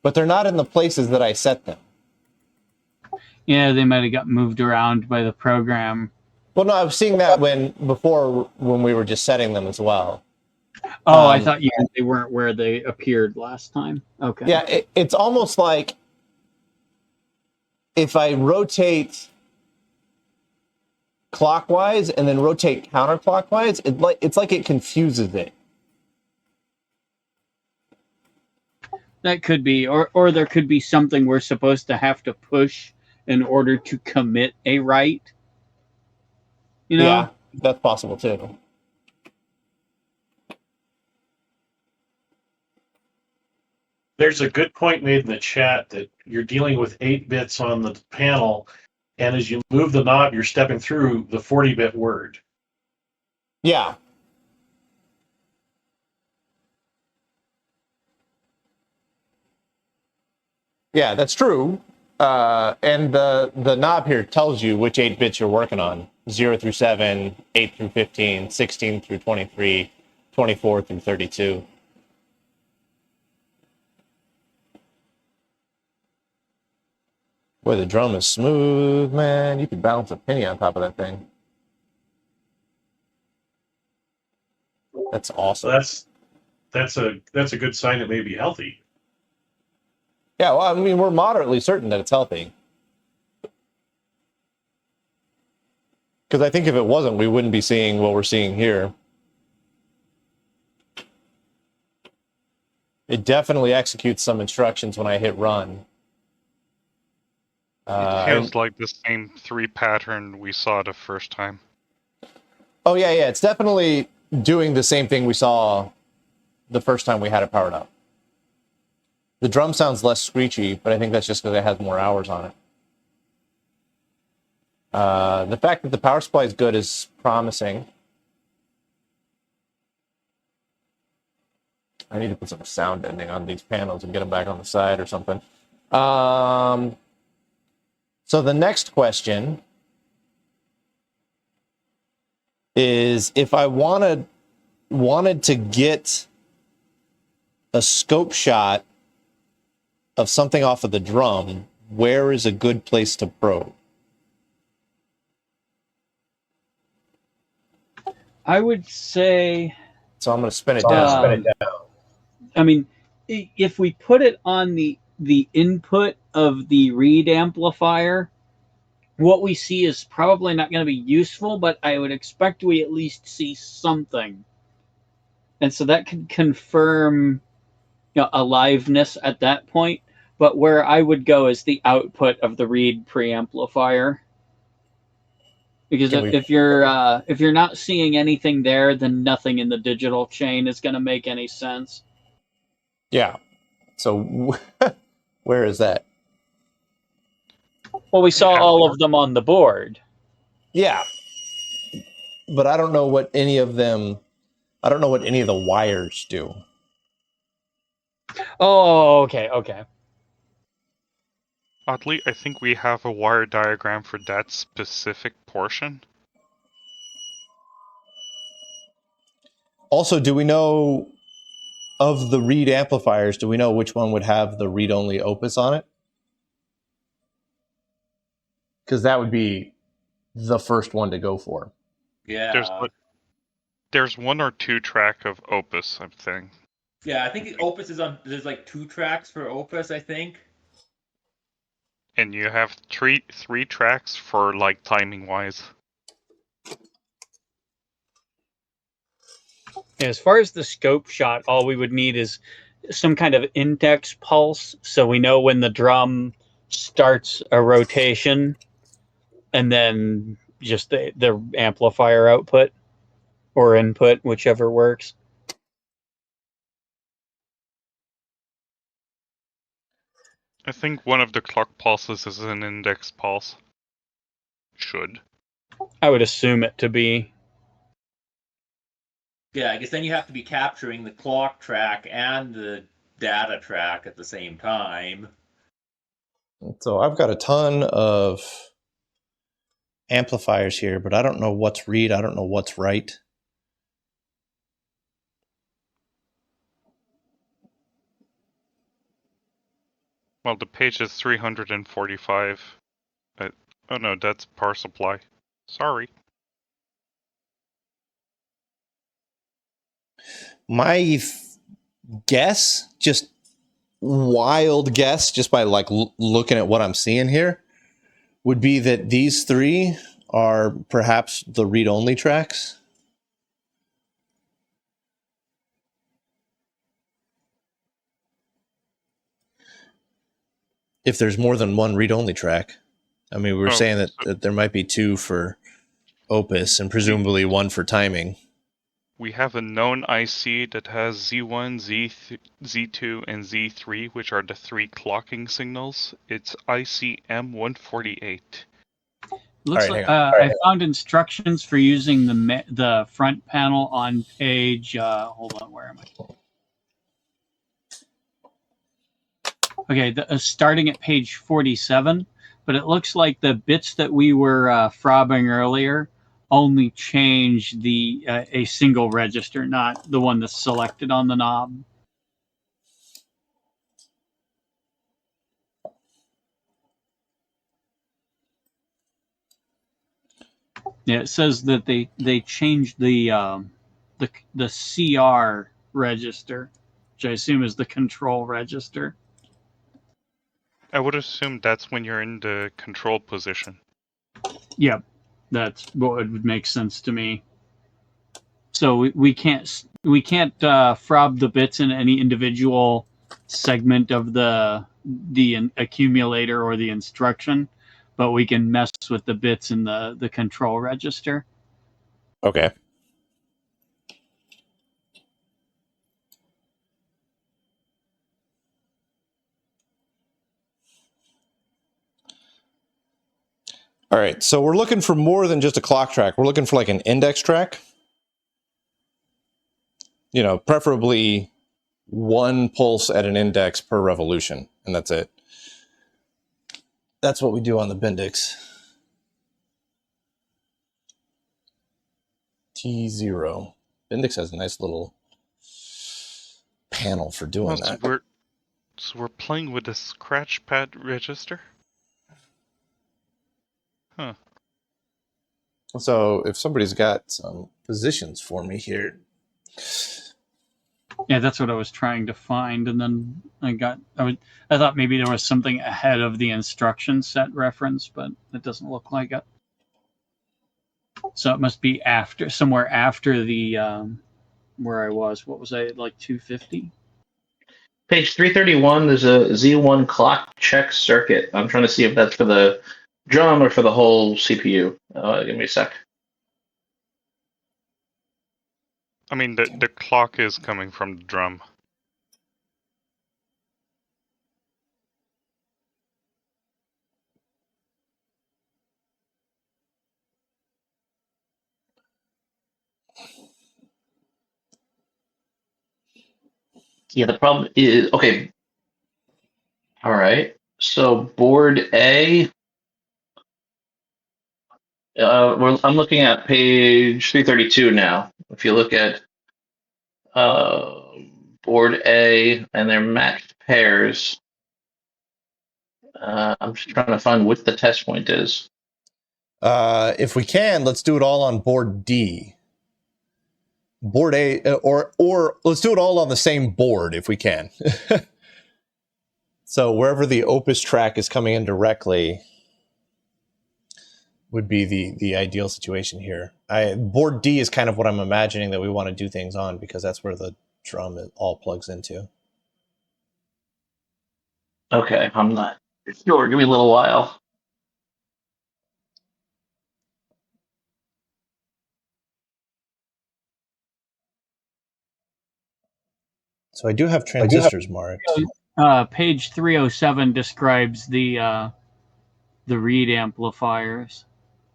but they're not in the places that I set them. Yeah, they might have got moved around by the program. Well, no, I was seeing that when we were just setting them as well. Oh, I thought they weren't where they appeared last time. Okay. Yeah, it's almost like if I rotate clockwise and then rotate counterclockwise, it's like it confuses it. That could be, or there could be something we're supposed to have to push in order to commit a write. You know? Yeah, that's possible too. There's a good point made in the chat that you're dealing with 8 bits on the panel, and as you move the knob, you're stepping through the 40-bit word. Yeah. Yeah, that's true. And the knob here tells you which 8 bits you're working on. 0 through 7, 8 through 15, 16 through 23, 24 through 32. Boy, the drum is smooth, man. You could balance a penny on top of that thing. That's awesome. So that's a good sign it may be healthy. Yeah, well, I mean, we're moderately certain that it's healthy. Because I think if it wasn't, we wouldn't be seeing what we're seeing here. It definitely executes some instructions when I hit run. It feels like the same 3 pattern we saw the first time. Oh, yeah, it's definitely doing the same thing we saw the first time we had it powered up. The drum sounds less screechy, but I think that's just because it has more hours on it. The fact that the power supply is good is promising. I need to put some sound ending on these panels and get them back on the side or something. So the next question is, if I wanted to get a scope shot of something off of the drum, where is a good place to probe? I would say. So I'm going to spin it down. I mean, if we put it on the input of the reed amplifier, what we see is probably not going to be useful, but I would expect we at least see something. And so that could confirm, aliveness at that point. But where I would go is the output of the reed preamplifier. Because if you're not seeing anything there, then nothing in the digital chain is going to make any sense. Yeah. So where is that? Well, we saw all of them on the board. Yeah. But I don't know what any of the wires do. Oh, okay. Oddly, I think we have a wire diagram for that specific portion. Also, do we know, of the reed amplifiers, do we know which one would have the read-only opus on it? Because that would be the first one to go for. Yeah. There's 1 or 2 track of opus, I think. Yeah, I think opus is on. There's like 2 tracks for opus, I think. And you have three tracks for like timing wise. As far as the scope shot, all we would need is some kind of index pulse, so we know when the drum starts a rotation, and then just the amplifier output or input, whichever works. I think one of the clock pulses is an index pulse. Should. I would assume it to be. Yeah, I guess then you have to be capturing the clock track and the data track at the same time. So I've got a ton of amplifiers here, but I don't know what's read. I don't know what's write. Well, the page is 345. Oh no, that's power supply. Sorry. My guess, just wild guess, just by like looking at what I'm seeing here, would be that these 3 are perhaps the read-only tracks. If there's more than one read-only track. I mean, we were Oh, saying that there might be 2 for Opus and presumably 1 for timing. we have a known IC that has Z1, Z2, and Z3, which are the 3 clocking signals. It's IC M148. Looks All right, like hang on. I found instructions for using the front panel on page. Hold on, where am I? Okay, starting at page 47, but it looks like the bits that we were frobbing earlier only change the a single register, not the one that's selected on the knob. Yeah, it says that they changed the CR register, which I assume is the control register. I would assume that's when you're in the control position. Yep, that's what would make sense to me. So we can't frob the bits in any individual segment of the accumulator or the instruction, but we can mess with the bits in the control register. Okay. All right, so we're looking for more than just a clock track. We're looking for like an index track. You know, preferably 1 pulse at an index per revolution, and that's it. That's what we do on the Bendix. T0. Bendix has a nice little panel for doing that. So we're playing with a scratch pad register? Huh. So if somebody's got some positions for me here. Yeah, that's what I was trying to find, and then I thought maybe there was something ahead of the instruction set reference, but it doesn't look like it. So it must be somewhere after the where I was. What was I, like 250? Page 331, there's a Z1 clock check circuit. I'm trying to see if that's for the drum or for the whole CPU. Give me a sec. I mean, the clock is coming from the drum. Yeah, the problem is, okay. All right. So board A, I'm looking at page 332 now. If you look at board A and their matched pairs, I'm just trying to find what the test point is. If we can, let's do it all on board D. Board A, or let's do it all on the same board if we can. So wherever the Opus track is coming in directly would be the ideal situation here. Board D is kind of what I'm imagining that we want to do things on, because that's where the drum all plugs into. Okay, I'm not sure. Give me a little while. So I do have transistors marked. Page 307 describes the reed amplifiers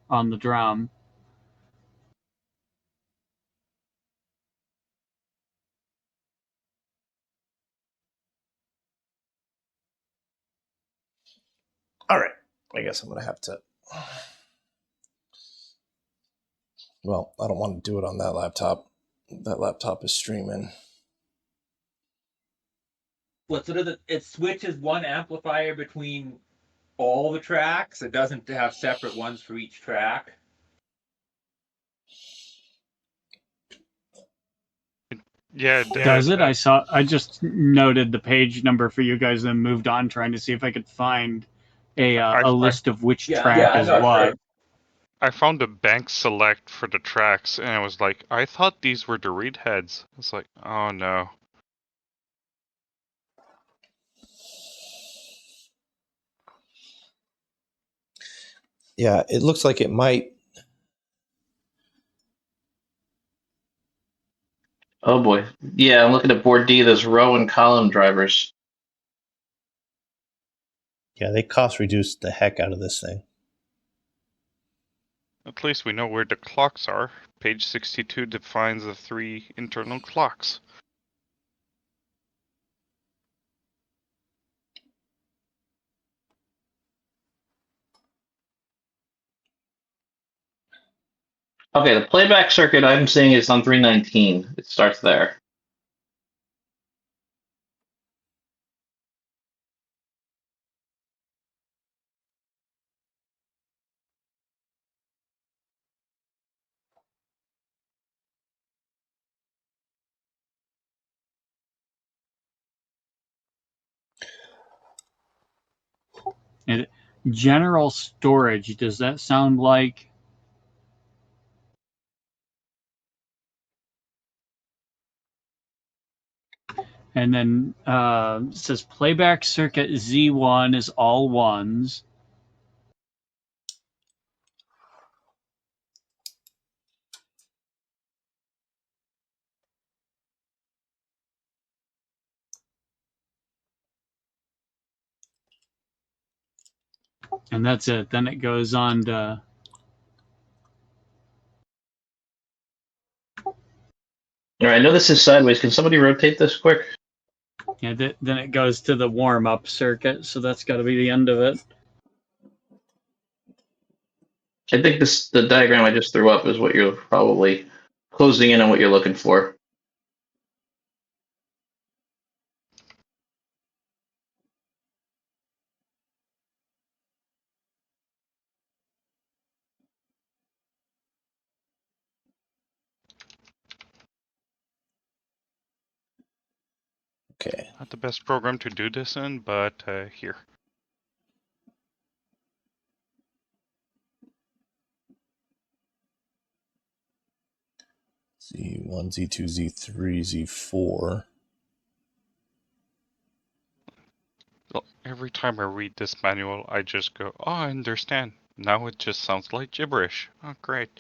on the drum. All right. I guess I'm going to have to. Well, I don't want to do it on that laptop. That laptop is streaming. What, so it switches one amplifier between all the tracks? It doesn't have separate ones for each track? Yeah, Does it? I just noted the page number for you guys and moved on trying to see if I could find a list of which track is what. I found a bank select for the tracks, and I was like, I thought these were the read heads. It's like, oh no. Yeah, it looks like it might. Oh boy. Yeah, I'm looking at board D. There's row and column drivers. Yeah, they cost reduce the heck out of this thing. At least we know where the clocks are. Page 62 defines the 3 internal clocks. Okay, the playback circuit I'm seeing is on 319. It starts there. And general storage, does that sound like? And then it says playback circuit Z1 is all ones. And that's it. Then it goes on to. All right, I know this is sideways. Can somebody rotate this quick? Yeah, then it goes to the warm up circuit. So that's got to be the end of it. I think the diagram I just threw up is what you're probably closing in on what you're looking for. Okay. Not the best program to do this in, but here. Z1, Z2, Z3, Z4. Well, every time I read this manual, I just go, oh, I understand. Now it just sounds like gibberish. Oh, great.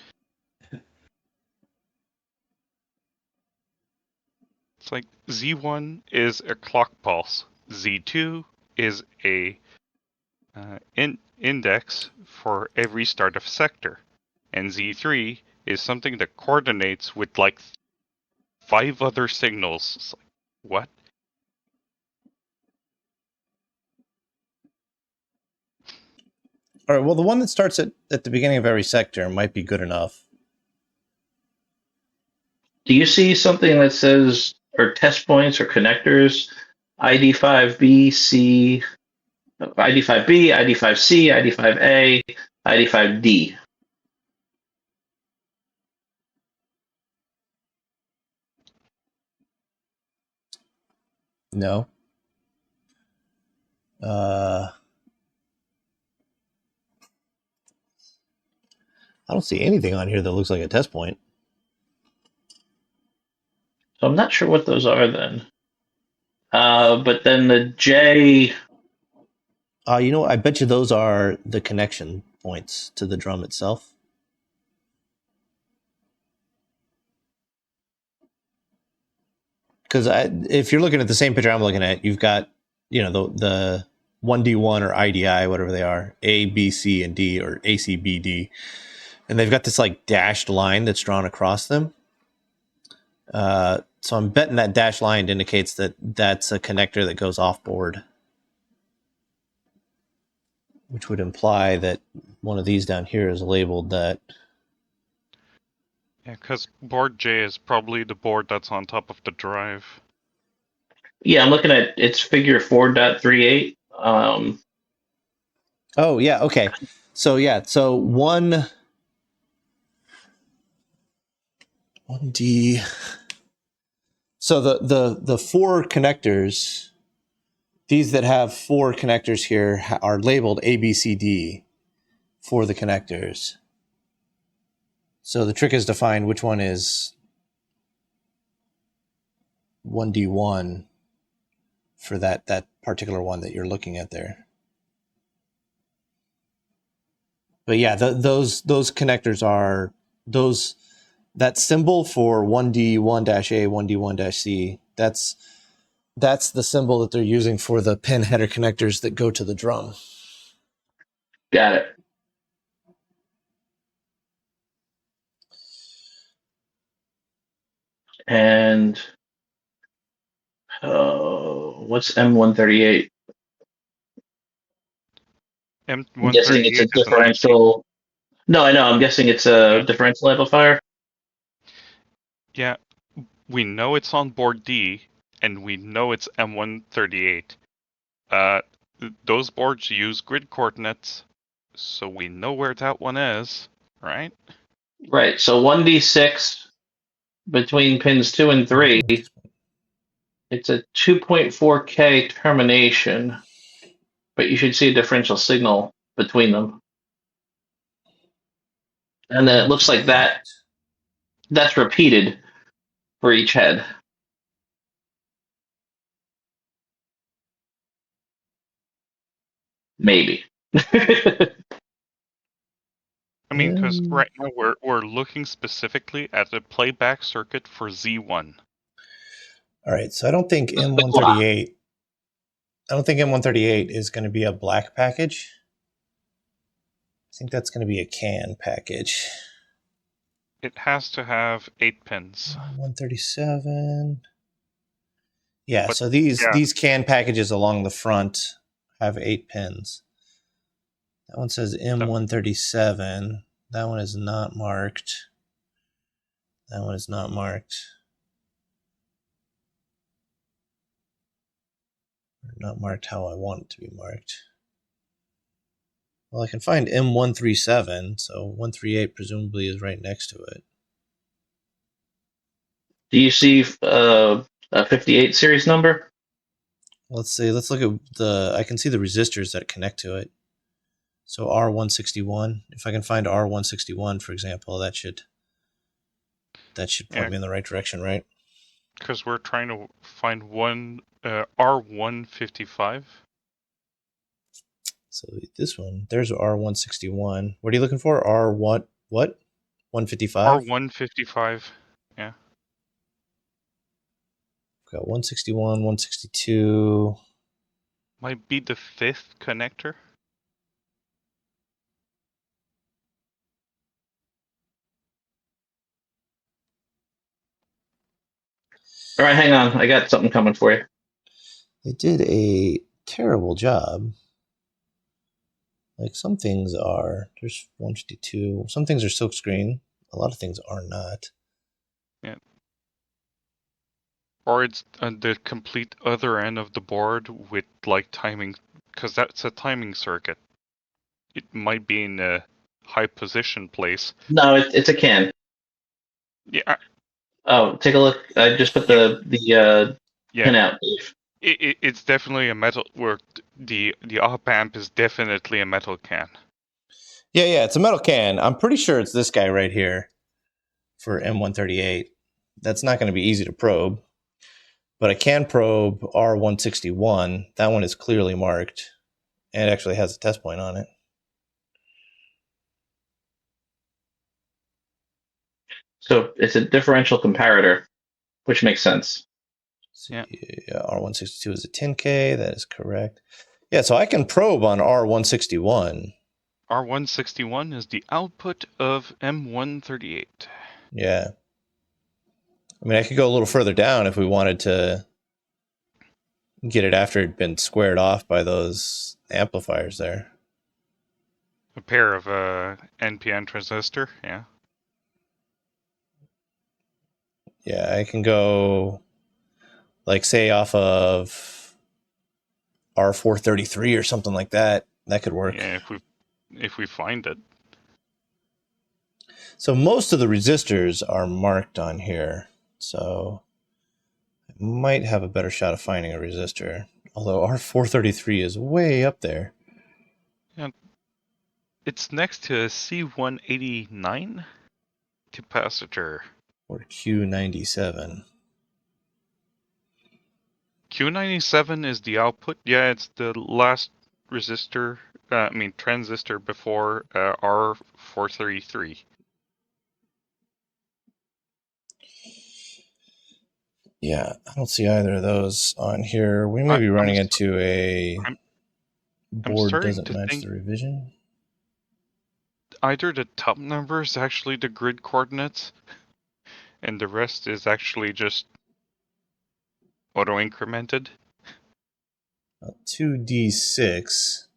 It's like Z1 is a clock pulse. Z2 is a index for every start of sector. And Z3 is something that coordinates with like 5 other signals. It's like, what? All right, well, the one that starts at the beginning of every sector might be good enough. Do you see something that says, or test points or connectors, ID5B, C, ID5B, ID5C, ID5A, ID5D? No. I don't see anything on here that looks like a test point. So I'm not sure what those are then. But then the J, You know what? I bet you those are the connection points to the drum itself. Because if you're looking at the same picture I'm looking at, you've got, you know, the 1D1 or IDI, whatever they are, A, B, C, and D, or A, C, B, D. And they've got this like dashed line that's drawn across them. So I'm betting that dashed line indicates that that's a connector that goes off board, which would imply that one of these down here is labeled that. Yeah, because board J is probably the board that's on top of the drive. yeah, I'm looking at it's figure 4.38. Oh, yeah, okay. So, yeah, so 1D. So the 4 connectors, these that have 4 connectors here are labeled A, B, C, D for the connectors. So the trick is to find which one is 1D1 for that particular one that you're looking at there. But yeah, those connectors are those, that symbol for 1D1-A, 1D1-C. That's the symbol that they're using for the pin header connectors that go to the drum. Got it. And what's M138? I'm guessing it's a M138 is an IC. differential. No, I know. I'm guessing it's a Yeah. differential amplifier. Yeah, we know it's on board D, and we know it's M138. Those boards use grid coordinates, so we know where that one is, right? Right. So 1D6 between pins 2 and 3. It's a 2.4K termination, but you should see a differential signal between them. And then it looks like that's repeated for each head. Maybe. I mean, because right now we're looking specifically at the playback circuit for Z1. All right, so I don't think M138 is going to be a black package. I think that's going to be a CAN package. It has to have 8 pins. 137. Yeah, But, so these yeah. CAN packages along the front have 8 pins. That one says M137. That one is not marked. That one is not marked. Not marked how I want it to be marked. Well, I can find M137, so 138 presumably is right next to it. Do you see a 58 series number? Let's see. Let's look at I can see the resistors that connect to it. So R161. If I can find R161, for example, that should point me in the right direction, right? Because we're trying to find one R155. So this one, there's R161. What are you looking for? What? 155? R155. Yeah. We've got 161, 162. Might be the 5th connector. All right, hang on. I got something coming for you. They did a terrible job. Like some things are, there's 152. Some things are silkscreen. A lot of things are not. Yeah. Or it's the complete other end of the board with like timing, because that's a timing circuit. It might be in a high position place. No, it's a CAN. Yeah. Oh, take a look. I just put the pin out. It's definitely a metal. Where the op amp is definitely a metal can. Yeah, it's a metal can. I'm pretty sure it's this guy right here for M138. That's not going to be easy to probe, but I can probe R161. That one is clearly marked, and it actually has a test point on it. So it's a differential comparator, which makes sense. Yeah. R162 is a 10K. That is correct. Yeah, so I can probe on R161. R161 is the output of M138. Yeah. I mean, I could go a little further down if we wanted to get it after it'd been squared off by those amplifiers there. A pair of NPN transistor, yeah. Yeah, I can go, like, say, off of R433 or something like that. That could work. Yeah, if we find it. So most of the resistors are marked on here. So I might have a better shot of finding a resistor. Although R433 is way up there. Yeah. It's next to a C189 capacitor. Or Q97. Q97 is the output. Yeah, it's the last transistor before R433. Yeah, I don't see either of those on here. We may be running into a board doesn't match the revision. Either the top number is actually the grid coordinates, and the rest is actually just auto-incremented. 2D6.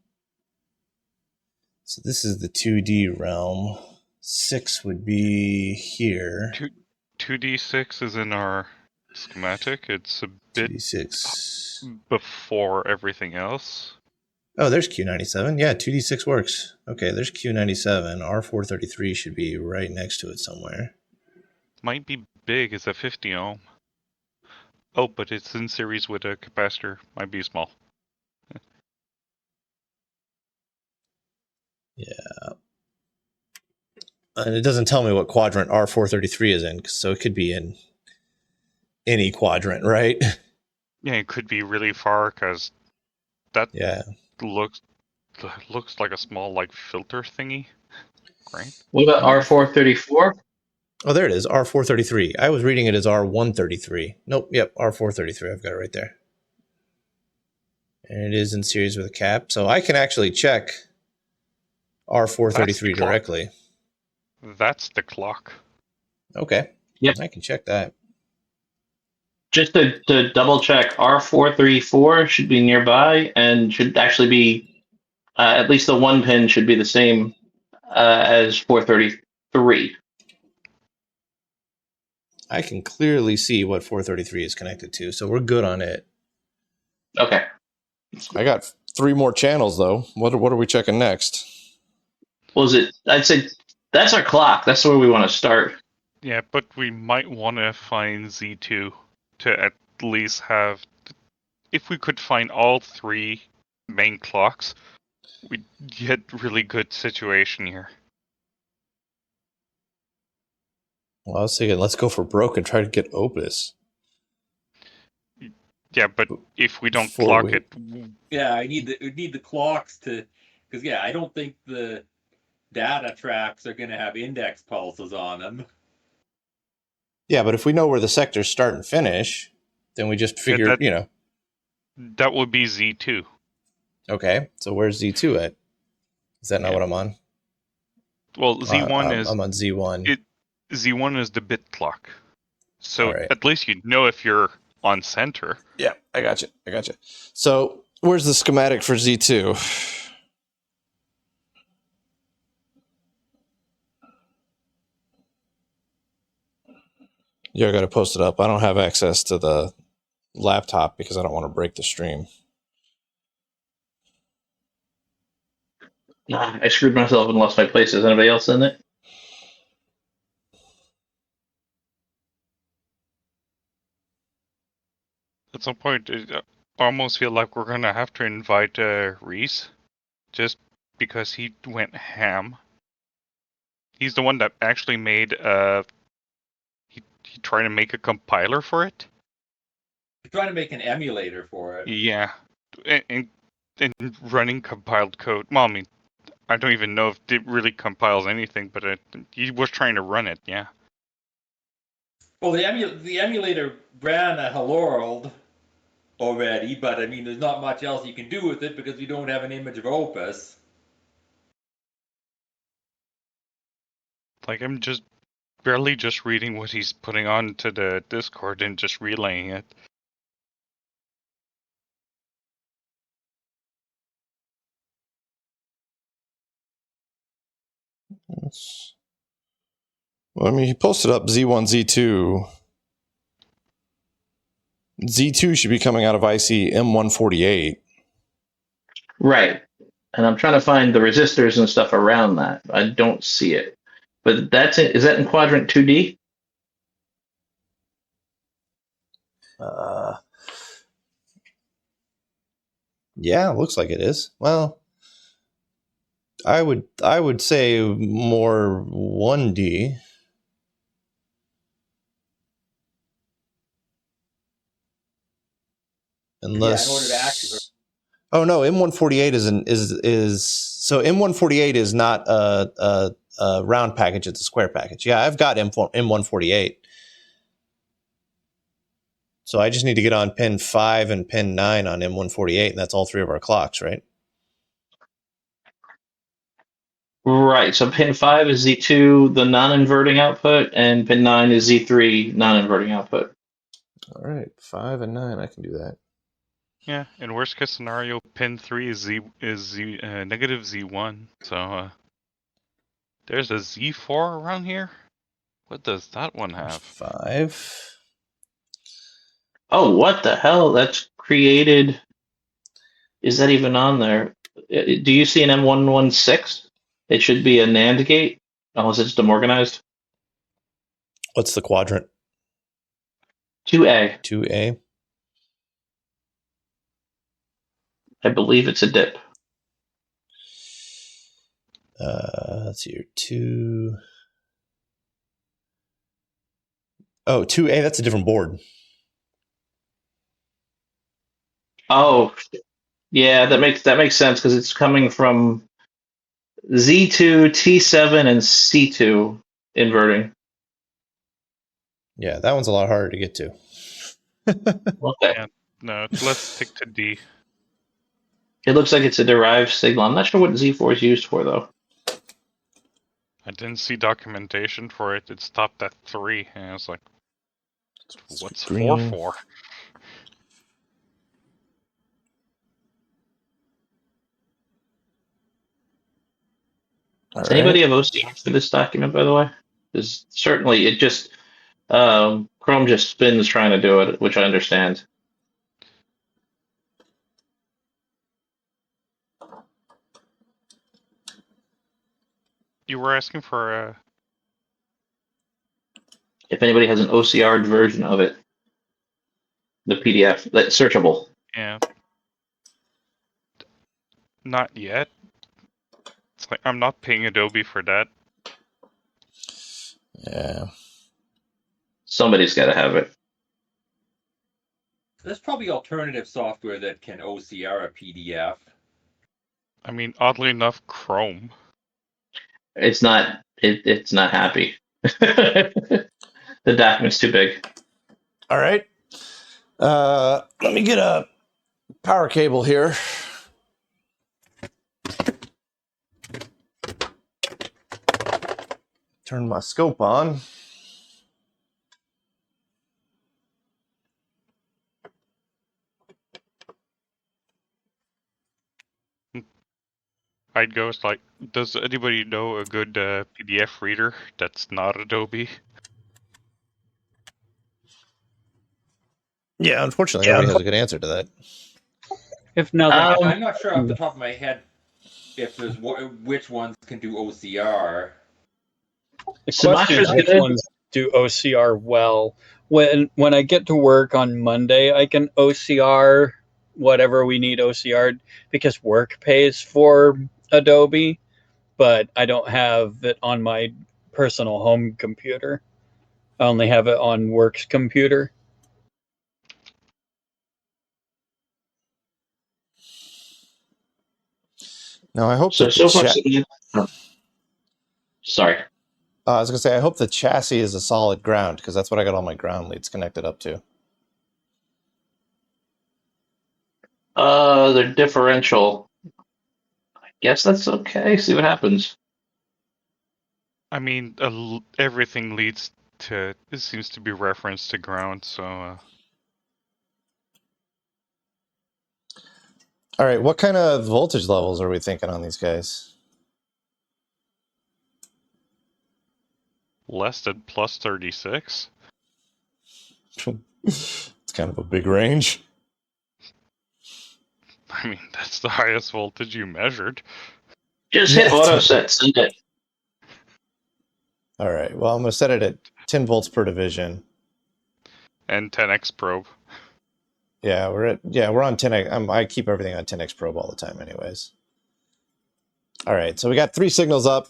So this is the 2D realm. 6 would be here. 2D6 is in our schematic. It's a bit 2D6 before everything else. Oh, there's Q97. Yeah, 2D6 works. Okay, there's Q97. R433 should be right next to it somewhere. Might be big as a 50 ohm. Oh, but it's in series with a capacitor. Might be small. Yeah. And it doesn't tell me what quadrant R433 is in, so it could be in any quadrant, right? Yeah, it could be really far because that looks like a small filter thingy. Right? What about R434? Oh, there it is, R433. I was reading it as R133. Nope, yep, R433. I've got it right there. And it is in series with a cap. So I can actually check R433 directly. That's the clock. Okay. Yep. I can check that. Just to double check, R434 should be nearby and should actually be, at least the one pin should be the same as 433. I can clearly see what 433 is connected to, so we're good on it. Okay. I got 3 more channels, though. What are we checking next? Well, I'd say that's our clock. That's where we want to start. Yeah, but we might want to find Z2 to at least have... If we could find all 3 main clocks, we'd get really good situation here. Well, I was thinking, let's go for broke and try to get Opus. Yeah, but if we don't clock it... Yeah, we need the clocks to... Because, I don't think the data tracks are going to have index pulses on them. Yeah, but if we know where the sectors start and finish, then we just figure, That would be Z2. Okay, so where's Z2 at? Is that not what I'm on? Well, Z1 is... I'm on Z1. Z1 is the bit clock. So at least you know if you're on center. Yeah, I got you. So where's the schematic for Z2? Yeah, I got to post it up. I don't have access to the laptop because I don't want to break the stream. I screwed myself and lost my place. Is anybody else in it? At some point, I almost feel like we're going to have to invite Reese, just because he went ham. He's the one that actually made, he tried to make a compiler for it. He's trying to make an emulator for it. Yeah, and running compiled code. Well, I mean, I don't even know if it really compiles anything, but he was trying to run it, yeah. Well, the emulator ran a Hello World already, but I mean, there's not much else you can do with it because we don't have an image of Opus. Like, I'm just barely just reading what he's putting onto the Discord and just relaying it. Well, I mean, he posted up Z1, Z2. Z2 should be coming out of IC M148. Right. And I'm trying to find the resistors and stuff around that. I don't see it. But that's it. Is that in quadrant 2D? Yeah, looks like it is. Well, I would say more 1D. Unless... Oh no, M148 is so M148 is not a round package; it's a square package. Yeah, I've got M148. So I just need to get on pin 5 and pin 9 on M148, and that's all three of our clocks, right? Right. So pin 5 is Z2, the non-inverting output, and pin 9 is Z3, non-inverting output. All right, 5 and 9, I can do that. Yeah, in worst case scenario, pin 3 is negative Z1. So there's a Z4 around here. What does that one There's have? 5. Oh, what the hell? That's created. Is that even on there? Do you see an M116? It should be a NAND gate, unless it's demorganized. What's the quadrant? 2A. 2A. I believe it's a dip. Let's see here. 2. Oh, 2A, that's a different board. Oh, yeah, that makes sense because it's coming from Z2, T7, and C2 inverting. Yeah, that one's a lot harder to get to. Okay. Yeah, no, let's stick to D. It looks like it's a derived signal. I'm not sure what Z4 is used for, though. I didn't see documentation for it. It stopped at 3, and I was like, what's 4 Green. for? Does anybody have OCR for this document, by the way? Because certainly it just, Chrome just spins trying to do it, which I understand. You were asking for If anybody has an OCR version of it, the PDF, that's searchable. yeah. Not yet. It's like, I'm not paying Adobe for that. Yeah. Somebody's got to have it. There's probably alternative software that can OCR a PDF. I mean, oddly enough, Chrome. It's not. It's not happy. The document's too big. All right. Let me get a power cable here. Turn my scope on. I'd go with like, does anybody know a good PDF reader that's not Adobe? Yeah, unfortunately, nobody has a good answer to that. If nothing, I'm not sure off the top of my head if there's which ones can do OCR. the question is Sumatra's which good. ones do OCR well. When I get to work on Monday, I can OCR whatever we need OCR'd because work pays for Adobe, but I don't have it on my personal home computer. I only have it on work's computer. Now, I hope So that the far, sorry. I was going to say, I hope the chassis is a solid ground because that's what I got all my ground leads connected up to. They're differential. I guess that's okay. See what happens. I mean, everything leads to, it seems to be referenced to ground, so... All right, what kind of voltage levels are we thinking on these guys? less than plus 36? It's kind of a big range. I mean, that's the highest voltage you measured. Just hit auto set, send it. All right, well, I'm going to set it at 10 volts per division. And 10x probe. Yeah, we're on 10x. I keep everything on 10x probe all the time anyways. All right, so we got 3 signals up.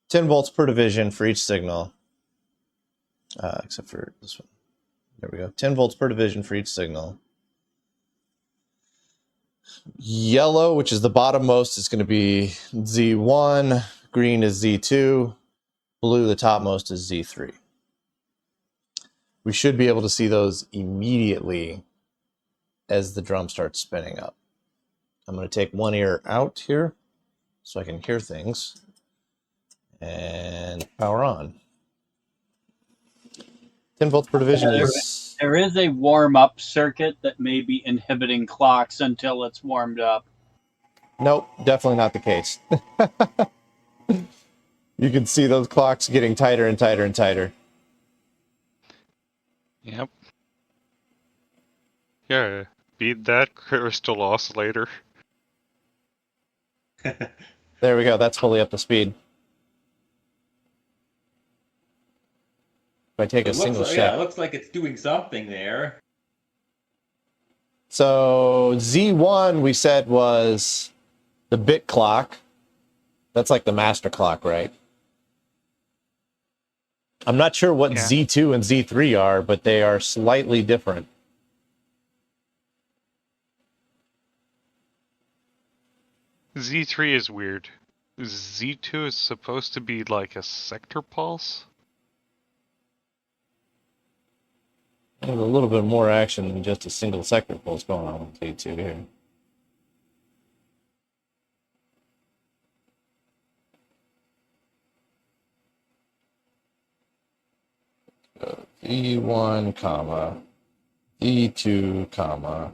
10 volts per division for each signal. Except for this one. There we go. 10 volts per division for each signal. Yellow, which is the bottommost, is going to be Z1. Green is Z2. Blue, the topmost, is Z3. We should be able to see those immediately as the drum starts spinning up. I'm going to take one ear out here so I can hear things. And power on. 10 volts per division is... There is a warm-up circuit that may be inhibiting clocks until it's warmed up. Nope, definitely not the case. You can see those clocks getting tighter and tighter and tighter. Yep. Yeah, beat that crystal oscillator. There we go, that's fully up to speed. If I take a single shot. Yeah, it looks like it's doing something there. So Z1 we said was the bit clock. That's like the master clock, right? I'm not sure what Z2 and Z3 are, but they are slightly different. Z3 is weird. Z2 is supposed to be like a sector pulse. There's a little bit more action than just a single sector pulse going on with Z2 here. Z1, comma, Z2, comma,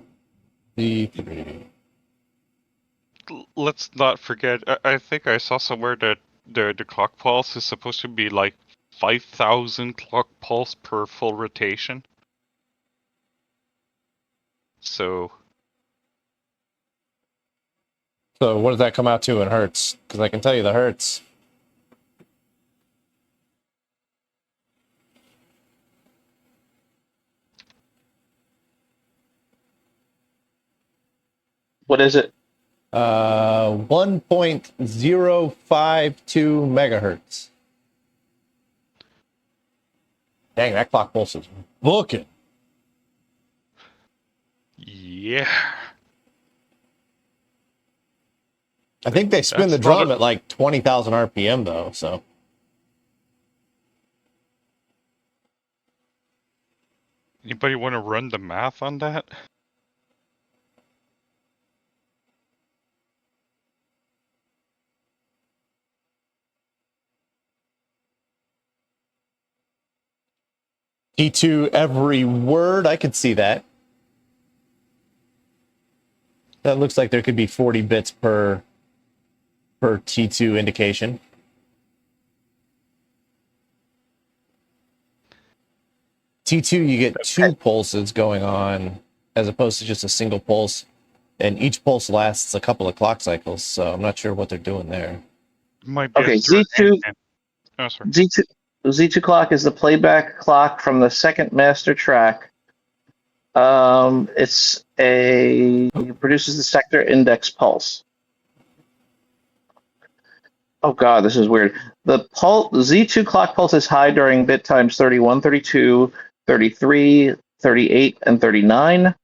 Z3. Let's not forget, I think I saw somewhere that the clock pulse is supposed to be like 5,000 clock pulse per full rotation. So what does that come out to in hertz? Because I can tell you the hertz. What is it? 1.052 megahertz. Dang, that clock pulse is booking. yeah. I think they spin the That's drum not at like 20,000 RPM though, so. Anybody want to run the math on that? T2 every word, I could see that. That looks like there could be 40 bits per T2 indication. T2, you get two pulses going on as opposed to just a single pulse, and each pulse lasts a couple of clock cycles, so I'm not sure what they're doing there. Might be Okay, a third Z2. engine. Oh, sorry. Z2 clock is the playback clock from the second master track. It produces the sector index pulse. Oh god, this is weird. The Z2 clock pulse is high during bit times 31, 32, 33, 38, and 39.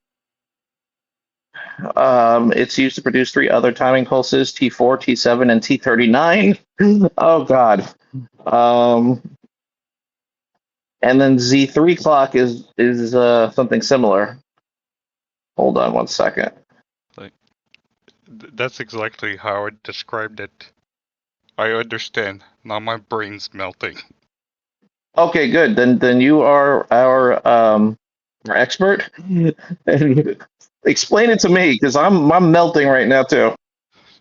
It's used to produce three other timing pulses, T4, T7, and T39. Oh god. And then Z3 clock is something similar. Hold on one second. That's exactly how I described it. I understand. Now my brain's melting. Okay, good. Then you are our expert. Explain it to me, because I'm melting right now too.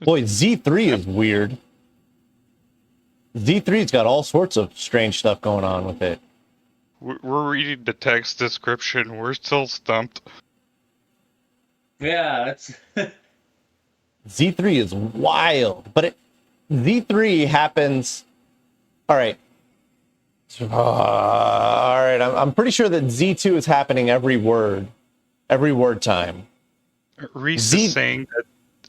Boy, Z3 is weird. Z3's got all sorts of strange stuff going on with it. We're reading the text description. We're still stumped. Yeah, that's Z3 is wild, but Z3 happens. All right. All right. I'm pretty sure that Z2 is happening every word time. Reese is saying that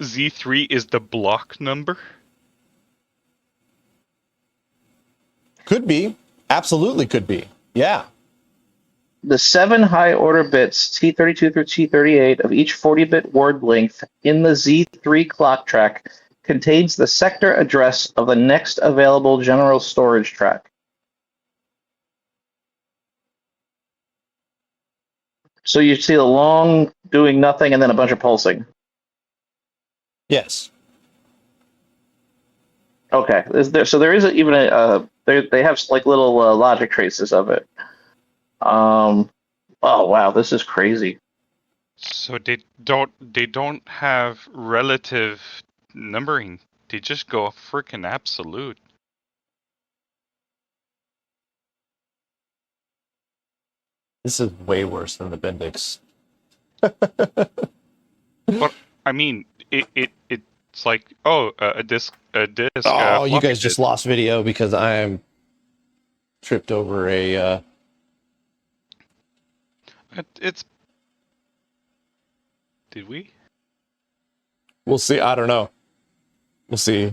Z3 is the block number. Could be. Absolutely could be. Yeah. The 7 high order bits T32 through T38 of each 40-bit word length in the Z3 clock track contains the sector address of the next available general storage track. So you see a long doing nothing and then a bunch of pulsing. Yes. Okay, so there is even they have like little logic traces of it. Oh wow, this is crazy. So they don't have relative numbering. They just go freaking absolute. This is way worse than the Bendix. But I mean, it's like, oh, a disc. Oh, you floppy guys just disk. lost video because I am tripped over a. It's. Did we? We'll see. I don't know. We'll see.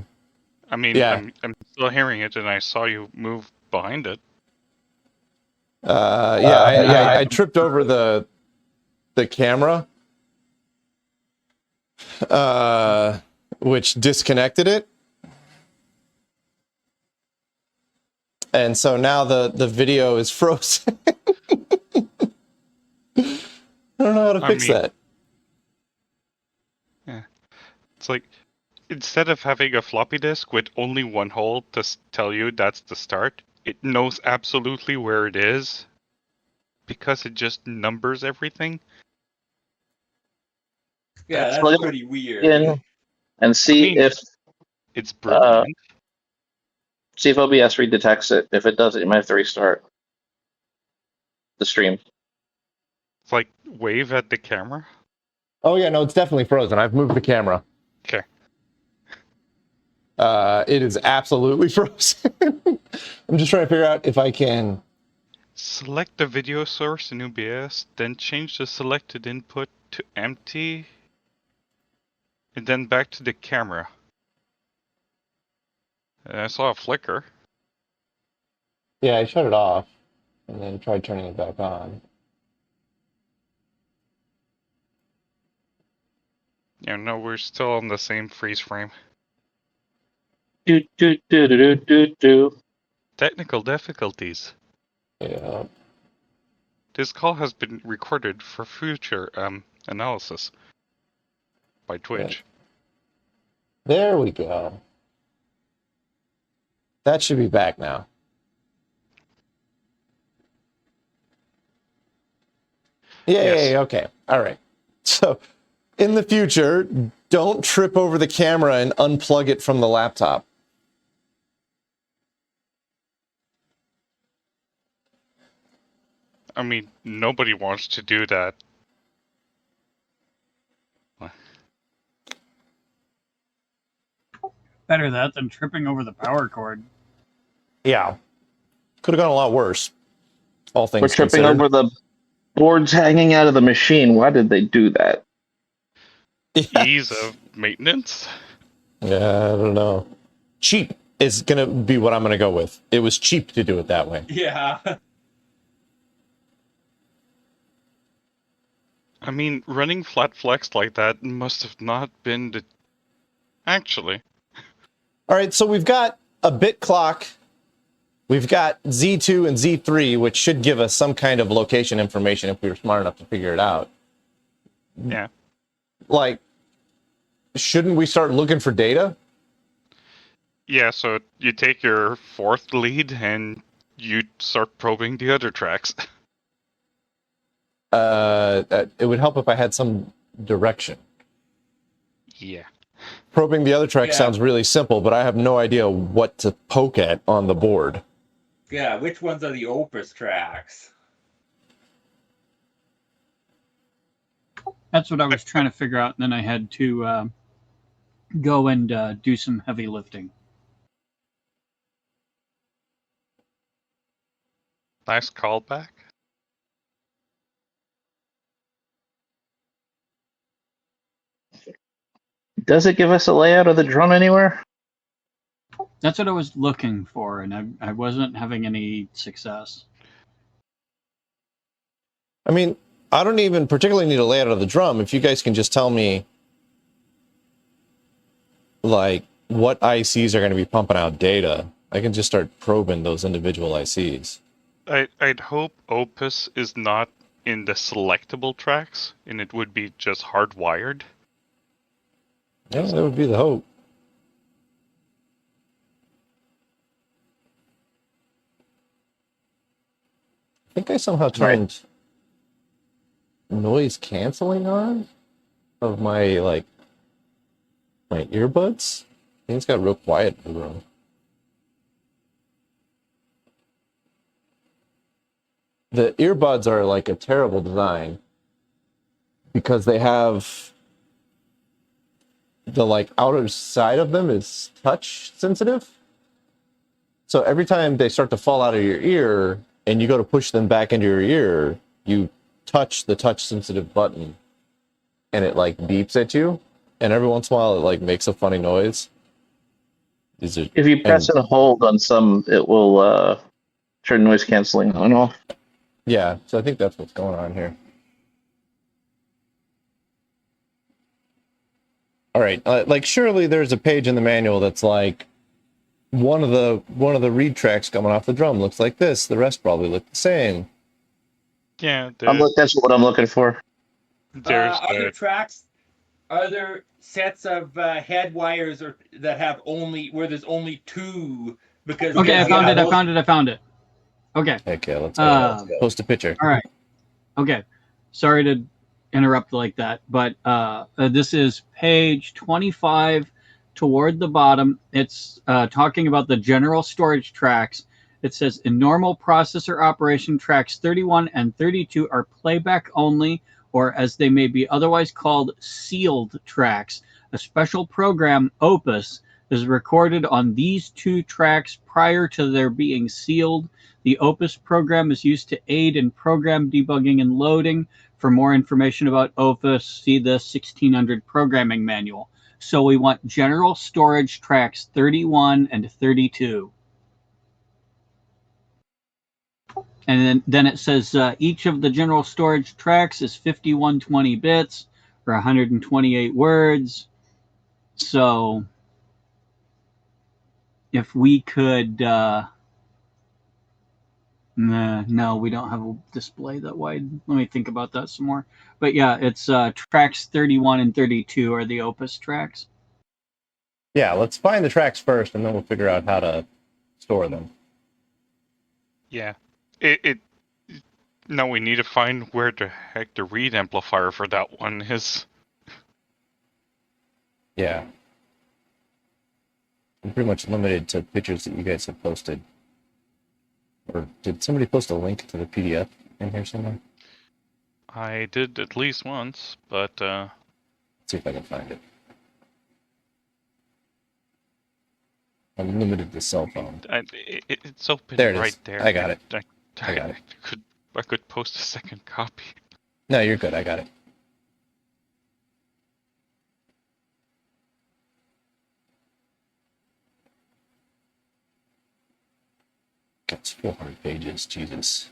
I mean, Yeah. I'm still hearing it, and I saw you move behind it. I tripped over the camera, which disconnected it, and so now the video is frozen. I don't know how to fix that. Yeah, it's like instead of having a floppy disk with only one hole to tell you that's the start, it knows absolutely where it is because it just numbers everything. Yeah, That's that's pretty weird. in and see mean, it's brilliant. see if OBS redetects it. If it doesn't, you might have to restart the stream. It's like wave at the camera. Oh yeah, no, it's definitely frozen. I've moved the camera. Okay. It is absolutely frozen. I'm just trying to figure out if I can. Select the video source in OBS, then change the selected input to empty, and then back to the camera. I saw a flicker. Yeah, I shut it off and then tried turning it back on. Yeah, no, we're still on the same freeze frame. Do do do do do do. Technical difficulties. Yeah. This call has been recorded for future analysis by Twitch. There we go. That should be back now. Yay, Yes. okay. All right. So, in the future, don't trip over the camera and unplug it from the laptop. I mean, nobody wants to do that. Better that than tripping over the power cord. Yeah. Could have gone a lot worse. All things We're tripping considered. over the boards hanging out of the machine. Why did they do that? Ease of maintenance? Yeah, I don't know. Cheap is going to be what I'm going to go with. It was cheap to do it that way. Yeah. I mean, running flat flex like that must have not been the... Actually. All right, so we've got a bit clock. We've got Z2 and Z3, which should give us some kind of location information if we were smart enough to figure it out. Yeah. Like, shouldn't we start looking for data? Yeah, so you take your fourth lead and you start probing the other tracks. It would help if I had some direction. Yeah. Probing the other track Yeah. sounds really simple, but I have no idea what to poke at on the board. Yeah, which ones are the Opus tracks? That's what I was trying to figure out, and then I had to go and do some heavy lifting. Nice callback. Does it give us a layout of the drum anywhere? That's what I was looking for, and I wasn't having any success. I mean, I don't even particularly need a layout of the drum. If you guys can just tell me, like, what ICs are going to be pumping out data, I can just start probing those individual ICs. I'd hope Opus is not in the selectable tracks, and it would be just hardwired. Yeah, that would be the hope. I think I somehow turned noise canceling on of my, like, my earbuds. I think it's got real quiet in the room. The earbuds are like a terrible design because they have the like outer side of them is touch sensitive. So every time they start to fall out of your ear and you go to push them back into your ear, you touch the touch sensitive button and it like beeps at you. And every once in a while it like makes a funny noise. If you press and hold on some, it will turn noise canceling on and off. Yeah, so I think that's what's going on here. All right, like surely there's a page in the manual that's like one of the read tracks coming off the drum looks like this. The rest probably look the same. Yeah, That's what I'm looking for. there's Other tracks, are there sets of head wires or that have only where there's only two? Because Okay, I found it. Okay. Okay, let's go. Post a picture. All right. Okay. Sorry to interrupt like that, but this is page 25 toward the bottom. It's talking about the general storage tracks. It says in normal processor operation, tracks 31 and 32 are playback only, or as they may be otherwise called, sealed tracks. A special program, Opus, is recorded on these two tracks prior to their being sealed. The Opus program is used to aid in program debugging and loading. For more information about Opus, see the 1600 programming manual. So we want general storage tracks 31 and 32. And then it says each of the general storage tracks is 5120 bits or 128 words. So if we could, no, we don't have a display that wide. Let me think about that some more. But yeah, it's tracks 31 and 32 are the Opus tracks. Yeah, let's find the tracks first, and then we'll figure out how to store them. Yeah. Now we need to find where the heck the read amplifier for that one is. Yeah. I'm pretty much limited to pictures that you guys have posted. Or did somebody post a link to the PDF in here somewhere? I did at least once, but Let's see if I can find it. I'm limited to cell phone. it's open There it is. right there. I got it. I got it. I could post a second copy. No, you're good. I got it. That's 400 pages. Jesus.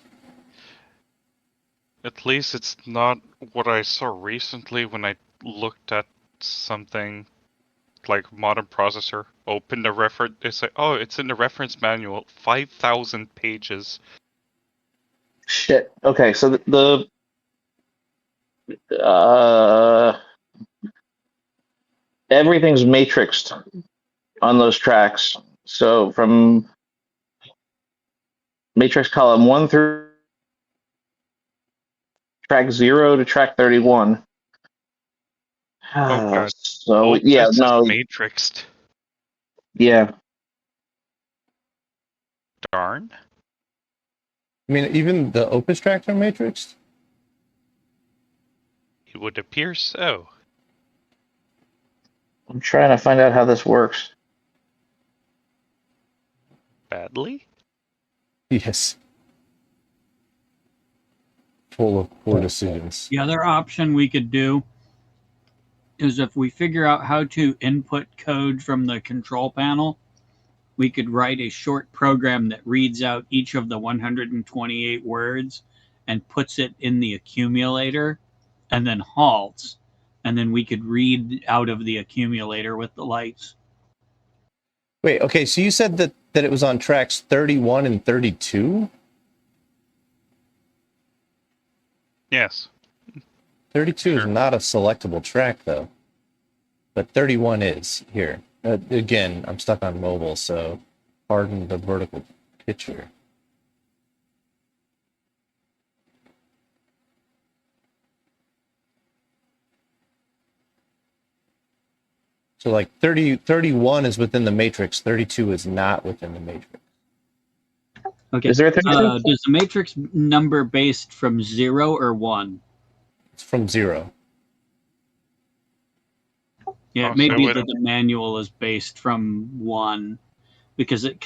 At least it's not what I saw recently when I looked at something like modern processor. Open the reference. They say, oh, it's in the reference manual. 5,000 pages. Shit. Okay, so everything's matrixed on those tracks. So from matrix column 1 through track 0 to track 31. Oh god. So Opus yeah, is no, matrixed. yeah. Darn. I mean, even the Opus tracks are matrixed? It would appear so. I'm trying to find out how this works. Badly? Yes. Full of poor decisions. The other option we could do is if we figure out how to input code from the control panel, we could write a short program that reads out each of the 128 words and puts it in the accumulator and then halts. And then we could read out of the accumulator with the lights. Wait, okay, so you said that it was on tracks 31 and 32? Yes. 32 is Sure. not a selectable track, though. But 31 is. Here. Again, I'm stuck on mobile, so pardon the vertical picture. So like 31 is within the matrix, 32 is not within the matrix. Okay. Is there a 32? Does the matrix number based from 0 or 1? It's from 0. Yeah, Oh, it may so be it- that the manual is based from 1 because it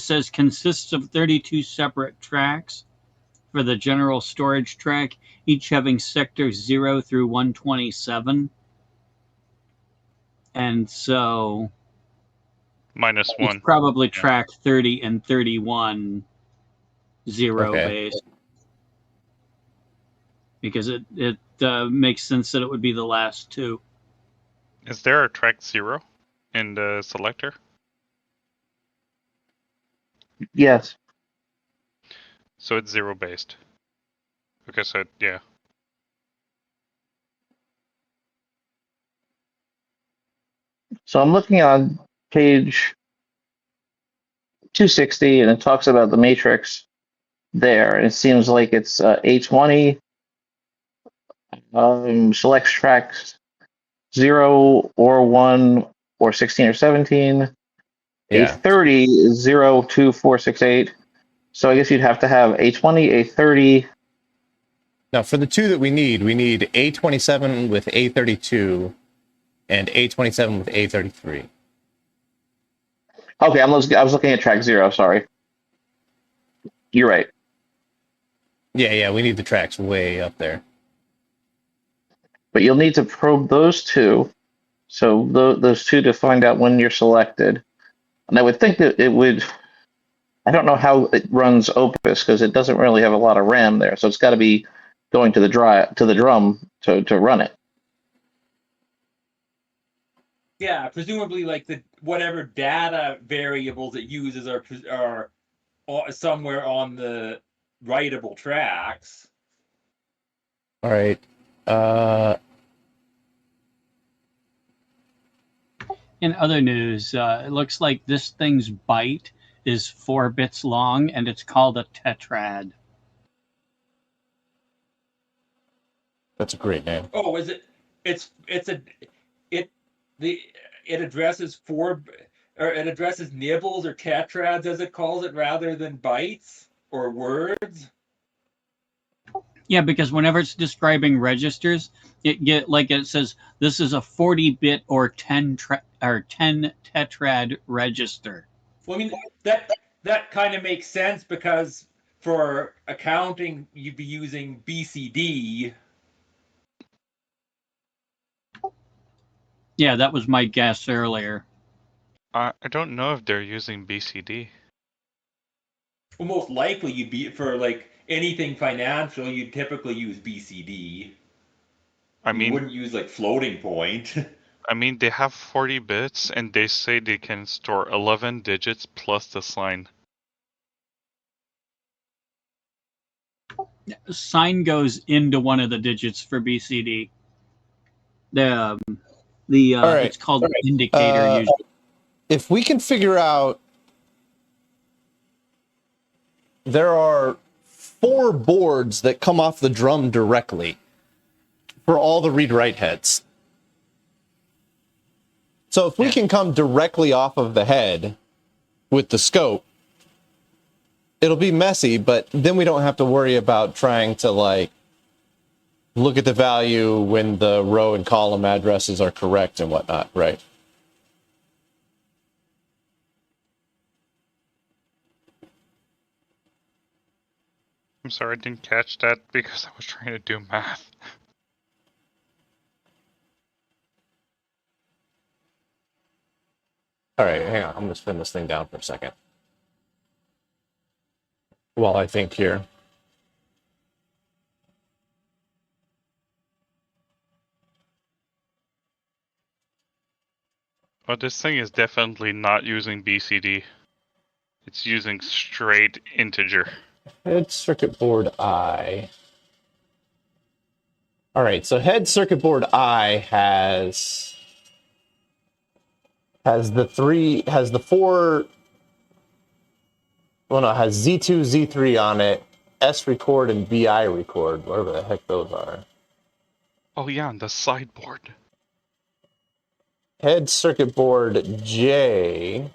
says consists of 32 separate tracks for the general storage track, each having sectors 0 through 127. And so Minus it's 1. probably Yeah. track 30 and 31 0 Okay. based. Because it makes sense that it would be the last two. Is there a track 0 in the selector? Yes. So it's 0 based. Okay, so yeah. So I'm looking on page 260, and it talks about the matrix there. And it seems like it's A20 selects tracks 0 or 1 or 16 or 17. Yeah. A30 is 0, 2, 4, 6, 8. So I guess you'd have to have A20, A30. Now, for the two that we need A27 with A32 and A27 with A33. Okay, I was looking at track 0, sorry. You're right. Yeah, we need the tracks way up there. But you'll need to probe those two. So those two to find out when you're selected. And I would think that it would, I don't know how it runs Opus because it doesn't really have a lot of RAM there. So it's got to be going to the drum to run it. Yeah, presumably like the whatever data variables it uses are somewhere on the writable tracks. All right. In other news, it looks like this thing's byte is 4 bits long, and it's called a tetrad. That's a great name. Oh, is it? It addresses it addresses nibbles or tetrads as it calls it rather than bytes or words. Yeah, because whenever it's describing registers, it says this is a 40-bit or 10 tetrad register. Well, I mean that kind of makes sense because for accounting you'd be using BCD. Yeah, that was my guess earlier. I don't know if they're using BCD. Well, most likely you'd be for like anything financial. You'd typically use BCD. You wouldn't use like floating point. I mean, they have 40 bits, and they say they can store 11 digits plus the sign. Sign goes into one of the digits for BCD. All right. It's called indicator usually. If we can figure out, there are 4 boards that come off the drum directly for all the read-write heads. So if we can come directly off of the head with the scope, it'll be messy, but then we don't have to worry about trying to like look at the value when the row and column addresses are correct and whatnot, right? I'm sorry, I didn't catch that because I was trying to do math. All right, hang on. I'm going to spin this thing down for a second while I think here. Oh, this thing is definitely not using BCD. It's using straight integer. Head circuit board I. All right, so head circuit board I has the four. Well, no, it has Z2, Z3 on it, S record and BI record, whatever the heck those are. Oh yeah, and the sideboard. Head circuit board J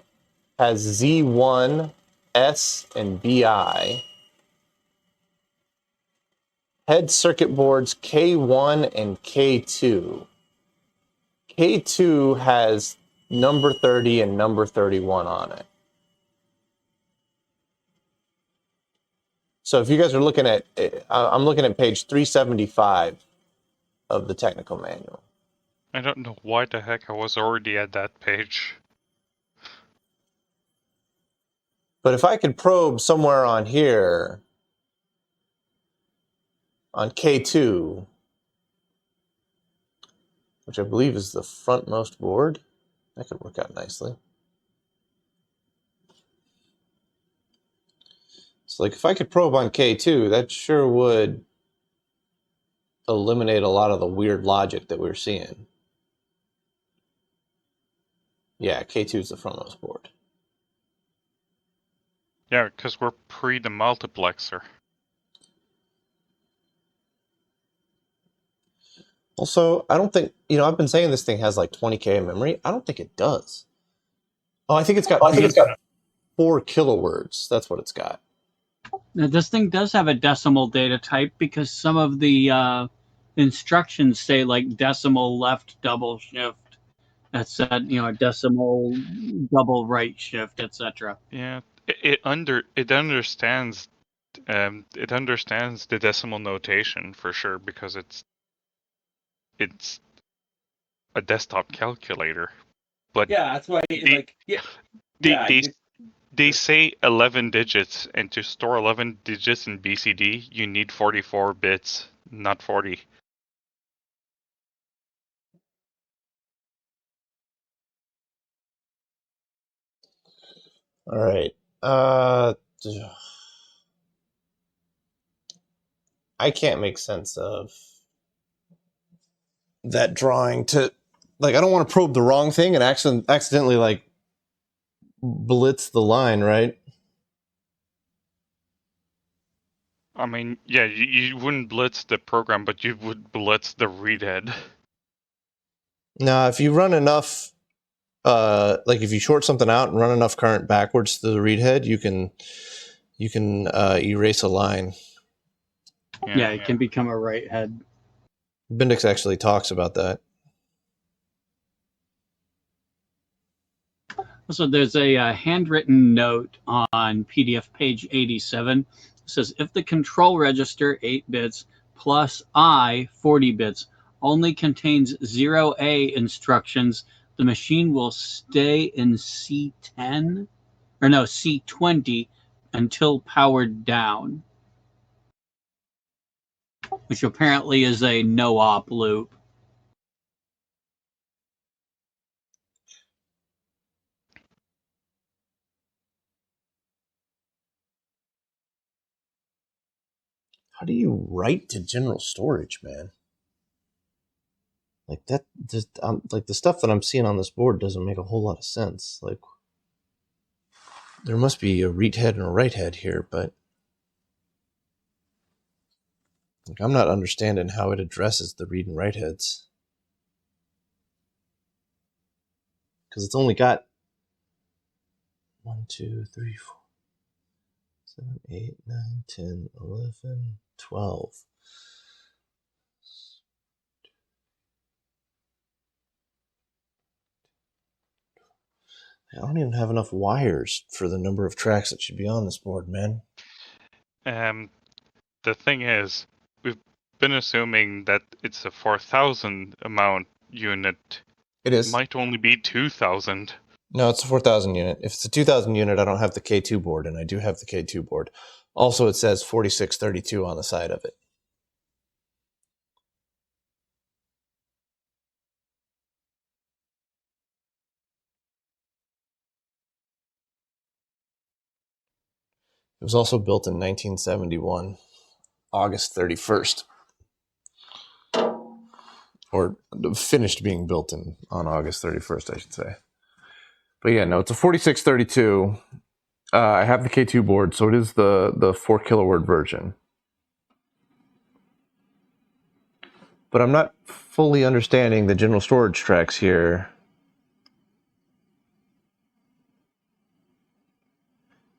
has Z1, S, and BI. Head circuit boards K1 and K2. K2 has number 30 and number 31 on it. So if you guys are looking at, I'm looking at page 375 of the technical manual. I don't know why the heck I was already at that page. But if I could probe somewhere on here, on K2, which I believe is the frontmost board, that could work out nicely. So like if I could probe on K2, that sure would eliminate a lot of the weird logic that we're seeing. Yeah, K2 is the frontmost board. Yeah, because we're pre the multiplexer. Also, I don't think, I've been saying this thing has like 20K in memory. I don't think it does. Oh, I think it's got 4 kilowords. That's what it's got. Now, this thing does have a decimal data type because some of the instructions say like decimal left double shift. That's a decimal double right shift, etc. Yeah, it understands the decimal notation for sure because it's a desktop calculator. But Yeah, that's why. they say 11 digits, and to store 11 digits in BCD, you need 44 bits, not 40. All right. I can't make sense of that drawing to, like, I don't want to probe the wrong thing and accidentally, like, blitz the line, right? I mean, yeah, you wouldn't blitz the program, but you would blitz the read head. Now, if you run enough, like if you short something out and run enough current backwards to the read head, you can erase a line. Yeah, it can become a right head. Bendix actually talks about that. So there's a handwritten note on PDF page 87. It says, if the control register 8 bits plus I 40 bits only contains 0A instructions, the machine will stay in C10 or no, C20 until powered down, which apparently is a no-op loop. How do you write to general storage, man? Like that, just like the stuff that I'm seeing on this board doesn't make a whole lot of sense. Like there must be a read head and a write head here, but like, I'm not understanding how it addresses the read and write heads because it's only got 1, 2, 3, 4, 7, 8, 9, 10, 11, 12. I don't even have enough wires for the number of tracks that should be on this board, man. The thing is, we've been assuming that it's a 4,000 amount unit. It is. It might only be 2,000. No, it's a 4,000 unit. If it's a 2,000 unit, I don't have the K2 board, and I do have the K2 board. Also, it says 4632 on the side of it. It was also built in 1971, August 31st. Or finished being built on August 31st, I should say. But yeah, no, it's a 4632. I have the K2 board, so it is the 4 kiloword version. But I'm not fully understanding the general storage tracks here.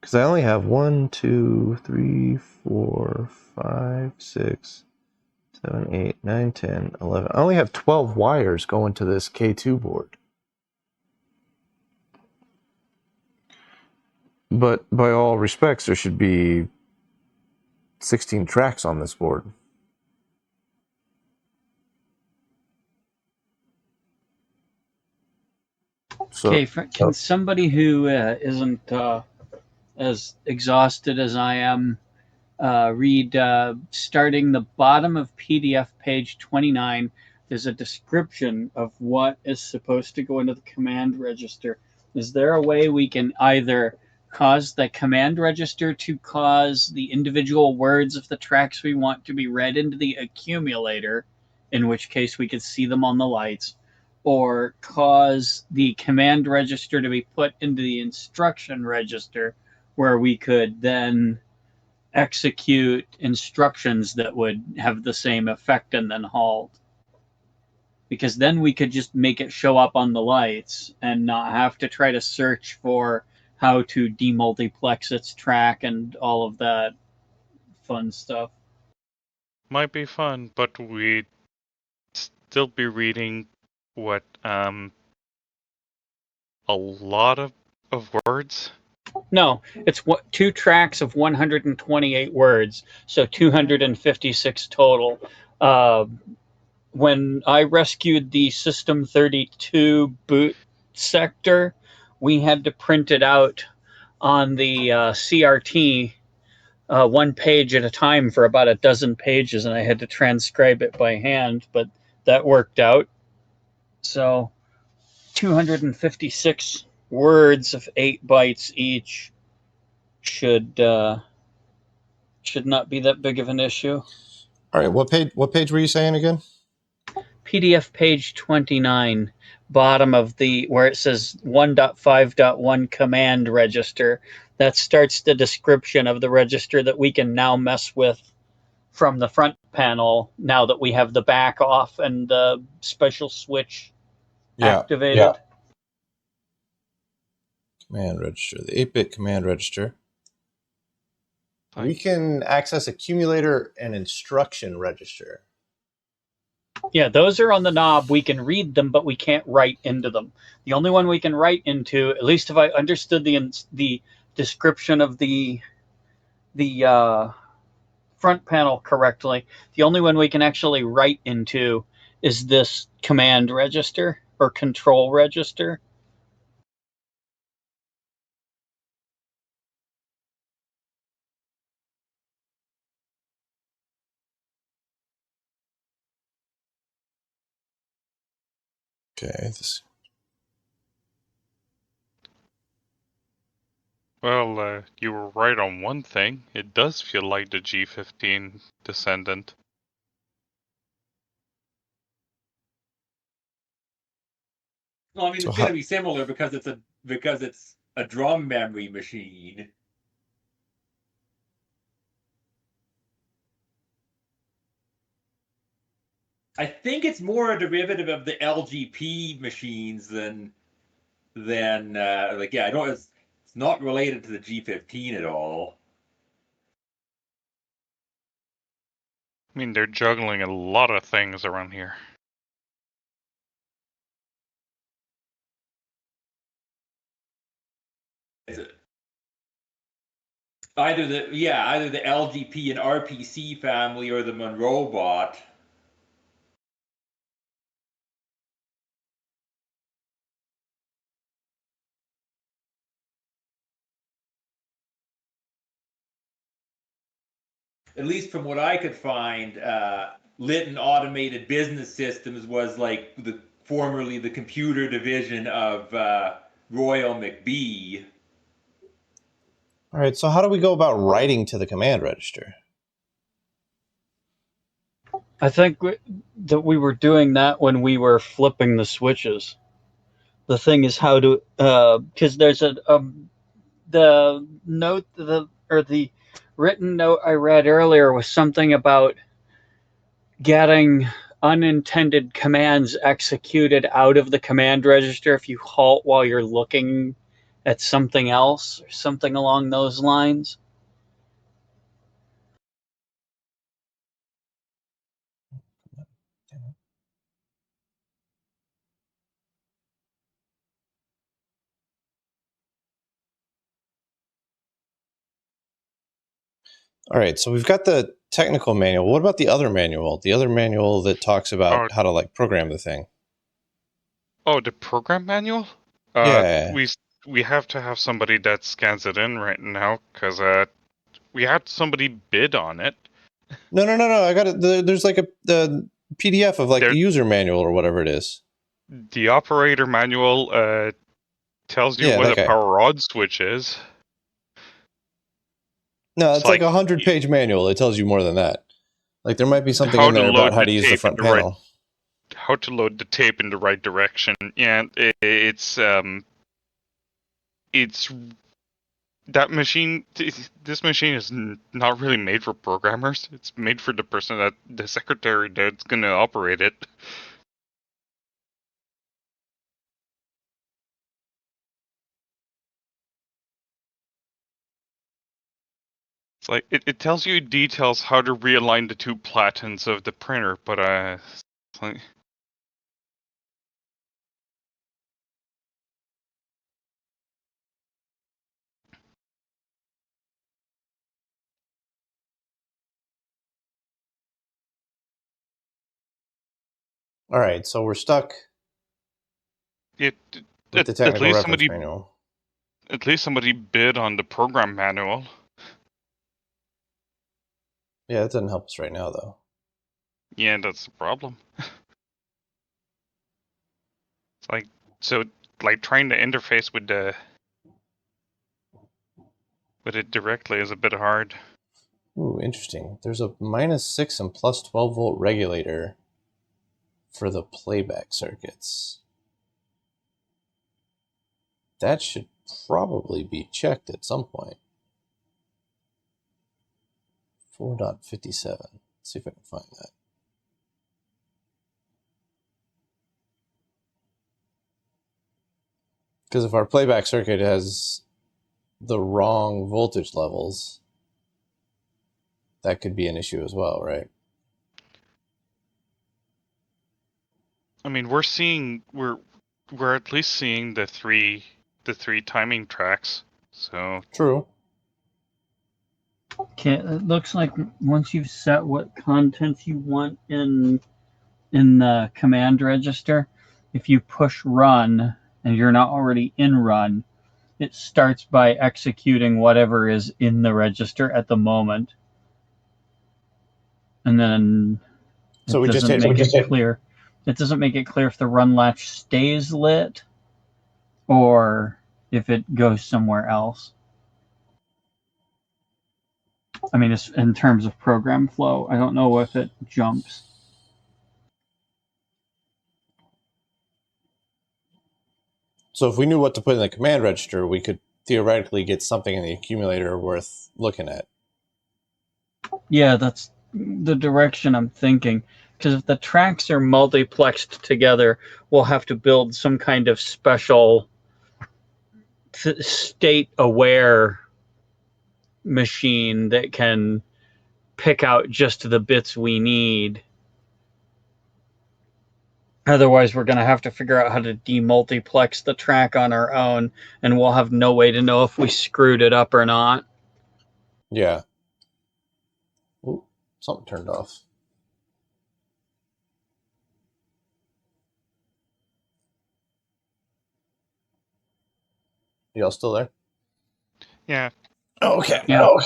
Because I only have 1, 2, 3, 4, 5, 6, 7, 8, 9, 10, 11. I only have 12 wires going to this K2 board. But by all respects, there should be 16 tracks on this board. So, Okay, can somebody who isn't as exhausted as I am read starting the bottom of PDF page 29? There's a description of what is supposed to go into the command register. Is there a way we can either cause the command register to cause the individual words of the tracks we want to be read into the accumulator, in which case we could see them on the lights, or cause the command register to be put into the instruction register, where we could then execute instructions that would have the same effect and then halt? Because then we could just make it show up on the lights and not have to try to search for how to demultiplex its track and all of that fun stuff. Might be fun, but we'd still be reading what a lot of words. No, it's 2 tracks of 128 words, so 256 total. When I rescued the System 32 boot sector, we had to print it out on the CRT 1 page at a time for about a dozen pages, and I had to transcribe it by hand, but that worked out. So 256 words of 8 bytes each should not be that big of an issue. all right, what page were you saying again? PDF page 29, bottom of the where it says 1.5.1 command register. That starts the description of the register that we can now mess with from the front panel now that we have the back off and the special switch activated. Yeah. Command register, the 8-bit command register. We can access accumulator and instruction register. Yeah, those are on the knob. We can read them, but we can't write into them. The only one we can write into, at least if I understood the description of the front panel correctly, the only one we can actually write into is this command register or control register. Okay. Well, you were right on one thing. It does feel like the G15 Descendant. Well, I mean, it's going to be similar because it's a drum memory machine. I think it's more a derivative of the LGP machines than like, yeah, I don't. It's not related to the G15 at all. I mean, they're juggling a lot of things around here. Either the LGP and RPC family or the Monroe bot. At least from what I could find, Litton Automated Business Systems was like formerly the computer division of Royal McBee. All right, so how do we go about writing to the command register? I think that we were doing that when we were flipping the switches. The thing is how to, because there's the note, the written note I read earlier was something about getting unintended commands executed out of the command register if you halt while you're looking at something else or something along those lines. All right, so we've got the technical manual. What about the other manual? The other manual that talks about how to like program the thing. Oh, the program manual? Yeah. We have to have somebody that scans it in right now, because we had somebody bid on it. No. I got it. There's like the PDF of like the user manual or whatever it is. The operator manual tells you what a power on switch is. No, it's like 100-page manual. It tells you more than that. Like there might be something in there about how to use the front panel. How to load the tape in the right direction. Yeah, it's that machine. This machine is not really made for programmers. It's made for the person the secretary that's going to operate it. It's like it tells you details how to realign the two platens of the printer, but it's like, All right, so we're stuck with the technical reference manual. At least somebody bid on the program manual. Yeah, that doesn't help us right now, though. Yeah, that's the problem. It's like trying to interface with it directly is a bit hard. Ooh, interesting. There's a -6 and +12 volt regulator for the playback circuits. That should probably be checked at some point. 4.57. Let's see if I can find that. Because if our playback circuit has the wrong voltage levels, that could be an issue as well, right? I mean, we're at least seeing the three timing tracks. So true. Okay, it looks like once you've set what contents you want in the command register, if you push run and you're not already in run, it starts by executing whatever is in the register at the moment. And then it doesn't make it clear. It doesn't make it clear if the run latch stays lit or if it goes somewhere else. I mean, it's in terms of program flow. I don't know if it jumps. So if we knew what to put in the command register, we could theoretically get something in the accumulator worth looking at. Yeah, that's the direction I'm thinking. Because if the tracks are multiplexed together, we'll have to build some kind of special state-aware machine that can pick out just the bits we need. Otherwise, we're going to have to figure out how to demultiplex the track on our own, and we'll have no way to know if we screwed it up or not. Yeah. Ooh, something turned off. Y'all still there? yeah. Oh, okay. Yeah. Okay.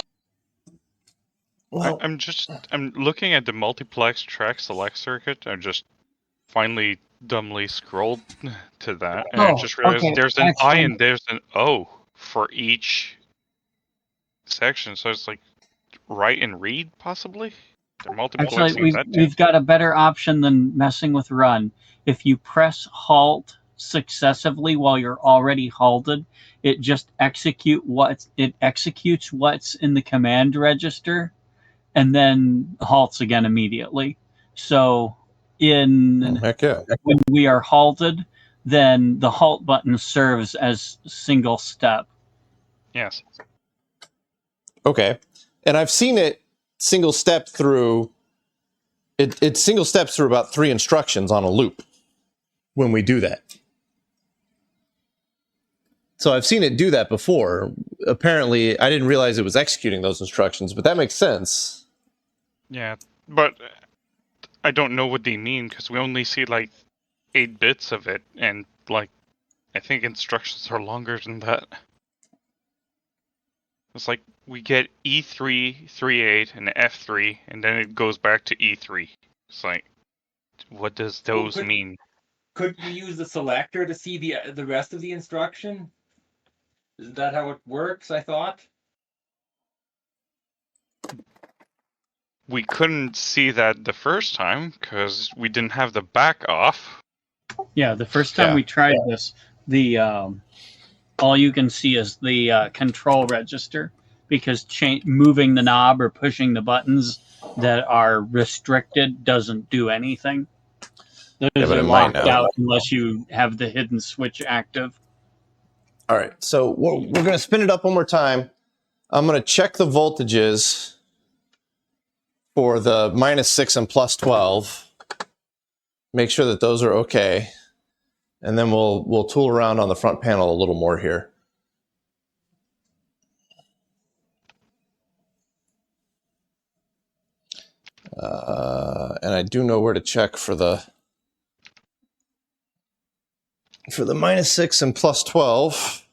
Well, I'm looking at the multiplex track select circuit. I just finally dumbly scrolled to that, and I just realized there's an I and there's an O for each section, so it's like write and read, possibly? They're multiplexing Actually, that too. we've got a better option than messing with run. If you press halt successively while you're already halted, it just executes what's in the command register, and then halts again immediately. So Oh, heck yeah. when we are halted, then the halt button serves as single step. Yes. Okay. And I've seen it single step through, it single steps through about 3 instructions on a loop when we do that. So I've seen it do that before. Apparently, I didn't realize it was executing those instructions, but that makes sense. Yeah, but I don't know what they mean because we only see like 8 bits of it, and like I think instructions are longer than that. It's like we get E3, 3.8, and F3, and then it goes back to E3. It's like, what does those mean? Couldn't you use the selector to see the rest of the instruction? Isn't that how it works, I thought? We couldn't see that the first time because we didn't have the back off. Yeah, the first time we tried this, the all you can see is the control register, because moving the knob or pushing the buttons that are restricted doesn't do anything. Those but are it might locked now. out unless you have the hidden switch active. All right, so we're going to spin it up one more time. I'm going to check the voltages for the -6 and +12. Make sure that those are okay. And then we'll tool around on the front panel a little more here. And I do know where to check for the -6 and +12.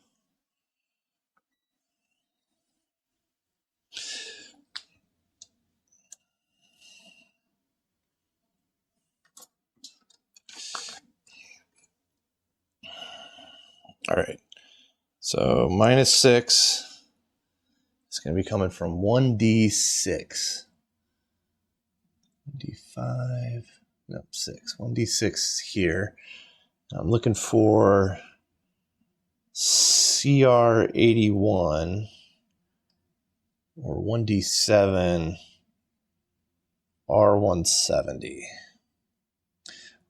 All right, so -6 is going to be coming from 1D6. D5, no, 6. 1D6 here. I'm looking for CR81 or 1D7 R170.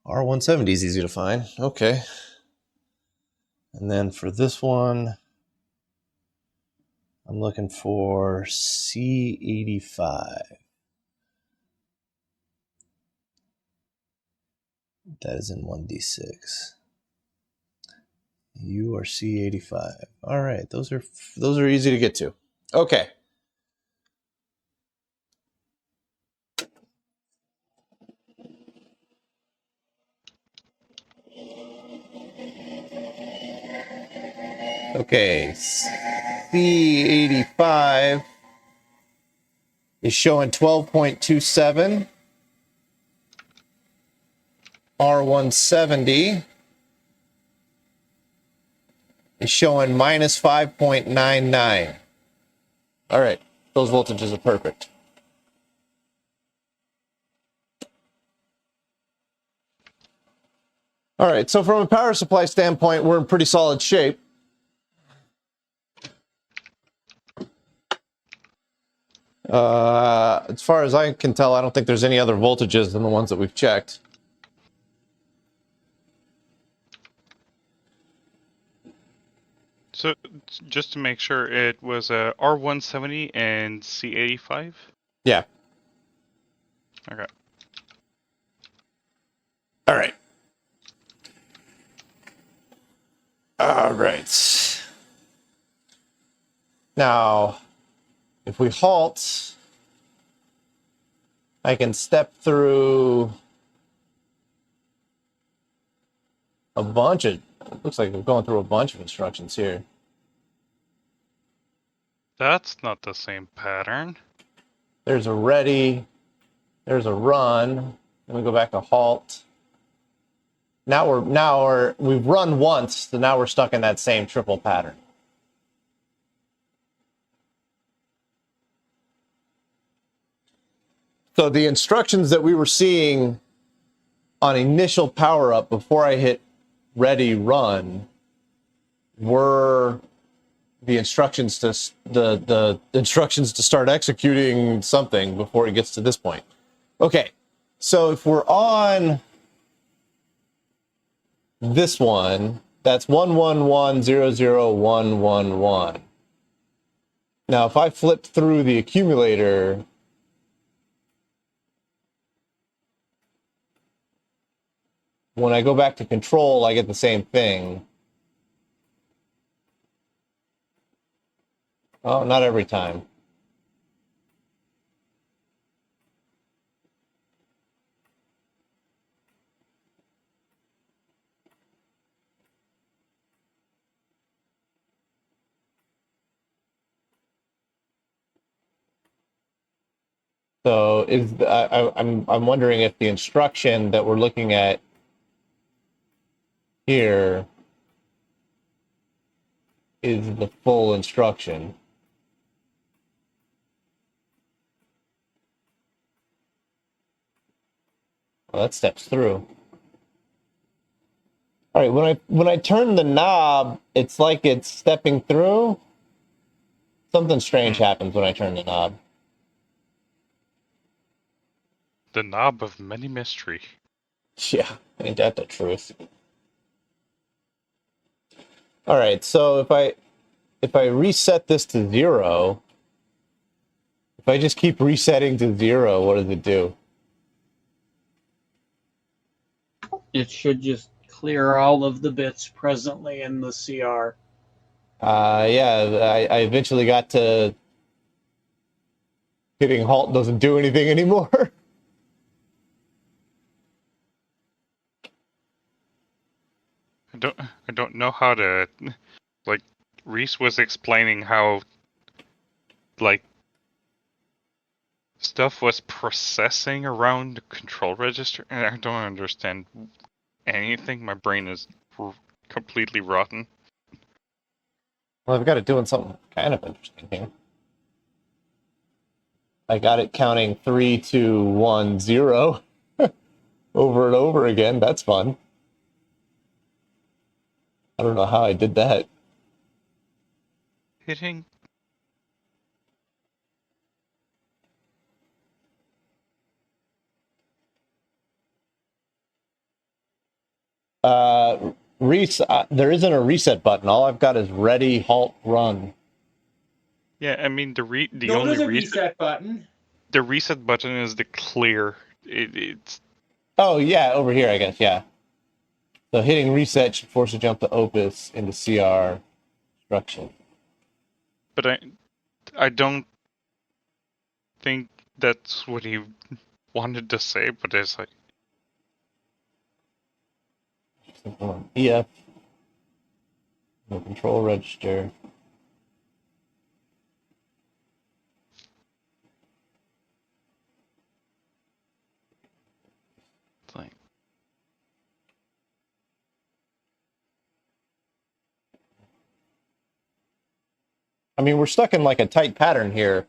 R170 is easy to find. Okay. And then for this one, I'm looking for C85. That is in 1D6. You are C85. All right, those are easy to get to. Okay. Okay, C85 is showing 12.27. R170 is showing -5.99. All right, those voltages are perfect. All right, so from a power supply standpoint, we're in pretty solid shape. As far as I can tell, I don't think there's any other voltages than the ones that we've checked. So just to make sure, it was a R170 and C85? Yeah. Okay. All right. All right. Now, if we halt, I can step through a bunch of, it looks like we're going through a bunch of instructions here. That's not the same pattern. There's a ready, there's a run, then we go back to halt. Now we've run once, so now we're stuck in that same triple pattern. So the instructions that we were seeing on initial power up before I hit ready run were the instructions to the instructions to start executing something before it gets to this point. Okay, so if we're on this one, that's 111001111. Now, if I flip through the accumulator, when I go back to control, I get the same thing. Oh, not every time. So I'm wondering if the instruction that we're looking at here is the full instruction. Well, that steps through. All right, when I turn the knob, it's like it's stepping through. Something strange happens when I turn the knob. The knob of many mystery. Yeah, ain't that the truth? All right, so if I reset this to 0, if I just keep resetting to 0, what does it do? It should just clear all of the bits presently in the CR. Yeah, I eventually got to hitting halt doesn't do anything anymore. I don't know how to, like, Reese was explaining how, like, stuff was processing around the control register, and I don't understand anything. My brain is completely rotten. Well, I've got it doing something kind of interesting here. I got it counting 3, 2, 1, 0 over and over again. That's fun. I don't know how I did that. Hitting. Reese, there isn't a reset button. All I've got is ready, halt, run. Yeah, I mean the No, only there's a reset button. The reset button is the clear. It's Oh, yeah, over here, I guess, yeah. So hitting reset should force a jump to Opus into CR instruction. But I don't think that's what he wanted to say. But it's like EF, no control register. it's like I mean, we're stuck in like a tight pattern here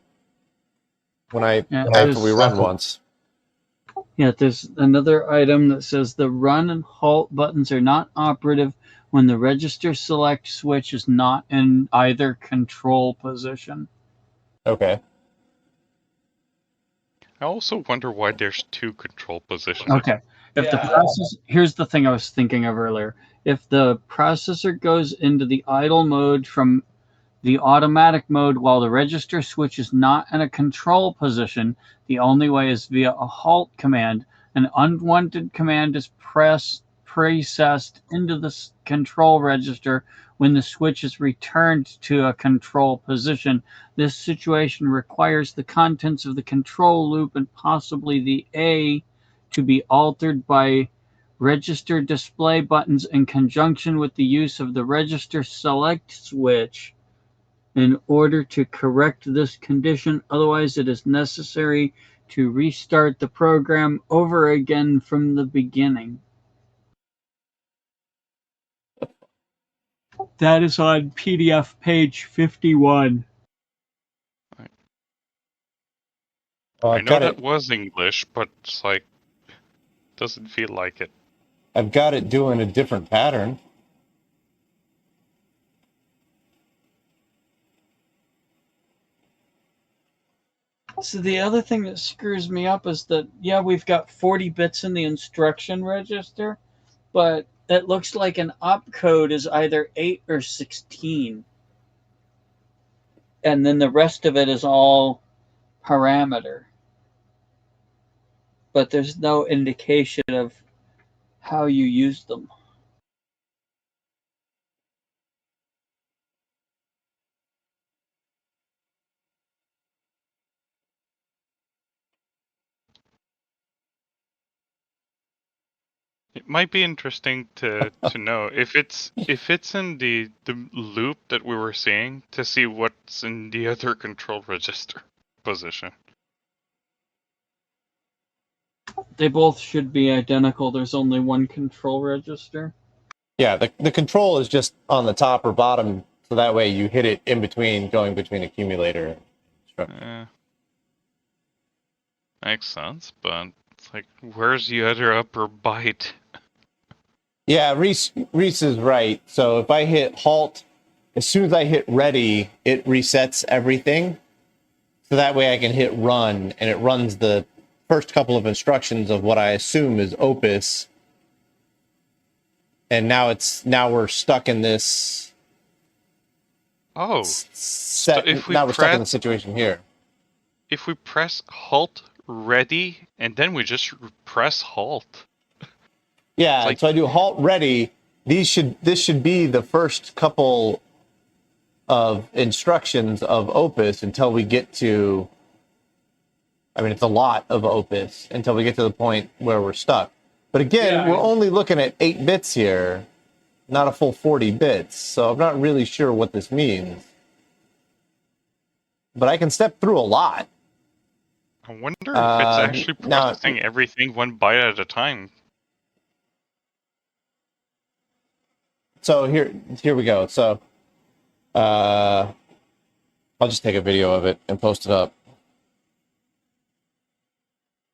Yeah, after we run once. Yeah, there's another item that says the run and halt buttons are not operative when the register select switch is not in either control position. Okay. I also wonder why there's 2 control positions. Okay. If the process, here's the thing I was thinking of earlier. If the processor goes into the idle mode from the automatic mode while the register switch is not in a control position, the only way is via a halt command. An unwanted command is processed into the control register when the switch is returned to a control position. This situation requires the contents of the control loop and possibly the A to be altered by register display buttons in conjunction with the use of the register select switch in order to correct this condition. Otherwise, it is necessary to restart the program over again from the beginning. That is on PDF page 51. Well, I I've know got that it. was English, but it's like doesn't feel like it. I've got it doing a different pattern. So the other thing that screws me up is that, yeah, we've got 40 bits in the instruction register, but it looks like an opcode is either 8 or 16. And then the rest of it is all parameter. But there's no indication of how you use them. It might be interesting to know if it's in the loop that we were seeing to see what's in the other control register position. They both should be identical. There's only one control register. Yeah, the control is just on the top or bottom, so that way you hit it in between, going between accumulator and instruction. Makes sense, but it's like, where's the other upper byte? Yeah, Reese is right. So if I hit halt, as soon as I hit ready, it resets everything. So that way I can hit run, and it runs the first couple of instructions of what I assume is opus. And now we're stuck in this. Oh, Set, if we now we're stuck in the situation here. If we press halt ready and then we just press halt. Yeah, like, so I do halt ready. This should be the first couple of instructions of opus until we get to, I mean, it's a lot of opus until we get to the point where we're stuck. But again, we're only looking at 8 bits here, not a full 40 bits. So I'm not really sure what this means. But I can step through a lot. I wonder if it's actually processing everything 1 byte at a time. So here we go. So I'll just take a video of it and post it up.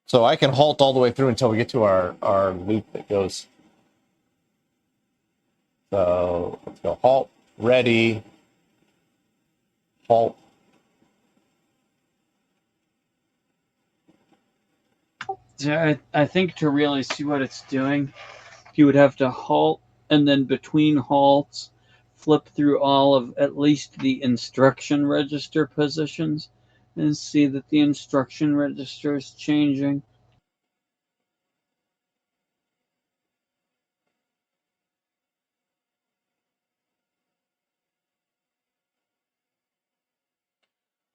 So I can halt all the way through until we get to our loop that goes. So let's go halt, ready, halt. Yeah, I think to really see what it's doing, you would have to halt, and then between halts, flip through all of at least the instruction register positions and see that the instruction register is changing.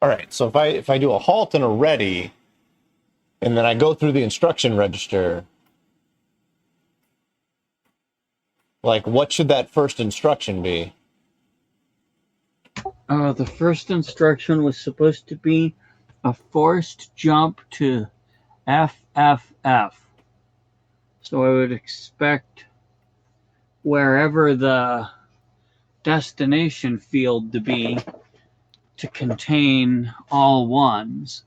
All right, so if I do a halt and a ready, and then I go through the instruction register, like what should that first instruction be? The first instruction was supposed to be a forced jump to FFF. So I would expect wherever the destination field to be to contain all ones.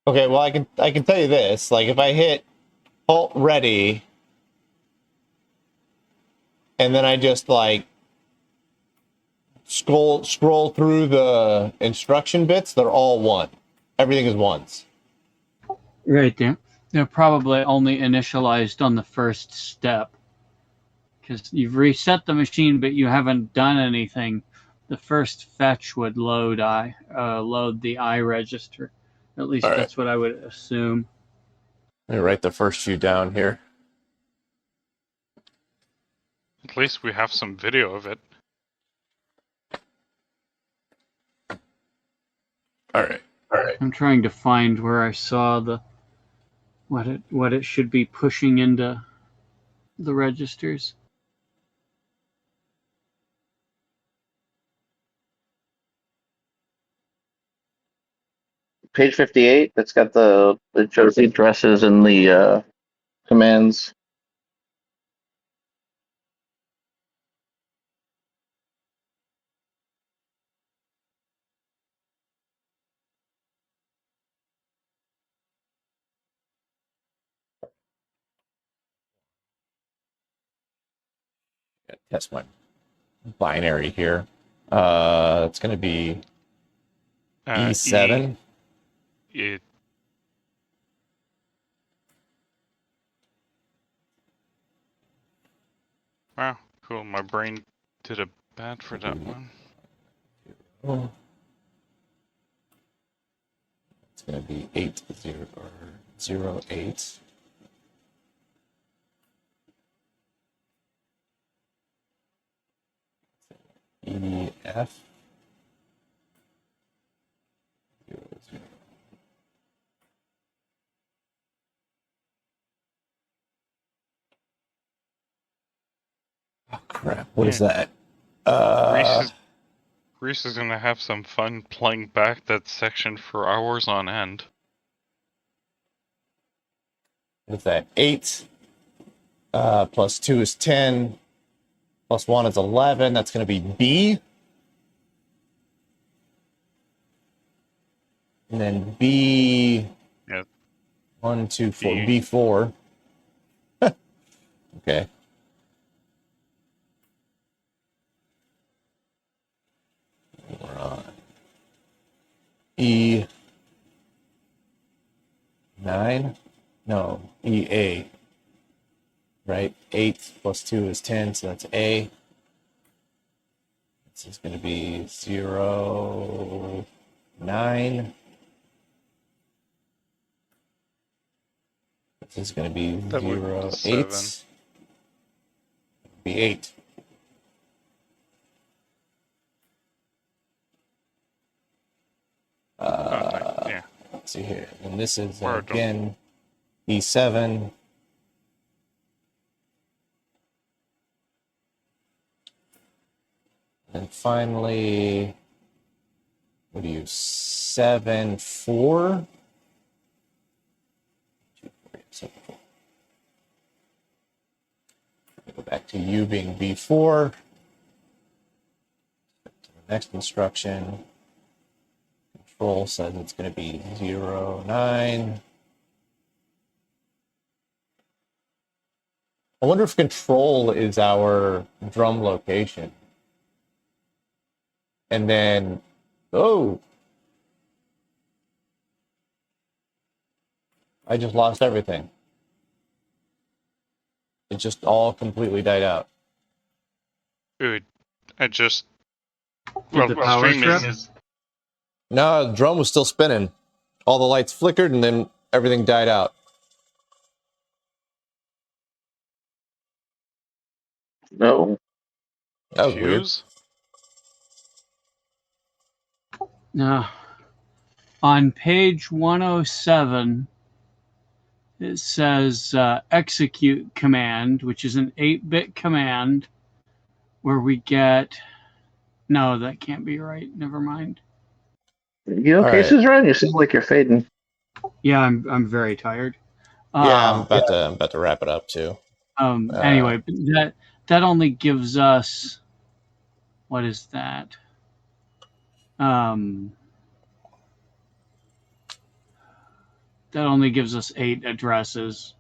Okay, well I can tell you this, like if I hit halt ready and then I just like scroll through the instruction bits, they're all one. Everything is ones. Right there. They're probably only initialized on the first step because you've reset the machine, but you haven't done anything. The first fetch would load the I register. At least that's what I would assume. Let me write the first few down here. At least we have some video of it. All right. I'm trying to find where I saw what it should be pushing into the registers. Page 58, that's got it shows the addresses and the commands. That's my binary here. It's going to be E7. Wow, cool. My brain did a bad for that one. It's going to be 808. EF. Oh crap! What is that? Reese is gonna have some fun playing back that section for hours on end. What is that? 8 plus 2 is 10. Plus 1 is 11. That's going to be B. And then B. Yeah. 1, 2, 4. B4. Okay. We're on E9. No, EA. Right? 8 plus 2 is 10, so that's A. This is going to be 0, 9. This is going to be 0, 8. Be 8. Yeah. Let's see here. And this is again E7. And finally, what do you 7, 4? 2, 4, 7, 4. Go back to U being B4. To the next instruction. Control says it's going to be 0, 9. I wonder if control is our drum location. And then, oh, I just lost everything. It just all completely died out. Dude, I just... Did the power trip? No, the drum was still spinning. All the lights flickered and then everything died out. No. That was weird. No. On page 107, it says execute command, which is an 8-bit command where we get... No, that can't be right. Never mind. You okay, right. Suzerain? You seem like you're fading. Yeah, I'm very tired. Yeah, I'm about to wrap it up too. Anyway, that only gives us... What is that? That only gives us 8 addresses.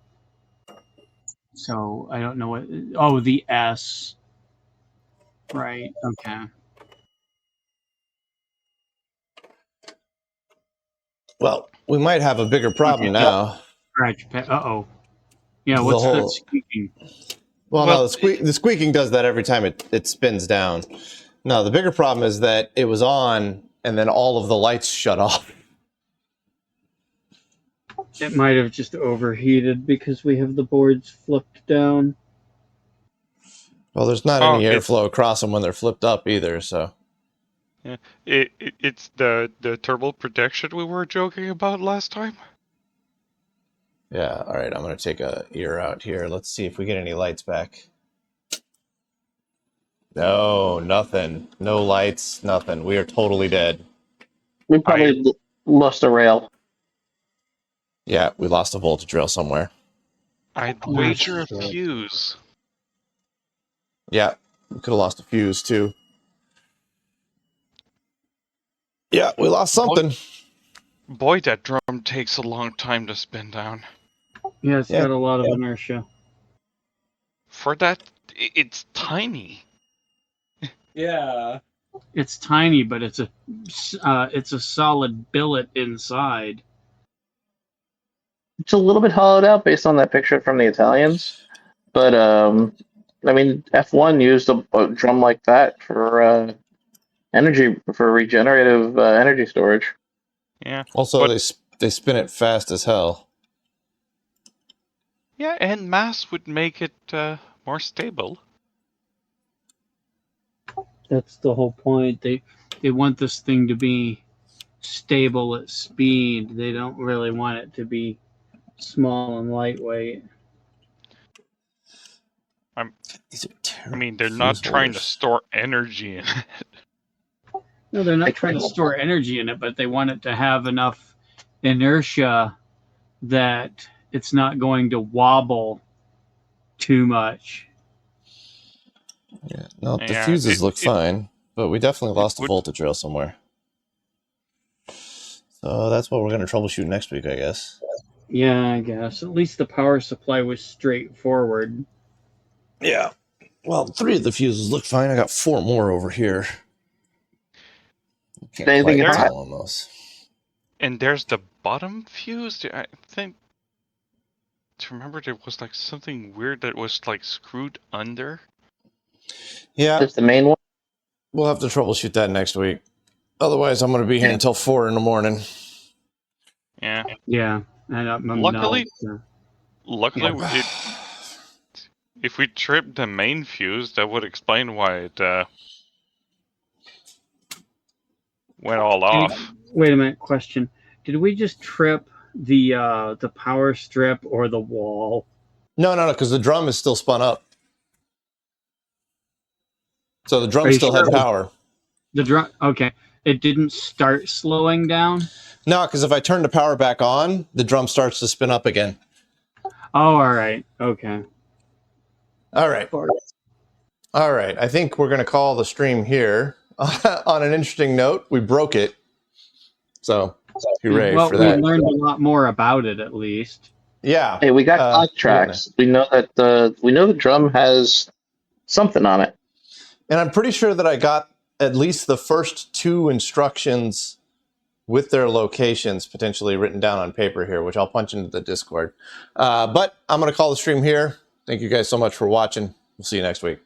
So I don't know what... Oh, the S. Right, okay. Well, we might have a bigger problem now. Scratch pad. Uh-oh. Yeah, what's that squeaking? Well, no, the squeaking does that every time it spins down. No, the bigger problem is that it was on and then all of the lights shut off. It might have just overheated because we have the boards flipped down. Well, there's not any airflow across them when they're flipped up either, so. Yeah, it's the thermal protection we were joking about last time. Yeah, all right, I'm going to take a ear out here. Let's see if we get any lights back. No, nothing. No lights, nothing. We are totally dead. We probably lost a rail. Yeah, we lost a voltage rail somewhere. I'd wager a fuse. Yeah, we could have lost a fuse too. Yeah, we lost something. Boy, that drum takes a long time to spin down. Yeah, it's got a lot of inertia. For that It's tiny. Yeah. It's tiny, but it's a solid billet inside. It's a little bit hollowed out based on that picture from the Italians, but I mean, F1 used a drum like that for energy for regenerative energy storage. Yeah. Also, But- they spin it fast as hell. Yeah, and mass would make it more stable. That's the whole point. They want this thing to be stable at speed. They don't really want it to be small and lightweight. These are I terrible mean, they're not fuse trying to holders. store energy in it. No, they're not trying to store energy in it, but they want it to have enough inertia that it's not going to wobble too much. Yeah, no, the Yeah, fuses look fine, but we definitely lost a would- voltage rail somewhere. So that's what we're going to troubleshoot next week, I guess. Yeah, I guess. At least the power supply was straightforward. Yeah. Well, 3 of the fuses look fine. I got 4 more over here. Can't Anything quite hot? tell on those. And there's the bottom fuse. I think. To remember, there was like something weird that was like screwed under. Yeah, Just the main one. we'll have to troubleshoot that next week. Otherwise, I'm going to be here until 4 in the morning. Yeah. Yeah. And Luckily, if we tripped the main fuse, that would explain why it went all off. Wait a minute. Question: did we just trip the power strip or the wall? No, because the drum is still spun up. So the Are drum you still had sure? power. The drum. Okay. It didn't start slowing down. No, because if I turn the power back on, the drum starts to spin up again. Oh, all right. Okay. All right. I think we're going to call the stream here. On an interesting note, we broke it. So, hooray Well, for we that. learned a lot more about it, at least. Yeah. Hey, we got clock tracks. We know that the drum has something on it. And I'm pretty sure that I got at least the first 2 instructions with their locations potentially written down on paper here, which I'll punch into the Discord. But I'm going to call the stream here. Thank you guys so much for watching. We'll see you next week.